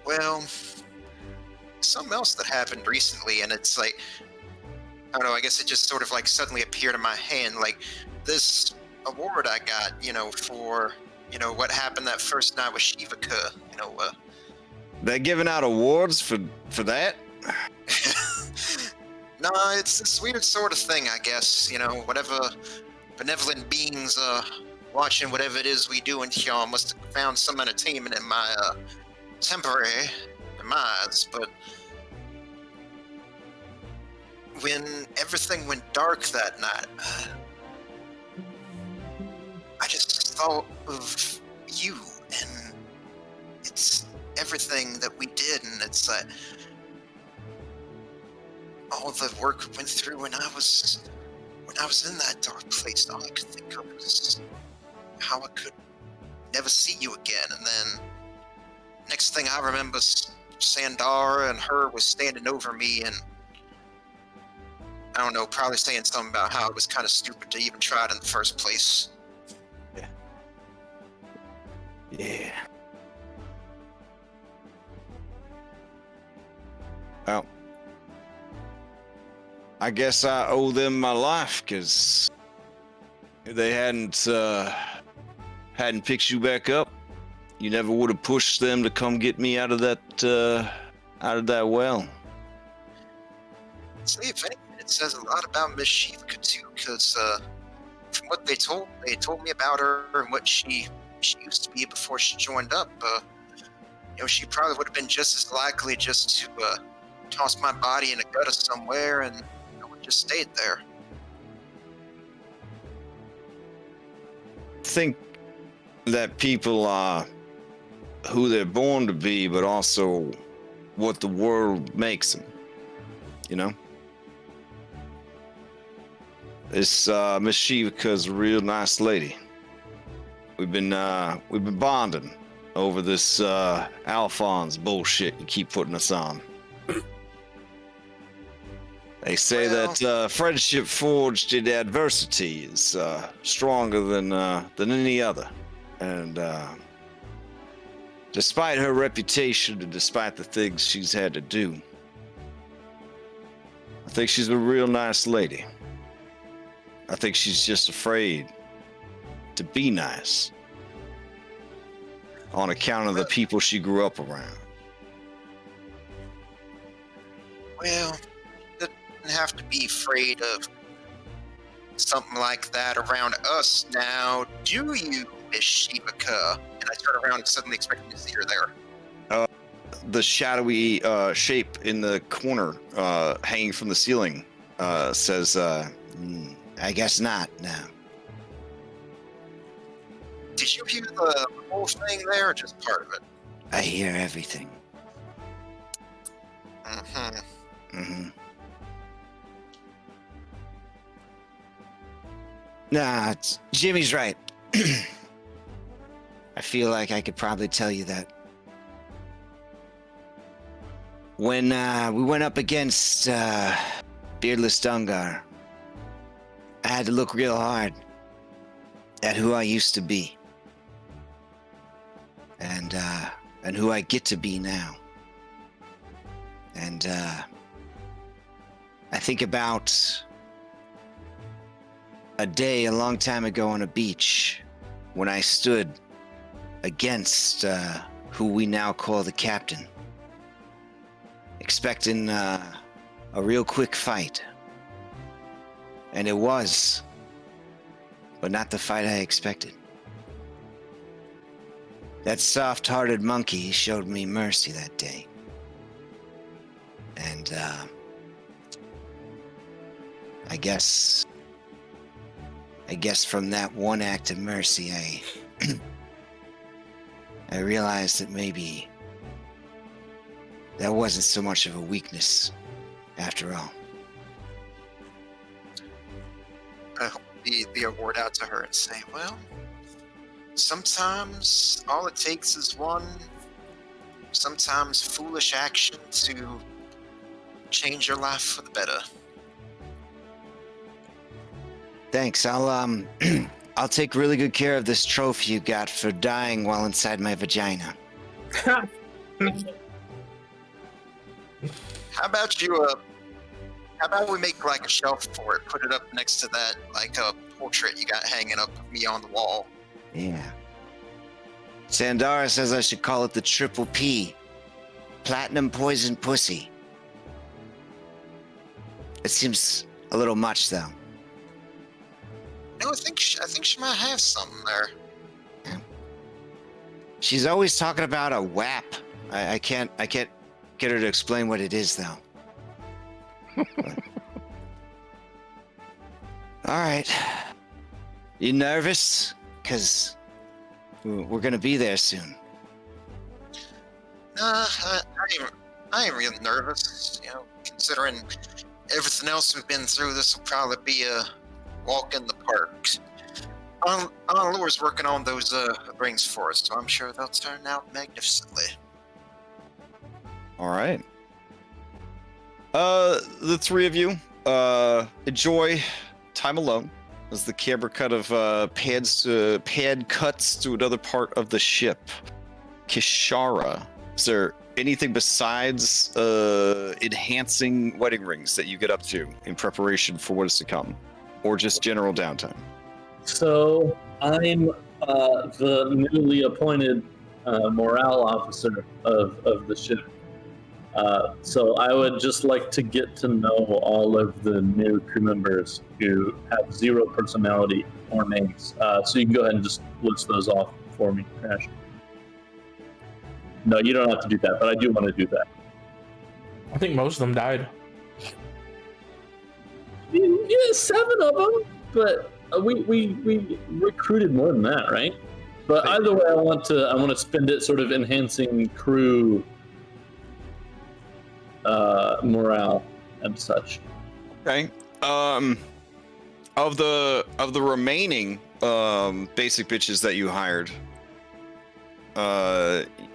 Well, something else that happened recently, and it's like, I don't know, I guess it just sort of like suddenly appeared in my hand, like this award I got, for, what happened that first night with Shivikah, They're giving out awards for that? No, it's this weird sort of thing, I guess, whatever benevolent beings watching whatever it is we do in here must have found some entertainment in my temporary demise, but when everything went dark that night, I just thought of you, and it's everything that we did, and it's like all the work we went through when I was in that dark place. All I could think of was how I could never see you again, and then next thing I remember, Sandara and her was standing over me, and I don't know, probably saying something about how it was kind of stupid to even try it in the first place. Yeah. Well, I guess I owe them my life, because if they hadn't picked you back up, you never would have pushed them to come get me out of that well. See, if anything, it says a lot about Miss Shivikah too, because from what they told me about her and what she used to be before she joined up, she probably would have been just as likely just to toss my body in a gutter somewhere and just stayed there. I think that people are who they're born to be, but also what the world makes them. This Miss Shivikah's a real nice lady. We've been bonding over this Alphonse bullshit you keep putting us on. They say that friendship forged in adversity is stronger than any other, and despite her reputation and despite the things she's had to do, I think she's a real nice lady. I think she's just afraid to be nice on account of the people she grew up around. Well, you didn't have to be afraid of something like that around us now, do you, Miss Shivikah? And I turn around and suddenly expecting to see her there. The shadowy shape in the corner hanging from the ceiling says, I guess not, no. Did you hear the whole thing there, or just part of it? I hear everything. Nah, Jimmy's right. I feel like I could probably tell you that. When we went up against Beardless Dungar, I had to look real hard at who I used to be. And who I get to be now. And I think about a day a long time ago on a beach when I stood against who we now call the captain, expecting a real quick fight. And it was, but not the fight I expected. That soft-hearted monkey showed me mercy that day. And, I guess from that one act of mercy, I realized that maybe that wasn't so much of a weakness after all. I hope the award out to her and say, well, sometimes all it takes is one, sometimes foolish action to change your life for the better. Thanks. I'll take really good care of this trophy you got for dying while inside my vagina. How about we make like a shelf for it, put it up next to that, like a portrait you got hanging up of me on the wall. Yeah. Sandara says I should call it the Triple P. Platinum Poison Pussy. It seems a little much, though. No, I think she might have something there. Yeah. She's always talking about a WAP. I can't get her to explain what it is, though. All right. You nervous? Because we're going to be there soon. Nah, I ain't real nervous. You know, considering everything else we've been through, this will probably be a walk in the park. Laura's working on those rings for us, so I'm sure they'll turn out magnificently. All right. The three of you enjoy time alone as the camera kind of pad cuts to another part of the ship. Kishara, is there anything besides enhancing wedding rings that you get up to in preparation for what is to come, or just general downtime? So I'm the newly appointed morale officer of the ship. So I would just like to get to know all of the new crew members who have zero personality or names. So you can go ahead and just list those off for me, Crash. No, you don't have to do that, but I do want to do that. I think most of them died. Yeah, 7 of them, but we recruited more than that, right? But either way, I want to spend it sort of enhancing crew morale and such. Okay. Of the remaining basic bitches that you hired,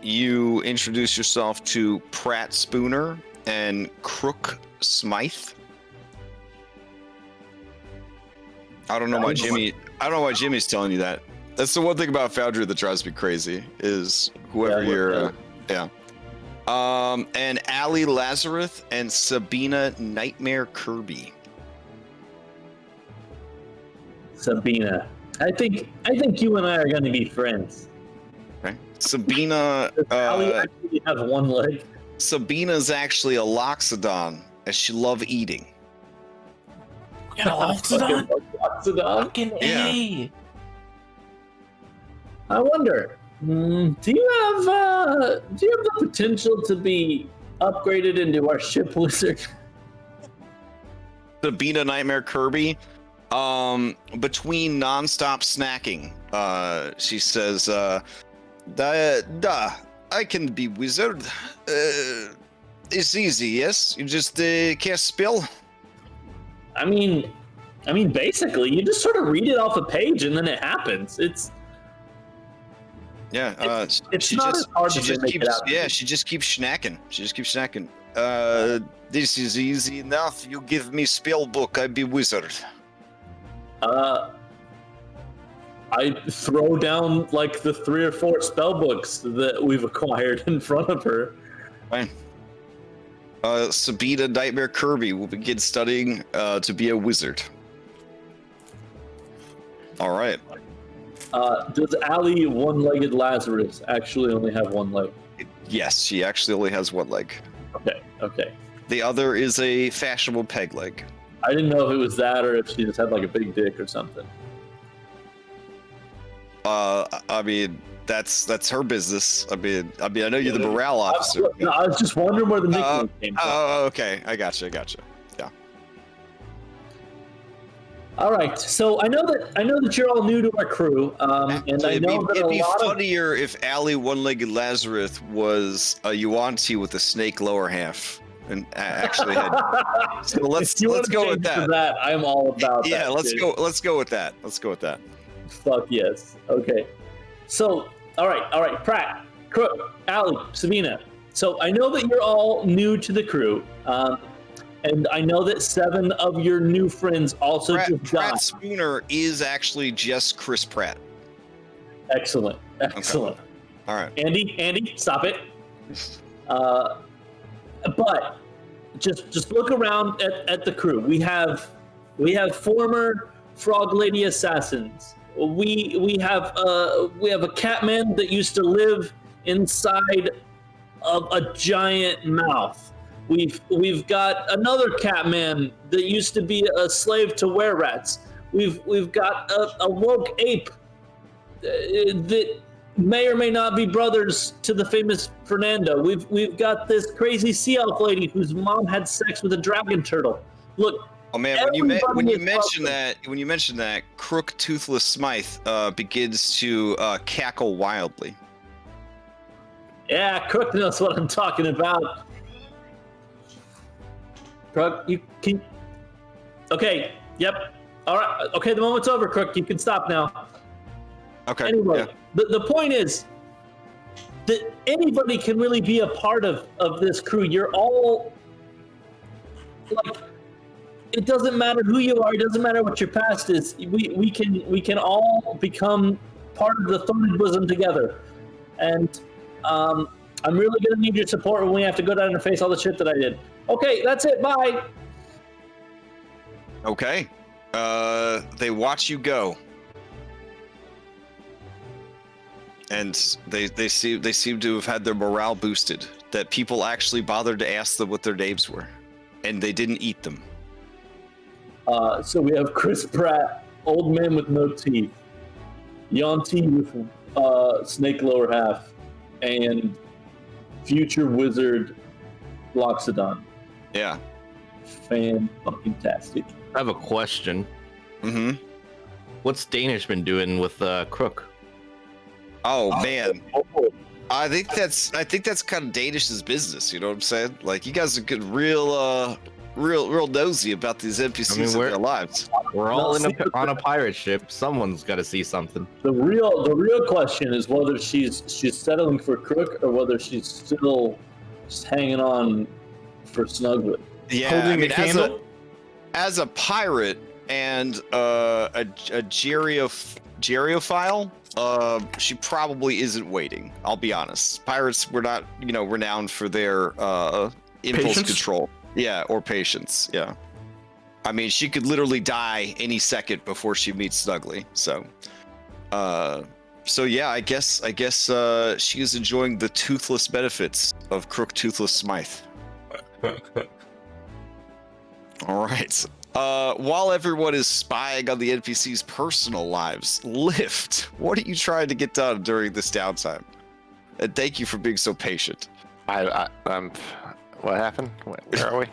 you introduce yourself to Pratt Spooner and Crook Smythe. I don't know why Jimmy's telling you that. That's the one thing about Foundry that drives me crazy is whoever you're. Yeah. And Allie Lazarus and Sabina Nightmare Kirby. Sabina, I think you and I are going to be friends. Okay. Sabina. Allie actually has one leg. Sabina's actually a Loxodon, as she loves eating. Yeah, Loxodon? Loxodon? Fucking Yeah. A. I wonder, do you have the potential to be upgraded into our ship wizard? Sabina Nightmare Kirby. Between nonstop snacking, she says, I can be wizard. It's easy, yes? You just cast spell? I mean, basically, you just sort of read it off a page and then it happens. It's not as hard as they make it out. Yeah, she just keeps snacking. This is easy enough. You give me spell book, I be wizard. I throw down like the 3 or 4 spell books that we've acquired in front of her. Fine. Sabina Nightmare Kirby will begin studying to be a wizard. All right. Does Allie One-Legged Lazarus actually only have one leg? Yes, she actually only has one leg. Okay. The other is a fashionable peg leg. I didn't know if it was that or if she just had like a big dick or something. I mean, that's her business. I mean, I know you're the morale officer. No, I was just wondering where the nickname came from. Oh, okay. I gotcha. Yeah. All right, so I know that you're all new to our crew, and I know that it'd be a lot of funnier if Allie One-Legged Lazarus was a Yuan-Ti with a snake lower half, and actually had. So let's go with that. I'm all about that. Yeah, let's dude. go. Let's go with that. Fuck yes. Okay. So, all right, Pratt, Crook, Allie, Sabina. So I know that you're all new to the crew, and I know that 7 of your new friends also just died. Pratt Spooner is actually just Chris Pratt. Excellent. All right. Andy, stop it. But just look around at the crew. We have former Frog Lady assassins. We have a catman that used to live inside of a giant mouth. We've got another catman that used to be a slave to were-rats. We've got a woke ape that may or may not be brothers to the famous Fernando. We've got this crazy sea elf lady whose mom had sex with a dragon turtle. Look. Oh man, when you mention that, Crook Toothless Smythe begins to cackle wildly. Yeah, Crook knows what I'm talking about. Crook, you can. Okay. Yep. All right. Okay, the moment's over, Crook. You can stop now. Okay. Anyway, yeah. the point is that anybody can really be a part of this crew. You're all like. It doesn't matter who you are. It doesn't matter what your past is. We can all become part of the Thorned Bosom together. And I'm really gonna need your support when we have to go down and face all the shit that I did. Okay, that's it. Bye. Okay. They watch you go, and they seem to have had their morale boosted. That people actually bothered to ask them what their names were, and they didn't eat them. So we have Chris Pratt, old man with no teeth, Yuan-Ti with snake lower half, and future wizard Loxodon. Yeah. Fan-fucking-tastic. I have a question. Mm-hmm. What's Danish been doing with Crook? Oh man. I think that's kind of Danish's business. You know what I'm saying? Like, you guys are good, real nosy about these NPCs in their lives. We're all on a pirate ship. Someone's got to see something. The real question is whether she's settling for Crook or whether she's still just hanging on for Snugwood. Yeah, I mean, as a pirate and a geriophile, she probably isn't waiting. I'll be honest. Pirates were not, renowned for their impulse control. Yeah, or patience. Yeah. I mean, she could literally die any second before she meets Snuggly. So yeah, I guess she is enjoying the toothless benefits of Crook Toothless Smythe. All right. While everyone is spying on the NPCs' personal lives, Lift, what are you trying to get done during this downtime? And thank you for being so patient. What happened? Where are we?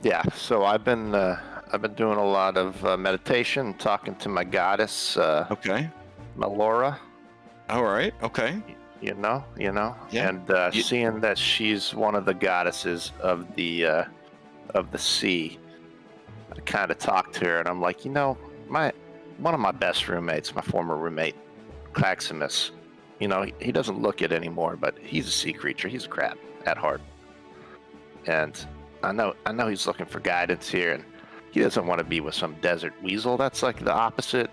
Yeah. So I've been doing a lot of meditation, talking to my goddess. Okay. Melora. All right. Okay. You know. Yeah. And seeing that she's one of the goddesses of the sea, I kind of talked to her, and I'm like, one of my best roommates, my former roommate, Claximus. He doesn't look it anymore, but he's a sea creature. He's a crab at heart. And I know he's looking for guidance here, and he doesn't want to be with some desert weasel. That's like the opposite,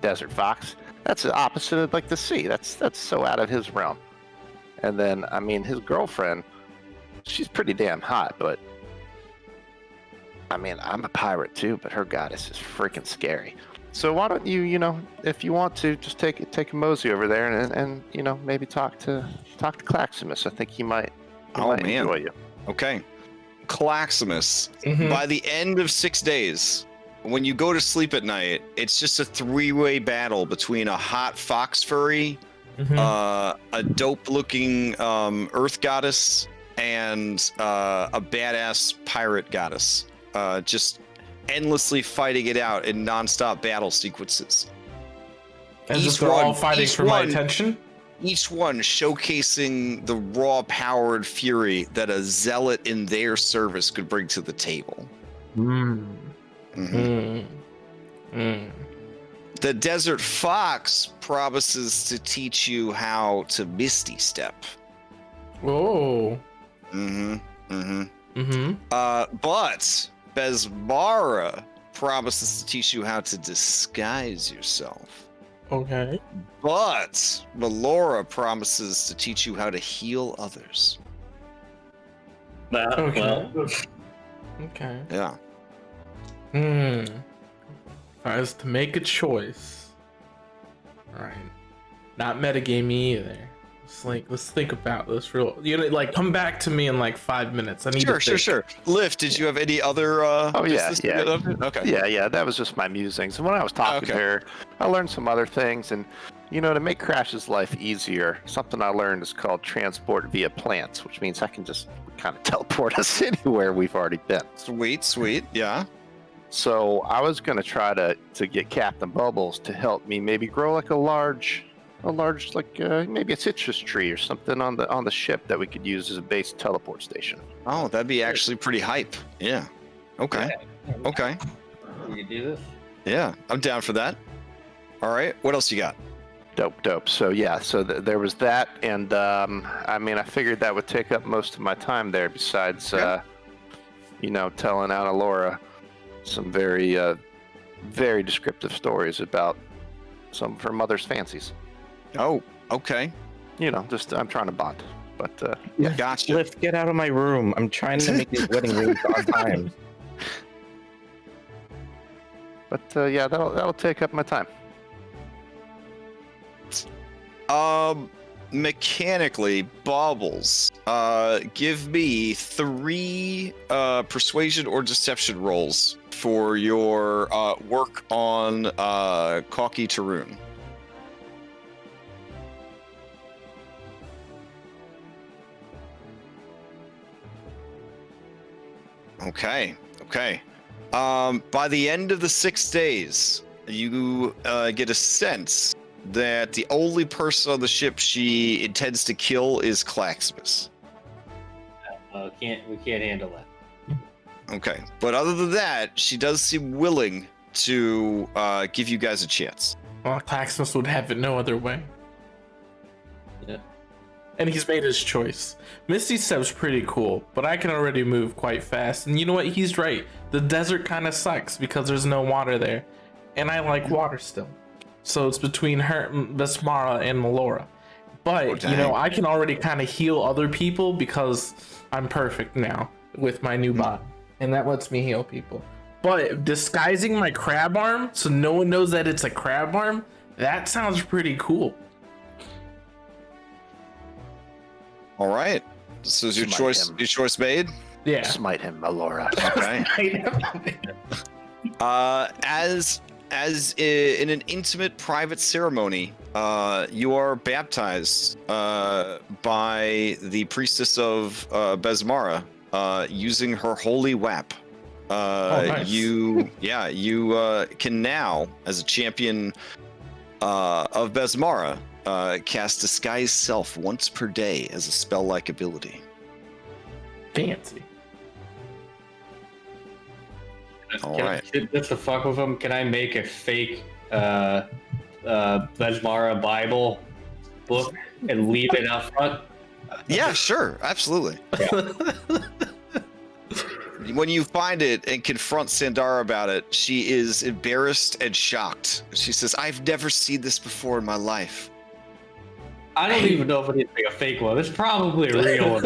desert fox. That's the opposite of like the sea. That's so out of his realm. And then, his girlfriend, she's pretty damn hot, but I'm a pirate too, but her goddess is freaking scary. So why don't you, if you want to, just take a mosey over there and maybe talk to Claximus. I think he might enjoy you. Okay. Claximus, by the end of 6 days, when you go to sleep at night, it's just a three-way battle between a hot fox furry, a dope-looking earth goddess, and a badass pirate goddess. Just endlessly fighting it out in non-stop battle sequences. As if they're all fighting for my attention? Each one showcasing the raw power and fury that a zealot in their service could bring to the table. The Desert Fox promises to teach you how to Misty Step. Oh. But Besmara promises to teach you how to disguise yourself. Okay. But Melora promises to teach you how to heal others. Okay. Well, Okay. Yeah. If I was to make a choice, right? Not metagamey either. It's like, let's think about this real. You know, like, come back to me in like 5 minutes. I need to think. Sure. Lift, did you have any other? Yeah. Okay. Yeah. That was just my musings. And when I was talking to her, I learned some other things. And you know, to make Crash's life easier, something I learned is called transport via plants, which means I can just kind of teleport us anywhere we've already been. Sweet. Yeah. So I was gonna try to get Captain Bubbles to help me maybe grow like a large like maybe a citrus tree or something on the ship that we could use as a base teleport station. Oh, that'd be actually pretty hype. Yeah. Okay. Okay. We can do this. Yeah, I'm down for that. All right. What else you got? Dope. So yeah, so there was that, and I mean, I figured that would take up most of my time there. Besides, you know, telling Anna Laura some very, very descriptive stories about some of her mother's fancies. Oh, okay. You know, just I'm trying to bond, but Yeah, gotcha. Lift, get out of my room. I'm trying to make these wedding rings on time. But yeah, that'll take up my time. Mechanically, Baubles, give me 3 persuasion or deception rolls for your work on Kalki Tarun. Okay. By the end of the 6 days, you get a sense that the only person on the ship she intends to kill is Claxmus. We can't handle that. Okay, but other than that, she does seem willing to give you guys a chance. Well, Claxmus would have it no other way. Yeah. And he's made his choice. Misty Step's pretty cool, but I can already move quite fast. And you know what? He's right. The desert kind of sucks because there's no water there. And I like water still. So it's between her, Besmara, and Melora. But, you know, I can already kind of heal other people because I'm perfect now with my new body. And that lets me heal people. But disguising my crab arm so no one knows that it's a crab arm, that sounds pretty cool. All right. So is your choice made? Yeah. Smite him, Melora. Okay. As in an intimate private ceremony, you are baptized by the priestess of Besmara using her holy wap. Nice. You can now, as a champion of Besmara, cast Disguise Self once per day as a spell-like ability. Fancy. All right. Just to fuck with them, can I make a fake Besmara Bible book and leave it out front? Yeah, sure, absolutely. When you find it and confront Sandara about it, she is embarrassed and shocked. She says, "I've never seen this before in my life." I don't even know if it is a fake one. It's probably a real one.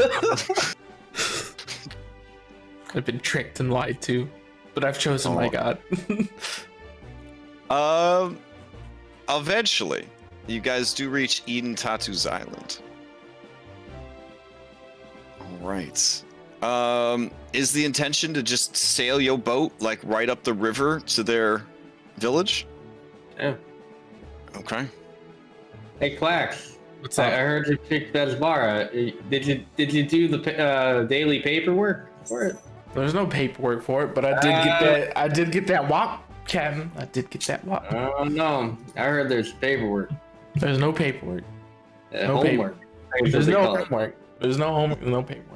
I've been tricked and lied to, but I've chosen my god. Eventually, you guys do reach Edentatu Island. All right. Is the intention to just sail your boat like right up the river to their village? Yeah. Okay. Hey, Clax. What's I up? heard you picked Besmara. Did you do the daily paperwork for it? There's no paperwork for it, but I did get that. I did get that wop, Captain. I did get that wop. Oh no, I heard there's paperwork. There's no paperwork. No Homework. There's no homework. There's no homework. No paperwork.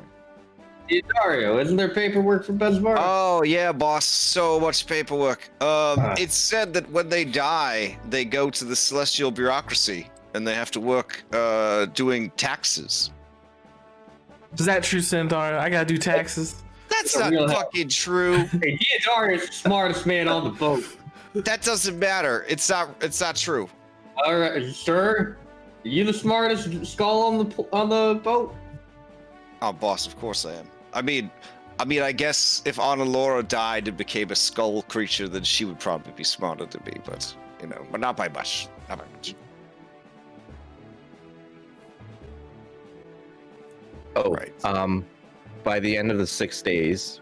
Hey, Dario, isn't there paperwork for Besmara? Oh yeah, boss. So much paperwork. It's said that when they die, they go to the celestial bureaucracy and they have to work doing taxes. Is that true, Centaur? I gotta do taxes. That's not fucking true. Hey, Darius is the smartest man on the boat. That doesn't matter. It's not true. All right, sir. Are you the smartest skull on the boat? Oh, boss, of course I am. I mean, I guess if Annalora died and became a skull creature, then she would probably be smarter than me, but but not by much. Not by much. Oh, Right. By the end of the 6 days,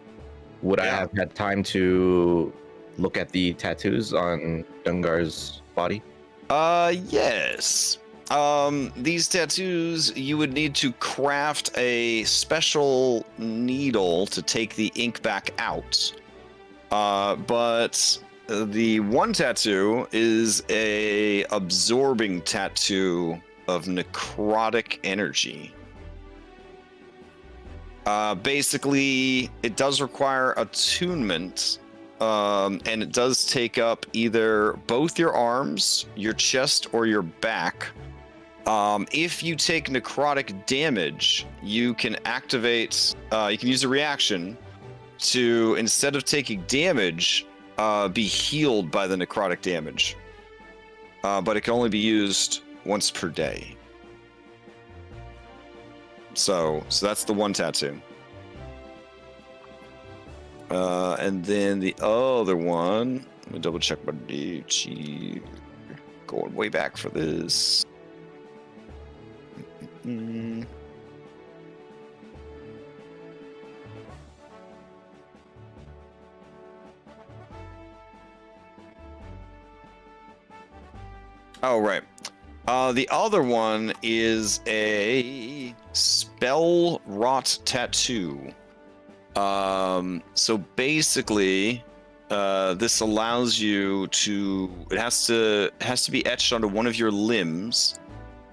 would I have had time to look at the tattoos on Dungar's body? Yes. These tattoos, you would need to craft a special needle to take the ink back out. But the one tattoo is a absorbing tattoo of necrotic energy. Basically, it does require attunement, and it does take up either both your arms, your chest, or your back. If you take necrotic damage, you can activate, you can use a reaction to, instead of taking damage, be healed by the necrotic damage. But it can only be used once per day. So that's the one tattoo. And then the other one, let me double check my DG. Going way back for this. Oh, right. The other one is a spell rot tattoo. So basically, this allows you to. It has to be etched onto one of your limbs,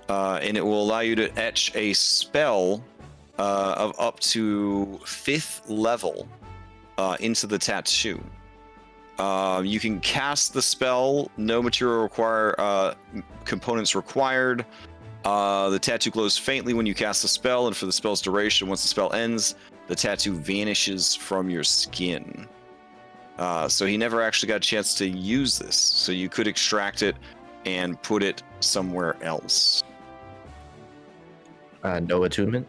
and it will allow you to etch a spell of up to 5th level into the tattoo. You can cast the spell. No material components required. The tattoo glows faintly when you cast the spell, and for the spell's duration, once the spell ends, the tattoo vanishes from your skin. So he never actually got a chance to use this. So you could extract it and put it somewhere else. No attunement?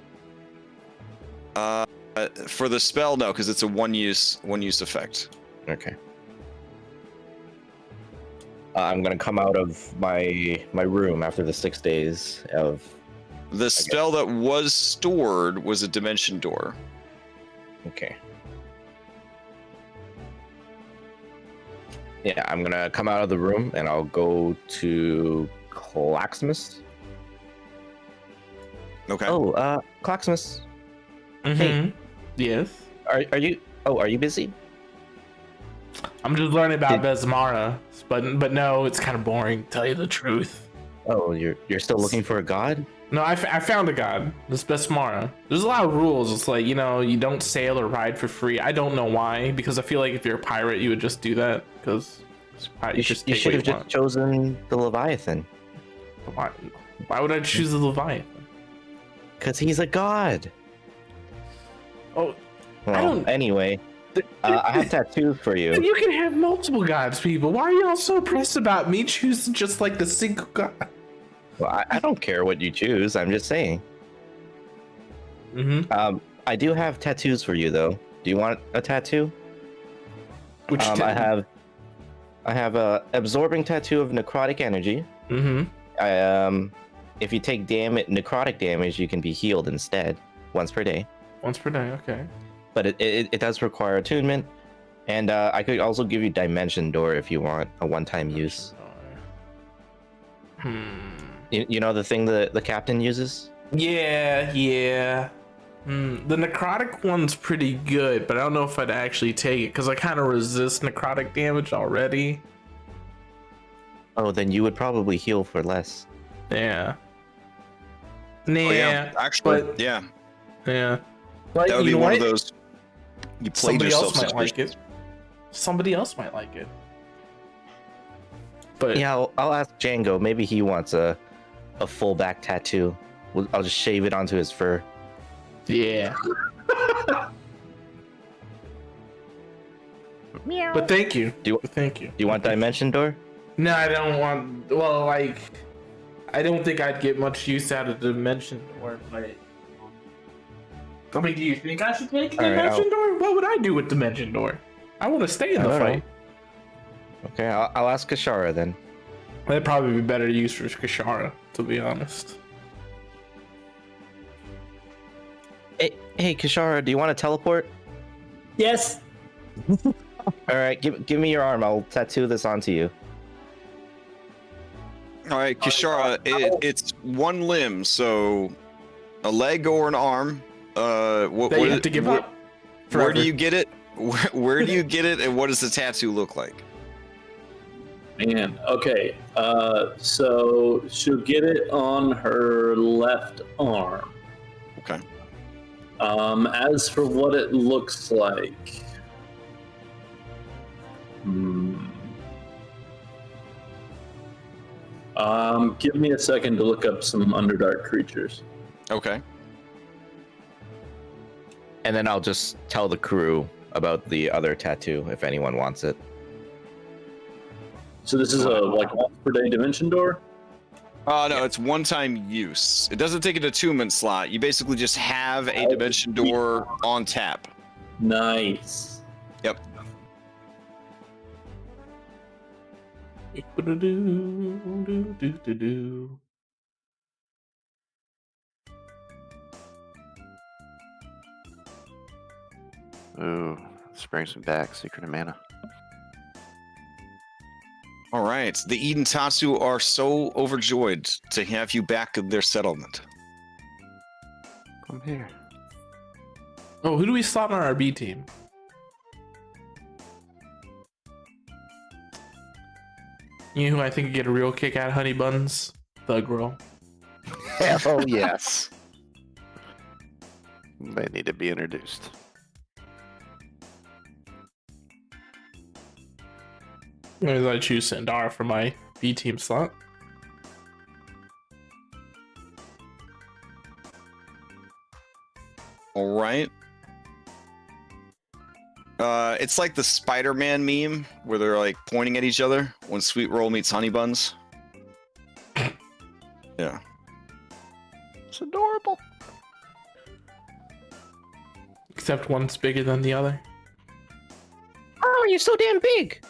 For the spell, no, because it's a one-use effect. Okay. I'm gonna come out of my room after the 6 days of. The spell that was stored was a dimension door. Okay. Yeah, I'm gonna come out of the room and I'll go to Claxmus. Okay. Oh, Claxmus. Mm-hmm. Hey. Yes. Are you? Oh, are you busy? I'm just learning about Besmara, but no, it's kind of boring. Tell you the truth. Oh, you're still looking for a god? No, I found a god. This Besmara. There's a lot of rules. It's like, you don't sail or ride for free. I don't know why, because I feel like if you're a pirate, you would just do that. Because you should have just chosen the Leviathan. Why would I choose the Leviathan? Because he's a god. Oh, well, I don't. Anyway, I have tattoos for you. You can have multiple gods, people. Why are y'all so pressed about me choosing just like the single god? Well, I don't care what you choose. I'm just saying. Mm-hmm. I do have tattoos for you, though. Do you want a tattoo? Which I have a absorbing tattoo of necrotic energy. Mm-hmm. If you take necrotic damage, you can be healed instead, once per day. Once per day, okay. but it does require attunement, and I could also give you Dimension Door if you want a one-time use. You know the thing that the captain uses? Yeah. The necrotic one's pretty good, but I don't know if I'd actually take it because I kind of resist necrotic damage already. Oh, then you would probably heal for less. Yeah. Nah, Oh, yeah. Actually, but yeah. Like, That would be you know one what? of those. You played Somebody yourself else might like situations. it. Somebody else might like it. But Yeah, I'll ask Django. Maybe he wants a full back tattoo. I'll just shave it onto his fur. yeah. But thank you. Thank you. Do you want Dimension Door? No, I don't want. Well, like, I don't think I'd get much use out of Dimension Door. But I mean, do you think I should take Dimension Door? What would I do with Dimension Door? I want to stay in the fight. Okay, I'll ask Kashara then. That'd probably be better use for Kashara, to be honest. Hey, Kashara, do you want to teleport? Yes. All right, give me your arm. I'll tattoo this onto you. All right, Kishara, it's one limb, so a leg or an arm. What That you have to give up. Where Forever. do you get it? Where do you get it, and what does the tattoo look like? Man, okay. So she'll get it on her left arm. Okay. As for what it looks like, give me a second to look up some Underdark creatures. Okay. And then I'll just tell the crew about the other tattoo if anyone wants it. So this is a like once per day dimension door. No, it's one-time use. It doesn't take an attunement slot. You basically just have a dimension door on tap. Nice. Yep. Ooh, let's bring some back. Secret of Mana. All right. The Edentatu are so overjoyed to have you back in their settlement. Come here. Oh, who do we slot on our B team? You know who I think would get a real kick out of Honey Buns? Thug Roll. Oh, yes. They need to be introduced. Maybe I choose Sandara for my B team slot. All right. It's like the Spider-Man meme where they're like pointing at each other when Sweet Roll meets Honey Buns. Yeah. It's adorable. Except one's bigger than the other. Oh, you're so damn big!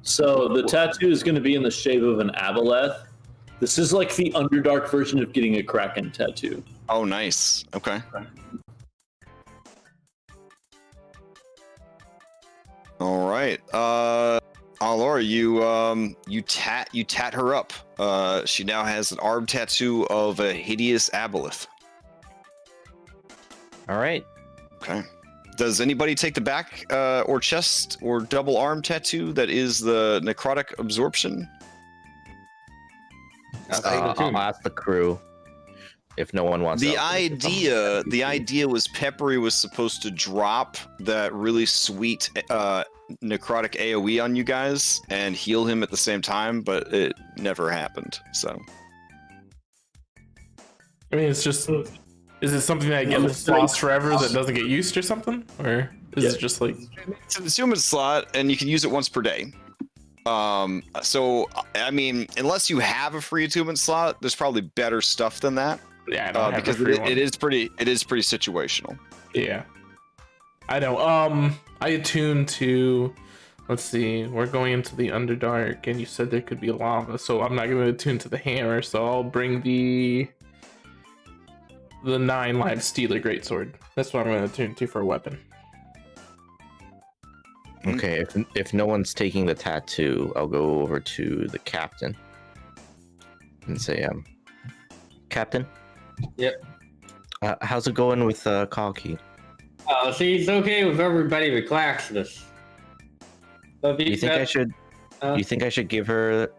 So the tattoo is going to be in the shape of an aboleth. This is like the Underdark version of getting a Kraken tattoo. Oh, nice. Okay. All right. Alora, you tat her up. She now has an arm tattoo of a hideous aboleth. All right. Okay. Does anybody take the back or chest or double arm tattoo that is the necrotic absorption? I'll ask the crew if no one wants. The idea was Peppery was supposed to drop that really sweet necrotic AoE on you guys and heal him at the same time, but it never happened. So I mean, it's just. Is it something that gets lost forever that doesn't get used or something? Or is it just like. it's an attunement slot and you can use it once per day. So I mean, unless you have a free attunement slot, there's probably better stuff than that. Yeah, I don't have because a free one. it is pretty situational. Yeah. I don't. I attune to. Let's see. We're going into the Underdark, and you said there could be lava, so I'm not going to attune to the hammer. So I'll bring the. the 9-live Stealer Greatsword. That's what I'm going to turn to for a weapon. Okay, if no one's taking the tattoo, I'll go over to the captain and say, Captain? Yep. How's it going with Kalki? See, it's okay with everybody but Claxmus. Do you think I should? Do you think I should give her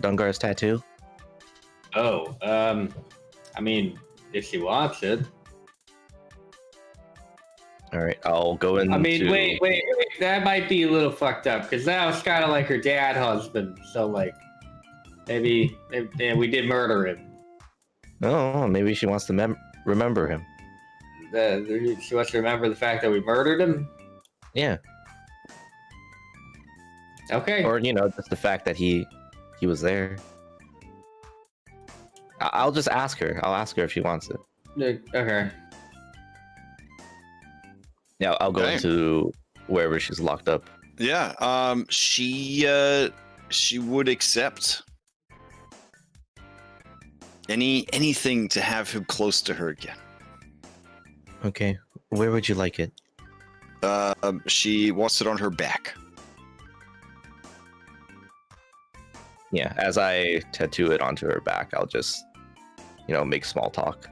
Dungar's tattoo? Oh, I mean, if she wants it. All right, I'll go into. I mean, wait. That might be a little fucked up because that was kind of like her dad husband. So like, maybe we did murder him. Oh, maybe she wants to remember him. She wants to remember the fact that we murdered him. Yeah. Okay. Or just the fact that he was there. I'll just ask her. I'll ask her if she wants it. Okay. Yeah, I'll go into wherever she's locked up. Yeah. She would accept anything to have him close to her again. Okay. Where would you like it? She wants it on her back. Yeah, as I tattoo it onto her back, I'll just, make small talk.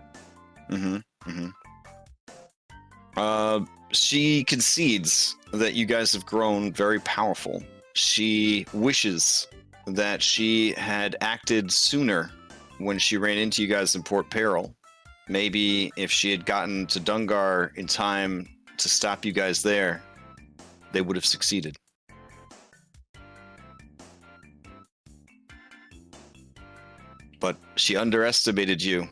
She concedes that you guys have grown very powerful. She wishes that she had acted sooner when she ran into you guys in Port Peril. Maybe if she had gotten to Dungar in time to stop you guys there, they would have succeeded. But she underestimated you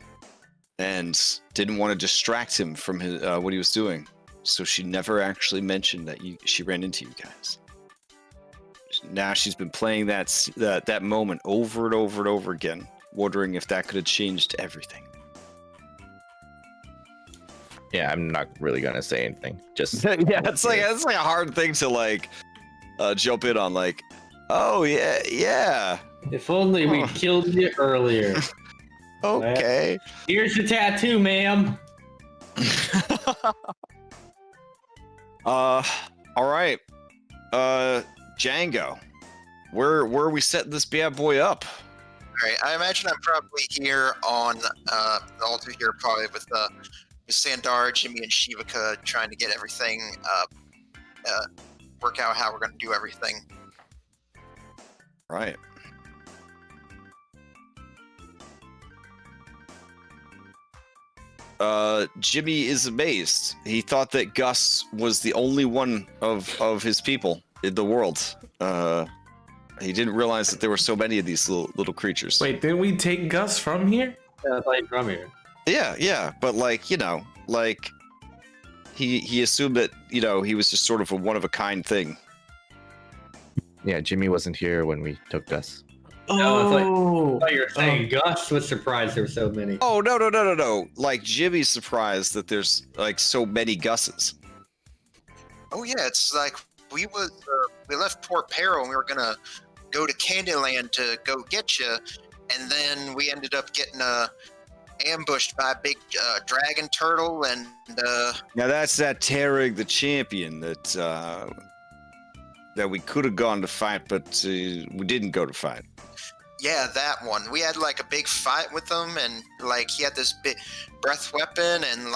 and didn't want to distract him from what he was doing. So she never actually mentioned that she ran into you guys. Now she's been playing that moment over and over and over again, wondering if that could have changed everything. Yeah, I'm not really gonna say anything. Just yeah, it's like a hard thing to jump in on. Like, oh yeah. If only we killed you earlier. Okay. Here's the tattoo, ma'am. All right. Django, where are we setting this bad boy up? All right, I imagine I'm probably here on the altar here, probably with Sandar, Jimmy, and Shivikah, trying to get everything, work out how we're going to do everything. Right. Jimmy is amazed. He thought that Gus was the only one of his people in the world. He didn't realize that there were so many of these little creatures. Wait, didn't we take Gus from here? Yeah, I thought you from here. Yeah, but he assumed that he was just sort of a one of a kind thing. Yeah, Jimmy wasn't here when we took Gus. Oh, I thought you were saying Gus was surprised there were so many. Oh no! Like Jimmy's surprised that there's so many Gusses. Oh yeah, it's like we left Port Peril and we were gonna go to Candyland to go get you, and then we ended up getting ambushed by a big dragon turtle and. Now that's that Tarek the champion that we could have gone to fight, but we didn't go to fight. Yeah, that one. We had a big fight with him, and he had this big breath weapon, and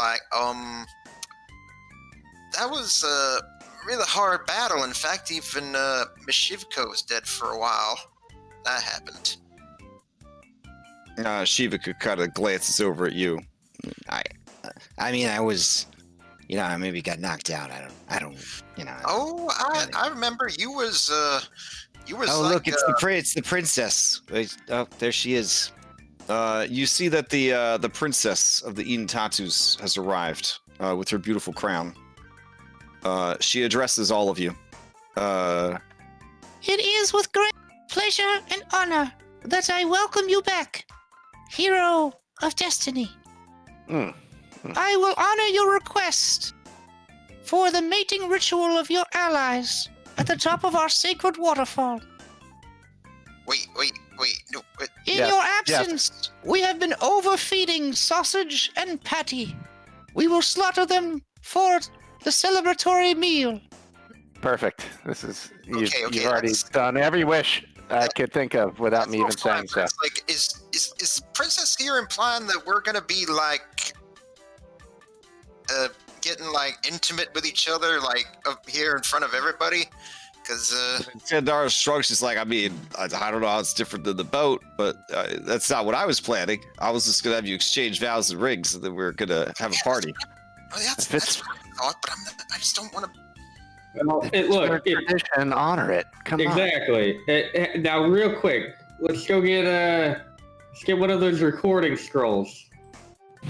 that was a really hard battle. In fact, even Miss Shivikah was dead for a while. That happened. Shivikah kind of glances over at you. I mean, I was, I maybe got knocked out. I don't. Oh, I remember you was. Oh, look, it's the princess. Oh, there she is. You see that the princess of the Edentatus has arrived with her beautiful crown. She addresses all of you. It is with great pleasure and honor that I welcome you back, hero of destiny. I will honor your request for the mating ritual of your allies at the top of our sacred waterfall. Wait. No, It In Yes, your yes. absence, we have been overfeeding sausage and patty. We will slaughter them for the celebratory meal. Perfect. This is you've Okay, already done every wish I could think of without That's me all even fine, saying so. Prince. Like, is Princess here implying that we're gonna be like, getting like intimate with each other, like up here in front of everybody? Because Sandara shrugs. She's like, I mean, I don't know how it's different than the boat, but that's not what I was planning. I was just gonna have you exchange vows and rings, and then we are gonna have a party. that's what I thought, but I just don't want to. Well, look, Tradition, honor it. Come on. exactly. Now, real quick, let's go get one of those recording scrolls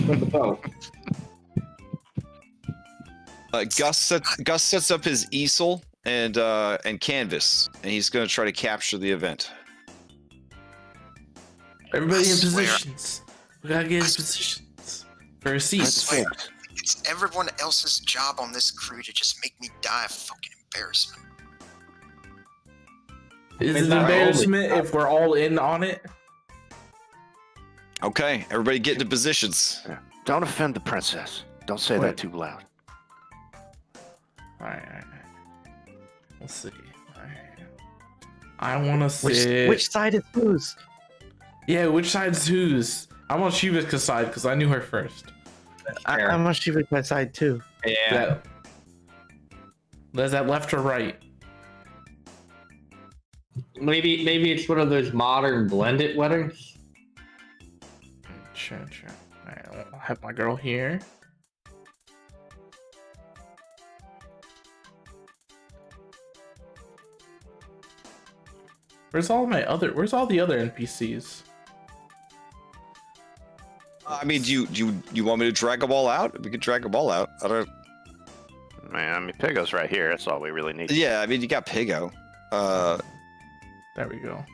from the boat. Gus sets up his easel and canvas, and he's gonna try to capture the event. Everybody in I swear. positions. We gotta get in positions for a seat. swear, it's everyone else's job on this crew to just make me die of fucking embarrassment. Is It's it not embarrassment if we're all in on it? Okay, everybody get into positions. Don't offend the princess. Don't say Wait. that too loud. Alright. Let's see. Alright. I wanna sit. Which side is whose? Yeah, which side's whose? I'm on Shivikah's side because I knew her first. I'm on Shivikah's side too. Yeah. Is that left or right? Maybe it's one of those modern blended weddings. Sure. Alright, I'll have my girl here. Where's all the other NPCs? I mean, do you want me to drag them all out? We could drag them all out. I don't. Man, I mean, Pigo's right here. That's all we really need. Yeah, I mean, you got Pigo. There we go.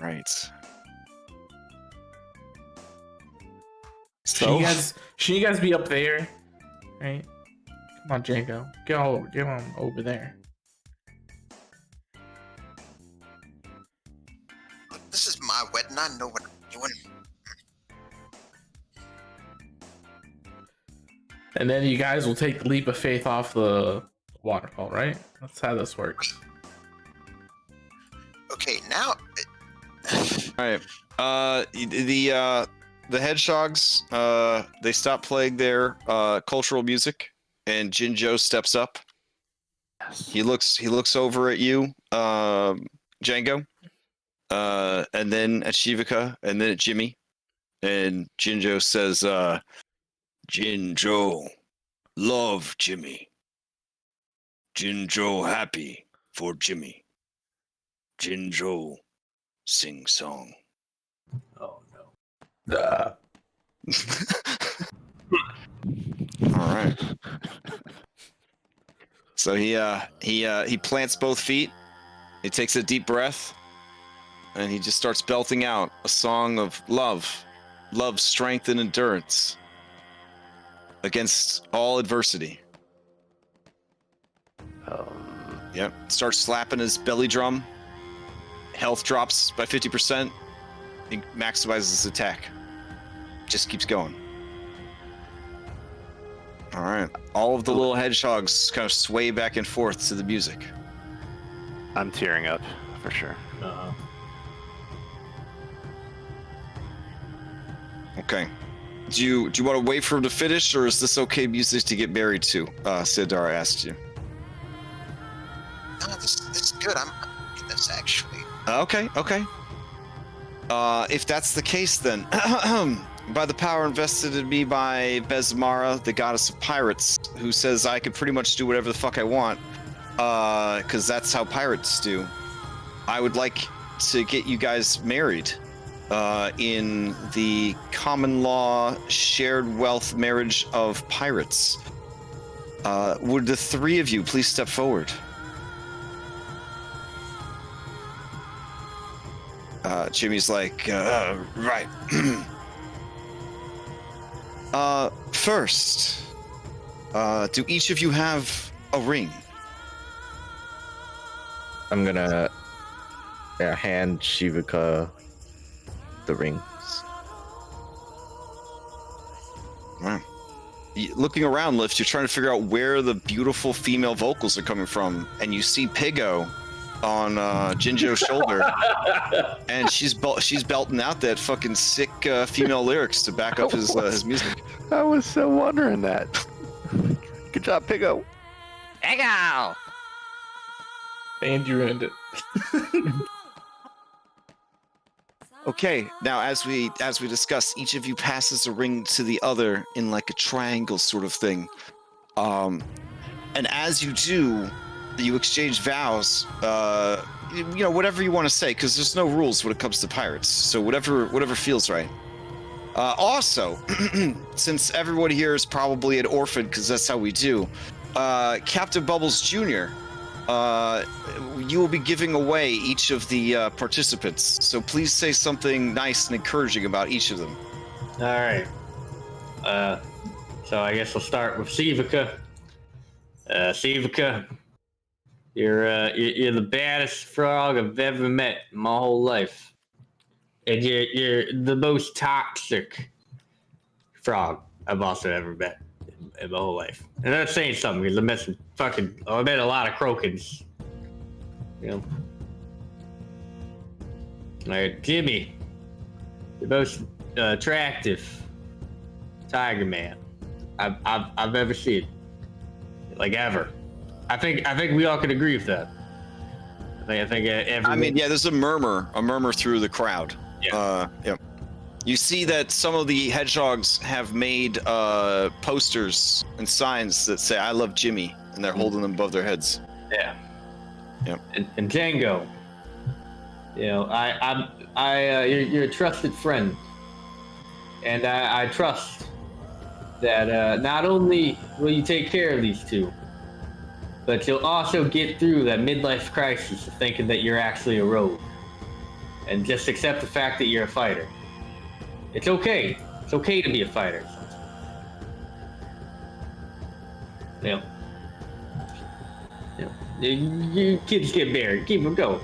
Right. Should you guys be up there? Right? Come on, Django. Get on over there. Look, this is my wedding. I know what I'm doing. And then you guys will take the leap of faith off the waterfall, right? That's how this works. Okay, now. All right. The hedgehogs, they stop playing their cultural music, and Jinjo steps up. Yes. He looks over at you, Django, and then at Shivikah, and then at Jimmy, and Jinjo says, "Jinjo, love Jimmy. Jinjo happy for Jimmy. Jinjo sing song." Oh no. All right. So he plants both feet. He takes a deep breath, and he just starts belting out a song of love, strength, and endurance against all adversity. Yep. Starts slapping his belly drum. Health drops by 50%. He maximizes his attack. Just keeps going. All right. All of the little hedgehogs kind of sway back and forth to the music. I'm tearing up for sure. Okay. Do you want to wait for him to finish, or is this okay music to get married to? Sidar asked you. No, this is good. I'm in this actually. Okay. If that's the case, then, by the power invested in me by Besmara, the goddess of pirates, who says I can pretty much do whatever the fuck I want, because that's how pirates do, I would like to get you guys married in the common law shared wealth marriage of pirates. Would the three of you please step forward? Jimmy's like, right. First, do each of you have a ring? I'm gonna hand Shivikah the rings. Wow. Looking around, Lift, you're trying to figure out where the beautiful female vocals are coming from, and you see Pigo on Jinjo's shoulder, and she's belting out that fucking sick female lyrics to back up his music. I was so wondering that. Good job, Pigo. Pigo! And you ruined it. Okay, now as we discussed, each of you passes a ring to the other in like a triangle sort of thing. And as you do, you exchange vows. Whatever you want to say, because there's no rules when it comes to pirates. So whatever feels right. Also, since everyone here is probably an orphan, because that's how we do, Captain Bubbles Jr., you will be giving away each of the participants. So please say something nice and encouraging about each of them. All right. So I guess we'll start with Shivikah. Shivikah, you're the baddest frog I've ever met in my whole life, and you're the most toxic frog I've also ever met in my whole life. And that's saying something because I met a lot of Krokans. You know. All right, Jimmy, the most attractive tiger man I've ever seen, like ever. I think we all can agree with that. I think everyone... there's a murmur through the crowd. Yeah. Yeah. You see that some of the hedgehogs have made posters and signs that say "I love Jimmy," and they're holding them above their heads. Yeah. Yep. And Django, you're a trusted friend, and I trust that not only will you take care of these two, but you'll also get through that midlife crisis of thinking that you're actually a rogue, and just accept the fact that you're a fighter. It's okay. It's okay to be a fighter. Yeah. You kids get married. Keep them going.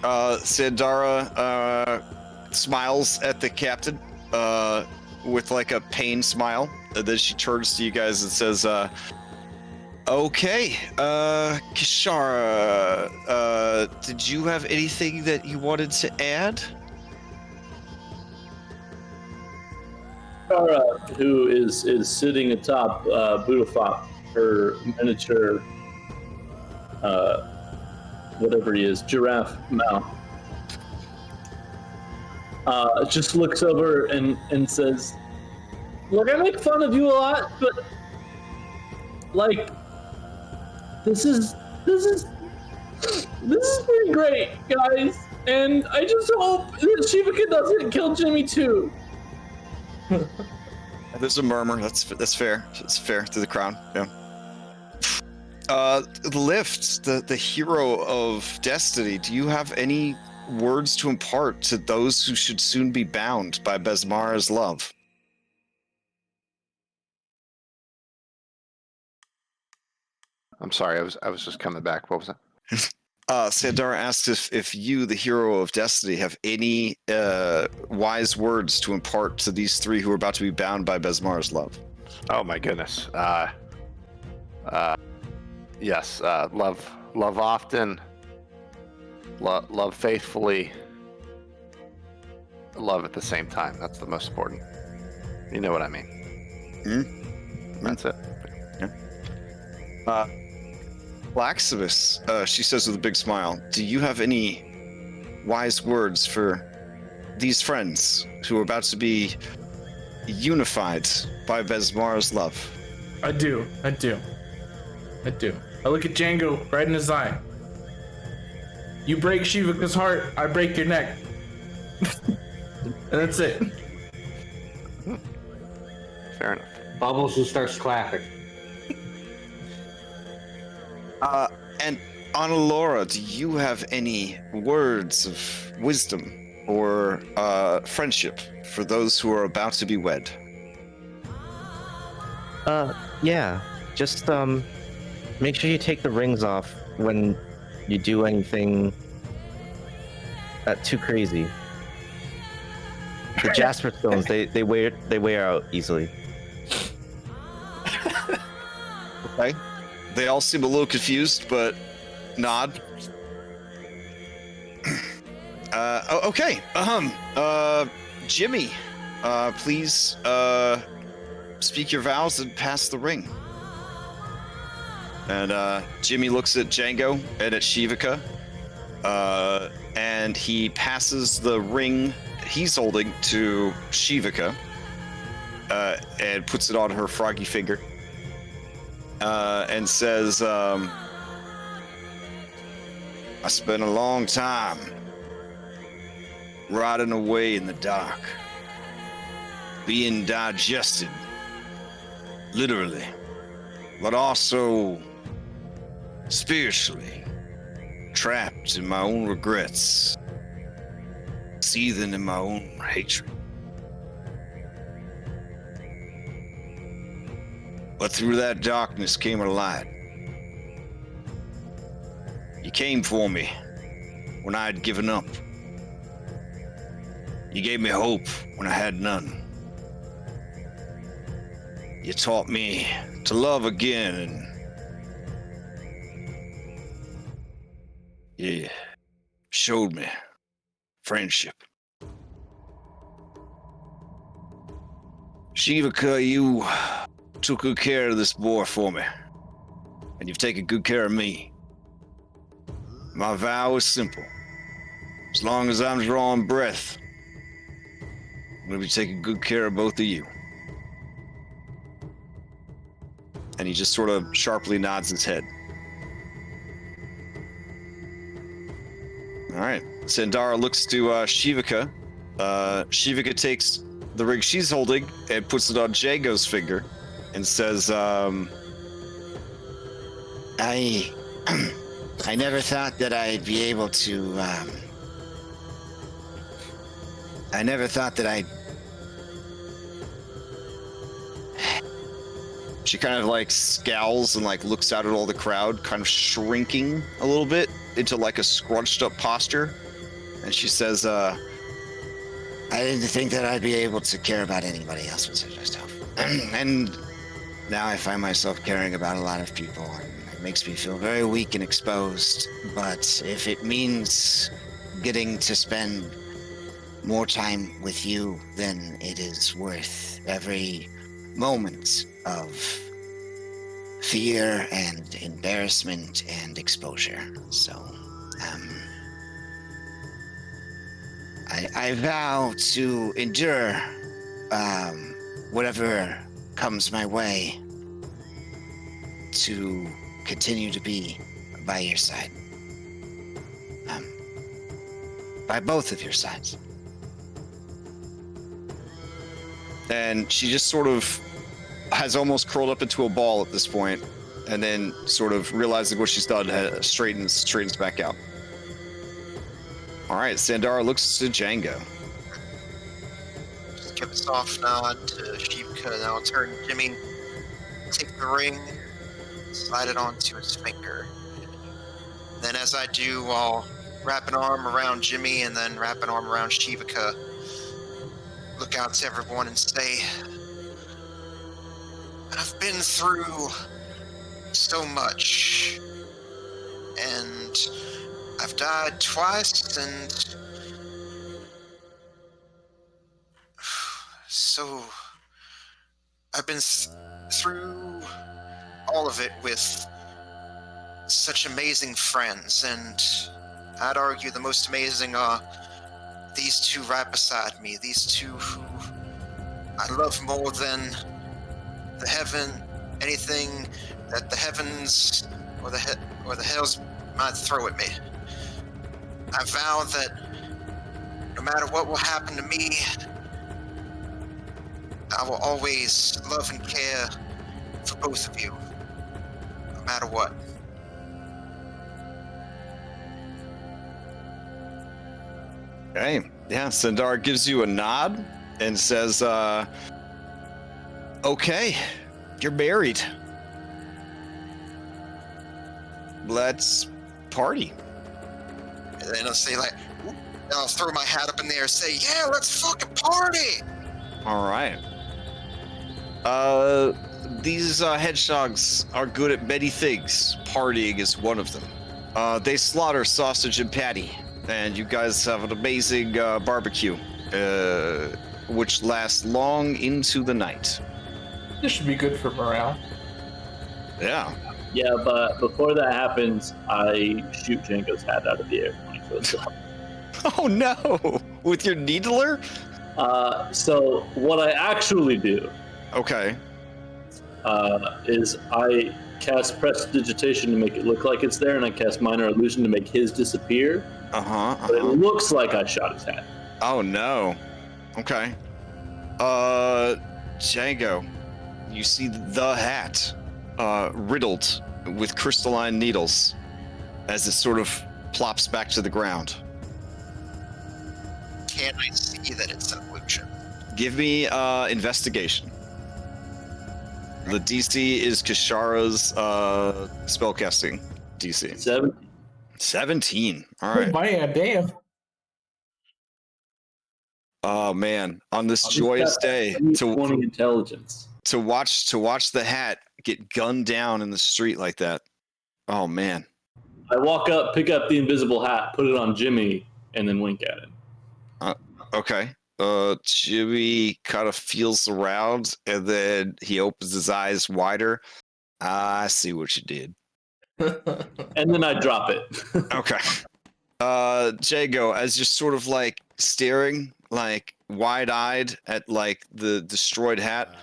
Sandara smiles at the captain with like a pain smile. And then she turns to you guys and says, okay, Kishara, did you have anything that you wanted to add? Kara, who is sitting atop Budafop, her miniature, whatever he is, giraffe mount, just looks over and says, "Look, I make fun of you a lot, but like, this is pretty great, guys. And I just hope that Shivikah doesn't kill Jimmy too." There's a murmur. That's fair. It's fair to the crowd. Yeah. Lift, the hero of Destiny. Do you have any words to impart to those who should soon be bound by Besmara's love? I'm sorry, I was just coming back. What was that? Sandara asks if you, the hero of Destiny, have any wise words to impart to these three who are about to be bound by Besmara's love. Oh my goodness. Yes. Love often. Love faithfully. Love at the same time. That's the most important. You know what I mean. Mm-hmm. That's it. Yeah. Laximus, she says with a big smile, do you have any wise words for these friends who are about to be unified by Besmara's love? I do. I look at Django right in his eye. You break Shivikah's heart, I break your neck. And that's it. Fair enough. Bubbles just starts clapping. And Annalora, do you have any words of wisdom or friendship for those who are about to be wed? Yeah. Just make sure you take the rings off when you do anything too crazy. The jasper stones, they wear out easily. Okay. They all seem a little confused, but nod. Okay. Jimmy, please speak your vows and pass the ring. And Jimmy looks at Django and at Shivikah, and he passes the ring he's holding to Shivikah, and puts it on her froggy finger, and says, I spent a long time rotting away in the dark, being digested, literally, but also spiritually, trapped in my own regrets, seething in my own hatred. But through that darkness came a light. You came for me when I had given up. You gave me hope when I had none. You taught me to love again, and you showed me friendship. Shivikah, you took good care of this boy for me, and you've taken good care of me. My vow is simple. As long as I'm drawing breath, I'm going to be taking good care of both of you. And he just sort of sharply nods his head. All right. Sandara looks to Shivikah. Shivikah takes the ring she's holding and puts it on Django's finger and says, I never thought that I'd be able to, I never thought that I'd... She kind of like scowls and like looks out at all the crowd, kind of shrinking a little bit into like a scrunched up posture. And she says, I didn't think that I'd be able to care about anybody else besides myself. And now I find myself caring about a lot of people. It makes me feel very weak and exposed. But if it means getting to spend more time with you, then it is worth every moment of fear and embarrassment and exposure. So, I vow to endure whatever comes my way to continue to be by your side. By both of your sides. and she just sort of has almost curled up into a ball at this point, and then sort of realizing what she's done, straightens back out. All right, Sandara looks to Django. Just give a soft nod to Shivikah, and I'll turn to Jimmy, take the ring, slide it onto his finger. Then as I do, I'll wrap an arm around Jimmy and then wrap an arm around Shivikah. Look out to everyone and say, I've been through so much, and I've died twice, and so I've been through all of it with such amazing friends, and I'd argue the most amazing are these two right beside me, these two who I love more than the heaven, anything that the heavens or the hells might throw at me. I vow that no matter what will happen to me, I will always love and care for both of you, no matter what. Okay, yeah, Sandara gives you a nod and says, okay, you're married. Let's party. And then I'll say like, and I'll throw my hat up in the air and say, yeah, let's fucking party. All right. These hedgehogs are good at many things. Partying is one of them. They slaughter sausage and patty, and you guys have an amazing barbecue, which lasts long into the night. This should be good for morale. Yeah. Yeah, but before that happens, I shoot Django's hat out of the air when he goes up. Oh no! With your needler? So what I actually do Okay. is I cast Prestidigitation to make it look like it's there, and I cast Minor Illusion to make his disappear. But it looks like I shot his hat. Oh no. Okay. Django, you see the hat riddled with crystalline needles as it sort of plops back to the ground. Can I see that it's an illusion? Give me investigation. The DC is Kishara's spellcasting DC. 17. All right. Man, damn. Oh man, on this joyous day to 20 intelligence. to watch the hat get gunned down in the street like that. Oh man. I walk up, pick up the invisible hat, put it on Jimmy, and then wink at him. Okay. Jimmy kind of feels around and then he opens his eyes wider. I see what you did. And then I drop it. Okay. Django, as you're sort of like staring like wide-eyed at like the destroyed hat,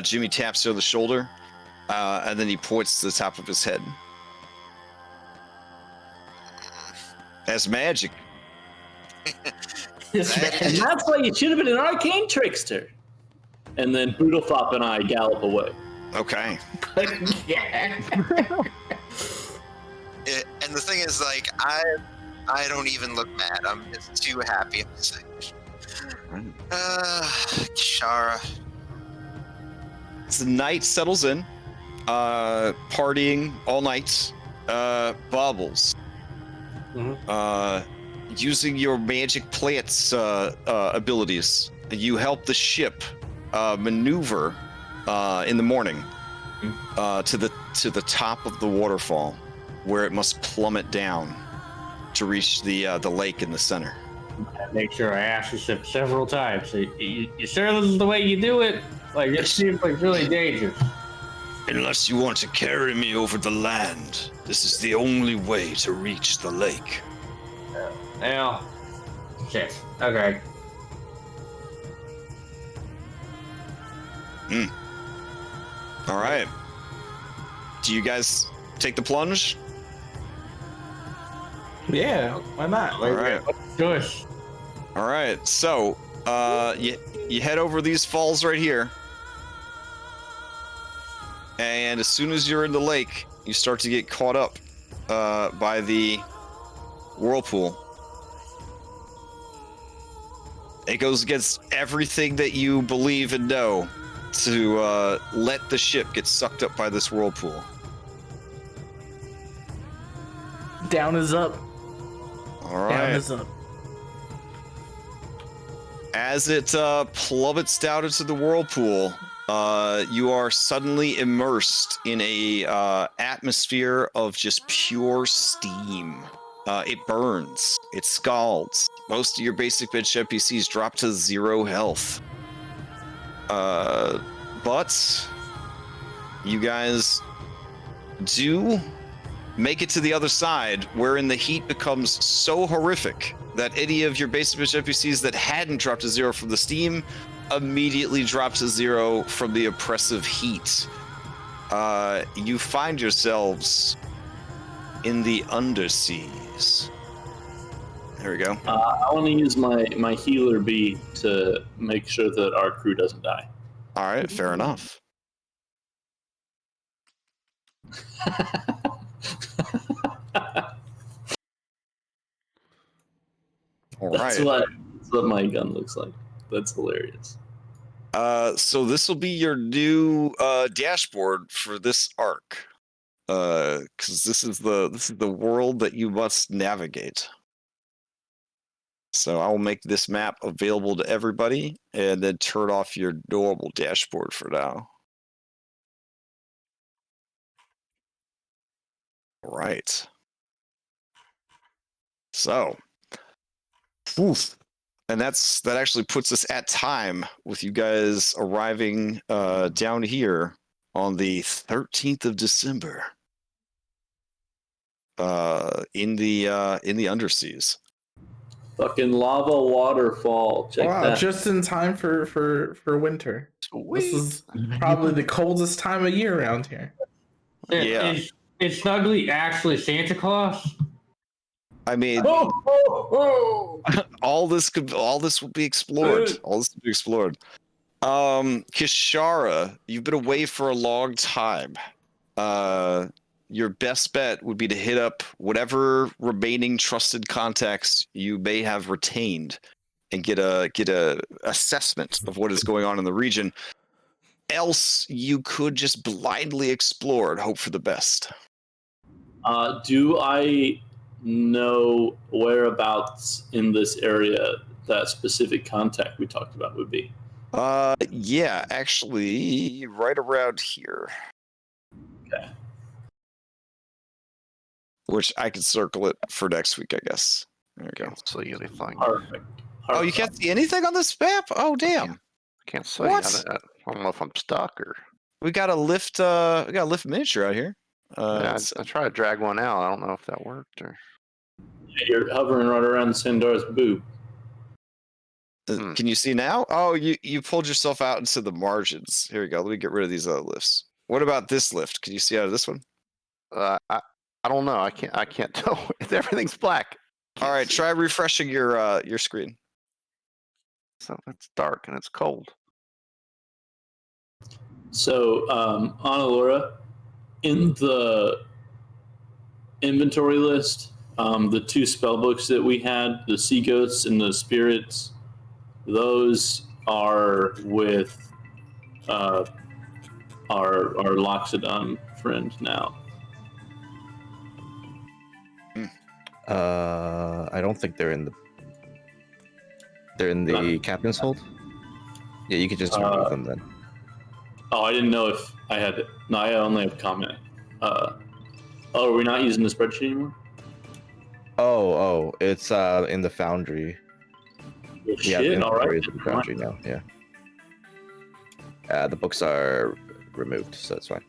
Jimmy taps you on the shoulder, and then he points to the top of his head. As magic. And that's why you should have been an arcane trickster. And then Boodleflop and I gallop away. Okay. Yeah. And the thing is, like, I don't even look mad. I'm just too happy. I'm just like, Kishara. As the night settles in, partying all night, Bubbles. Using your magic plants abilities, you help the ship maneuver in the morning to the top of the waterfall, where it must plummet down to reach the lake in the center. Make sure I ask the ship several times. You sure this is the way you do it? Like, it seems like really dangerous. Unless you want to carry me over the land, this is the only way to reach the lake. Well, shit. Okay. All right. Do you guys take the plunge? Yeah, why not? All right. Shush. All right. So, you head over these falls right here, and as soon as you're in the lake, you start to get caught up by the whirlpool. It goes against everything that you believe and know to let the ship get sucked up by this whirlpool. Down is up. All right. Down is up. As it plummets down into the whirlpool, you are suddenly immersed in a atmosphere of just pure steam. It burns. It scalds. Most of your basic bench NPCs drop to 0 health. But you guys do make it to the other side, wherein the heat becomes so horrific that any of your basic bench NPCs that hadn't dropped to 0 from the steam immediately drop to 0 from the oppressive heat. You find yourselves in the underseas. There we go. I want to use my healer bead to make sure that our crew doesn't die. All right, fair enough. All That's right. what my gun looks like. That's hilarious. So this will be your new dashboard for this arc. because this is the world that you must navigate. So I will make this map available to everybody, and then turn off your normal dashboard for now. All right. So, oof. And that actually puts us at time with you guys arriving down here on the 13th of December in the underseas. Fucking lava waterfall. Check Wow, that. just in time for winter. This is probably the coldest time of year around here. Yeah. Is Snuggly actually Santa Claus? I mean, all this will be explored. All this will be explored. Kishara, you've been away for a long time. Your best bet would be to hit up whatever remaining trusted contacts you may have retained and get a assessment of what is going on in the region. Else, you could just blindly explore and hope for the best. Do I know whereabouts in this area that specific contact we talked about would be? Yeah, actually, right around here. Okay. Which I could circle it for next week, I guess. There we go. So you'll be fine. Perfect. Oh, you can't see anything on this map? Oh, damn. I can't see. What? I don't know if I'm stuck or. We got a lift. Miniature out here. Yeah, I tried to drag one out. I don't know if that worked or. Yeah, you're hovering right around Sandar's boob. Can you see now? Oh, you pulled yourself out into the margins. Here we go. Let me get rid of these other lifts. What about this lift? Can you see out of this one? I don't know. I can't tell. Everything's black. All right, try refreshing your screen. So it's dark and it's cold. So, Anna-Laura, in the inventory list, the two spell books that we had, the Sea Ghosts and the Spirits, those are with our Loxodon friend now. I don't think they're in the captain's hold. Yeah, you could just remove them then. Oh, I didn't know if I had it. No, I only have comment. Are we not using the spreadsheet anymore? Oh, it's in the Foundry. Well, Yeah, shit, the all right. inventory is in the Foundry now. Yeah. The books are removed, so that's fine.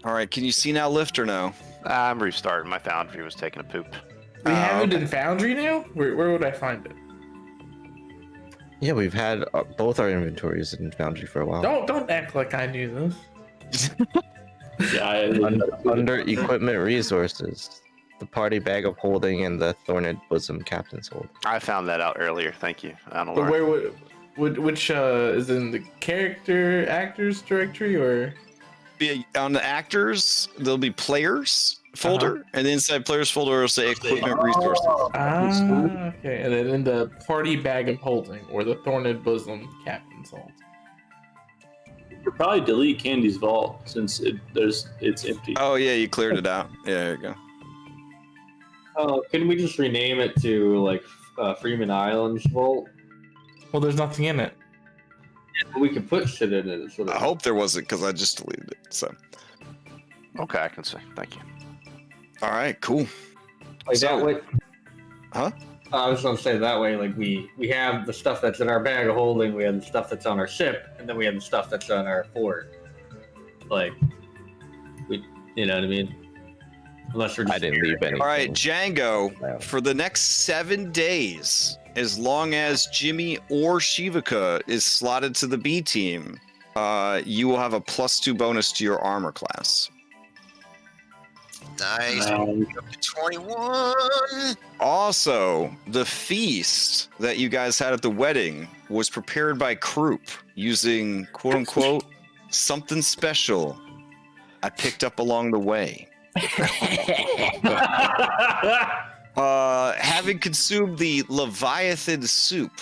All right, can you see now, lift or no? I'm restarting. My Foundry was taking a poop. We have it in Foundry now? Where would I find it? Yeah, we've had both our inventories in Foundry for a while. Don't act like I knew this. Yeah, Under equipment resources, the party bag of holding and the thorned bosom captain's hold. I found that out earlier. Thank you. I don't But know. where which is in the character actors directory or? On the actors, there'll be players folder, and inside players folder will say equipment resources. Okay. And then in the party bag of holding or the thorned bosom captain's hold. you could probably delete Candy's vault since it's empty. Oh yeah, you cleared it out. Yeah, there you go. Oh, can we just rename it to like Freeman Islands Vault? Well, there's nothing in it. We could put shit in it. Sort of. I hope there wasn't because I just deleted it. So. Okay, I can see. Thank you. All right, cool. Like So- that way. Huh? I was gonna say that way. Like we have the stuff that's in our bag of holding. We have the stuff that's on our ship, and then we have the stuff that's on our fort. Like, you know what I mean? Unless we're just I didn't leave any. All right, Django, for the next 7 days, as long as Jimmy or Shivikah is slotted to the B team, you will have a +2 bonus to your armor class. Nice. Up to 21. Also, the feast that you guys had at the wedding was prepared by Croup using quote unquote something special I picked up along the way. Having consumed the Leviathan soup,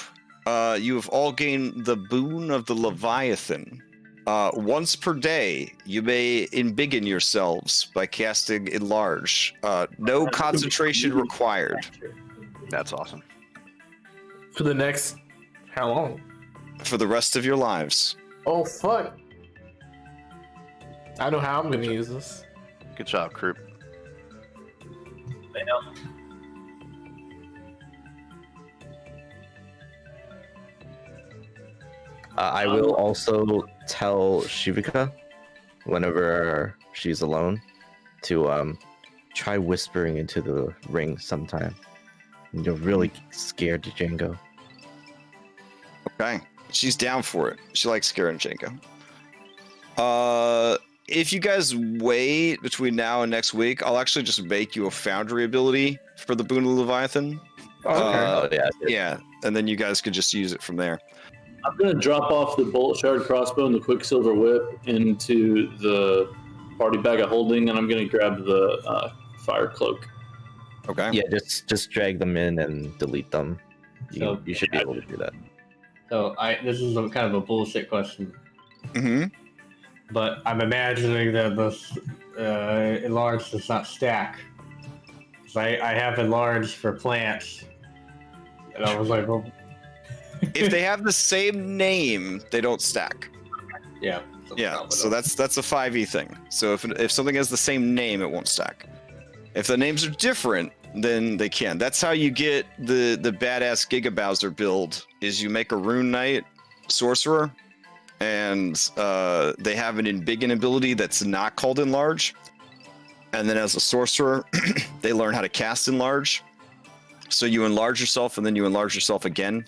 you have all gained the boon of the Leviathan, Once per day, you may embiggen yourselves by casting Enlarge. No concentration required. That's awesome. For the next, how long? For the rest of your lives. Oh fuck! I know how I'm gonna use this. Good job, Croup. I will also tell Shivikah whenever she's alone to try whispering into the ring sometime. You're really scared, Django. Okay. She's down for it. She likes scaring Django. If you guys wait between now and next week, I'll actually just make you a Foundry ability for the Boon of Leviathan. Yeah, and then you guys could just use it from there. I'm gonna drop off the bolt shard crossbow and the quicksilver whip into the party bag of holding, and I'm gonna grab the fire cloak. Okay. Yeah, just drag them in and delete them. You should be able to do that. So this is kind of a bullshit question, Mm-hmm. but I'm imagining that this enlarge does not stack. So I have enlarged for plants, and I was like, well, If they have the same name, they don't stack. yeah. Yeah, so that's a 5e thing. So if something has the same name, it won't stack. If the names are different, then they can. That's how you get the badass Giga Bowser build. Is you make a Rune Knight sorcerer, and they have an embiggen ability that's not called Enlarge. And then as a sorcerer, they learn how to cast Enlarge. So you enlarge yourself, and then you enlarge yourself again.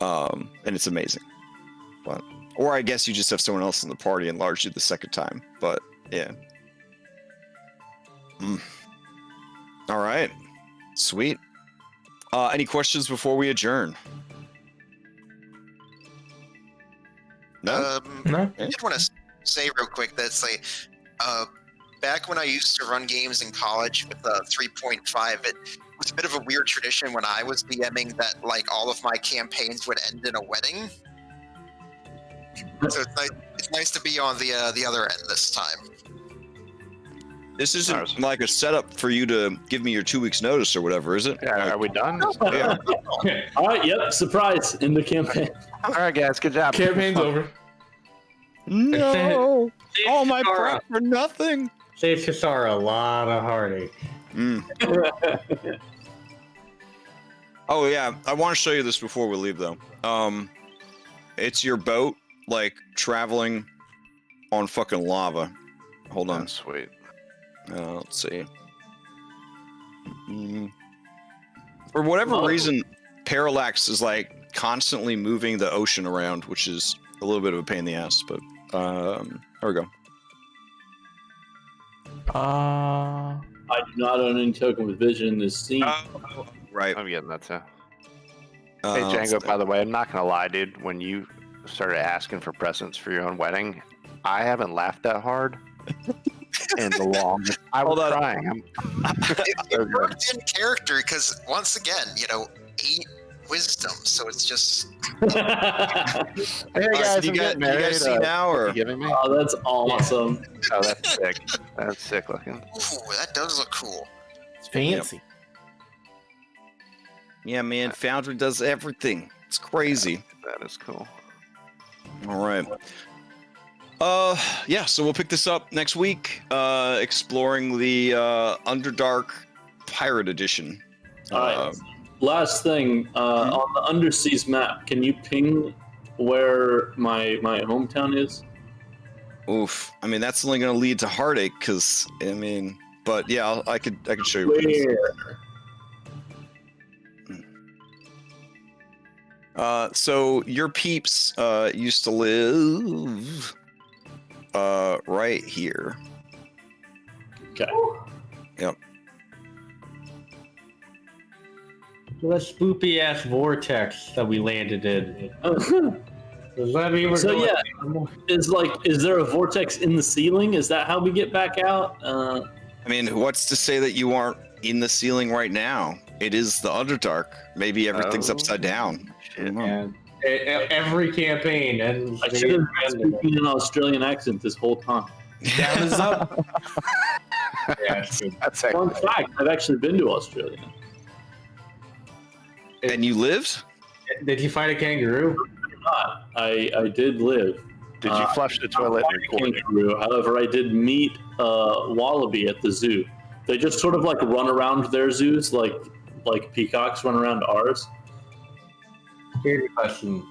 And it's amazing. But, or I guess you just have someone else in the party enlarge you the second time. But yeah. All right. Sweet. Any questions before we adjourn? No? No. I just want to say real quick that's like, back when I used to run games in college with 3.5, it was a bit of a weird tradition when I was DMing that like all of my campaigns would end in a wedding. So it's nice to be on the other end this time. This isn't like a setup for you to give me your 2 weeks notice or whatever, is it? Yeah, are we done? Yeah. All right, yep, surprise in the campaign. All right, guys, good job. Campaign's over. No! All my prep for nothing! Saves Kasara a lot of heartache. Oh yeah, I want to show you this before we leave though. It's your boat, like, traveling on fucking lava. Hold on. That's sweet. Let's see. For whatever reason, Parallax is like constantly moving the ocean around, which is a little bit of a pain in the ass, but there we go. I do not own any token with vision in this scene. Right. I'm getting that too. Hey, Django, by the way, I'm not going to lie, dude. When you started asking for presents for your own wedding, I haven't laughed that hard in the longest. I was crying. It worked in character because, once again, 8 wisdom, so it's just... Hey, guys, do you guys see now, or? Giving me? Oh, that's awesome. Oh, that's sick. That's sick looking. Ooh, that does look cool. It's fancy. Yeah, man, Foundry does everything. It's crazy. That is cool. All right. Yeah, so we'll pick this up next week, exploring the Underdark Pirate Edition. All right. Last thing, on the Underseas map, can you ping where my hometown is? Oof. I mean, that's only going to lead to heartache, because, I mean, but yeah, I could show you. Where? So your peeps used to live right here. Okay. Yep. That spoopy ass vortex that we landed in. Does that mean we're going? Is there a vortex in the ceiling? Is that how we get back out? I mean, what's to say that you aren't in the ceiling right now? It is the Underdark. Maybe everything's upside down. Shit. And Every campaign, and I should have been speaking in an Australian accent this whole time. Down is up. Yeah, That's Fun fact: I've actually been to Australia. And you lived? Did you fight a kangaroo? I did live. Did you flush the toilet and record it? Kangaroo. However, I did meet a wallaby at the zoo. They just sort of like run around their zoos like peacocks run around ours. Here's a question.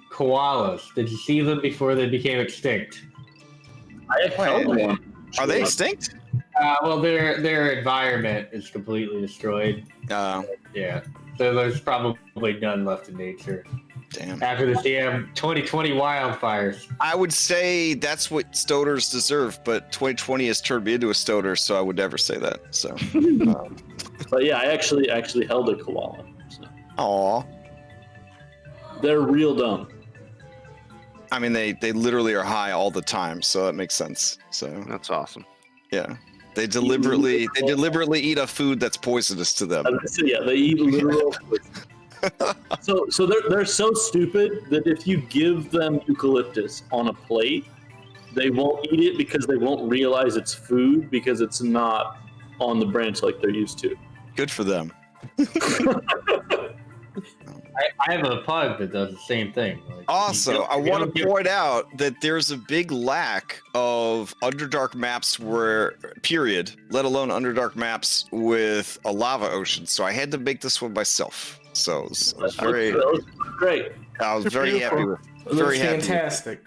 Koalas. Did you see them before they became extinct? I held one. Are they extinct? Well, their environment is completely destroyed. Yeah. So there's probably none left in nature. Damn. After the damn 2020 wildfires. I would say that's what stoners deserve, but 2020 has turned me into a stoner, so I would never say that. So. But yeah, I actually held a koala. So. Aw. They're real dumb. I mean, they literally are high all the time, so that makes sense. So That's awesome. yeah, they deliberately eat a food that's poisonous to them. So yeah, they eat literal. so they're so stupid that if you give them eucalyptus on a plate, they won't eat it because they won't realize it's food because it's not on the branch like they're used to. Good for them. I have a pug that does the same thing. Like, Also, I want to point out that there's a big lack of Underdark maps period, let alone Underdark maps with a lava ocean. So I had to make this one myself. So I was very great. I was very happy with. Very happy. Fantastic.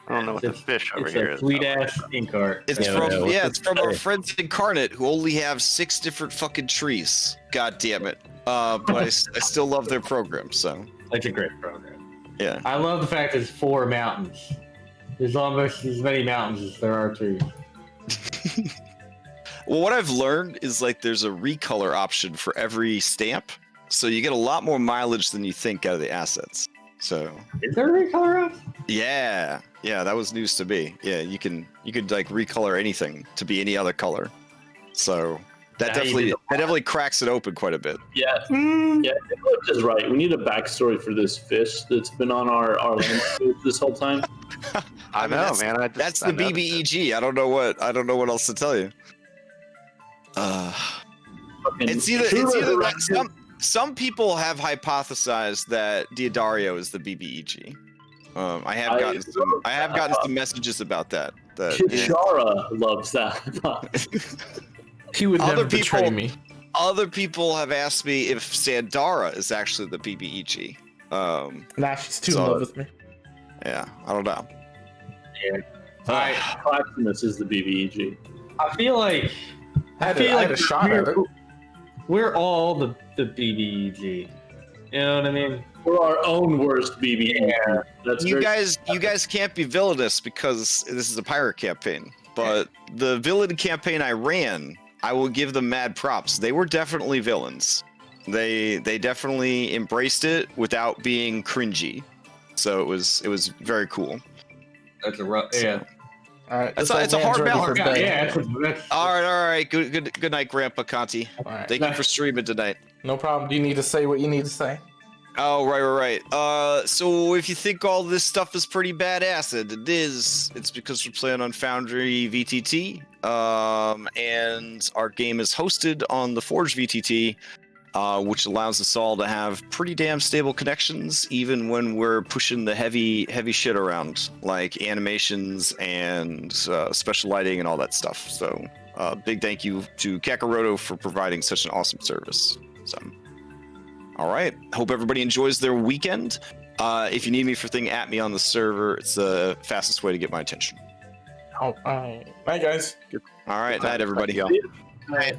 I don't know what the fish over here is. Sweet ass ink art. It's from our friends Incarnate who only have 6 different fucking trees. God damn it. But I still love their program, so. It's a great program. Yeah. I love the fact there's 4 mountains. There's almost as many mountains as there are trees. Well, what I've learned is like there's a recolor option for every stamp, so you get a lot more mileage than you think out of the assets. So. Is there a recolor option? Yeah, that was news to me. Yeah, you could like recolor anything to be any other color. So that definitely cracks it open quite a bit. Yeah, Nicholas is right. We need a backstory for this fish that's been on our landscape this whole time. I know, man. That's the BBEG. I don't know what else to tell you. It's either that some people have hypothesized that Diodario is the BBEG. I have gotten some messages about that. Chara loves that. He would never betray me. Other people have asked me if Sandara is actually the BBEG. Nah, she's too in love with me. Yeah, I don't know. Yeah. Claximus is the BBEG. I feel like I had a shot at it. We're all the BBEG. You know what I mean? We're our own worst BBEG. Yeah. You guys can't be villainous because this is a pirate campaign. But the villain campaign I ran, I will give them mad props. They were definitely villains. They definitely embraced it without being cringy. So it was very cool. That's a rough. Yeah. All right, it's a hard balance. Yeah. All right. Good night, Grandpa Conti. All right. Thank you for streaming tonight. No problem. Do you need to say what you need to say? Oh, right. So if you think all this stuff is pretty badass, and it is, it's because we're playing on FoundryVTT, and our game is hosted on the ForgeVTT, which allows us all to have pretty damn stable connections, even when we're pushing the heavy shit around, like animations and special lighting and all that stuff. So, big thank you to Kakaroto for providing such an awesome service. So. All right. Hope everybody enjoys their weekend. If you need me for anything, at me on the server. It's the fastest way to get my attention. All right. Bye, guys. All right. Night, everybody. Night.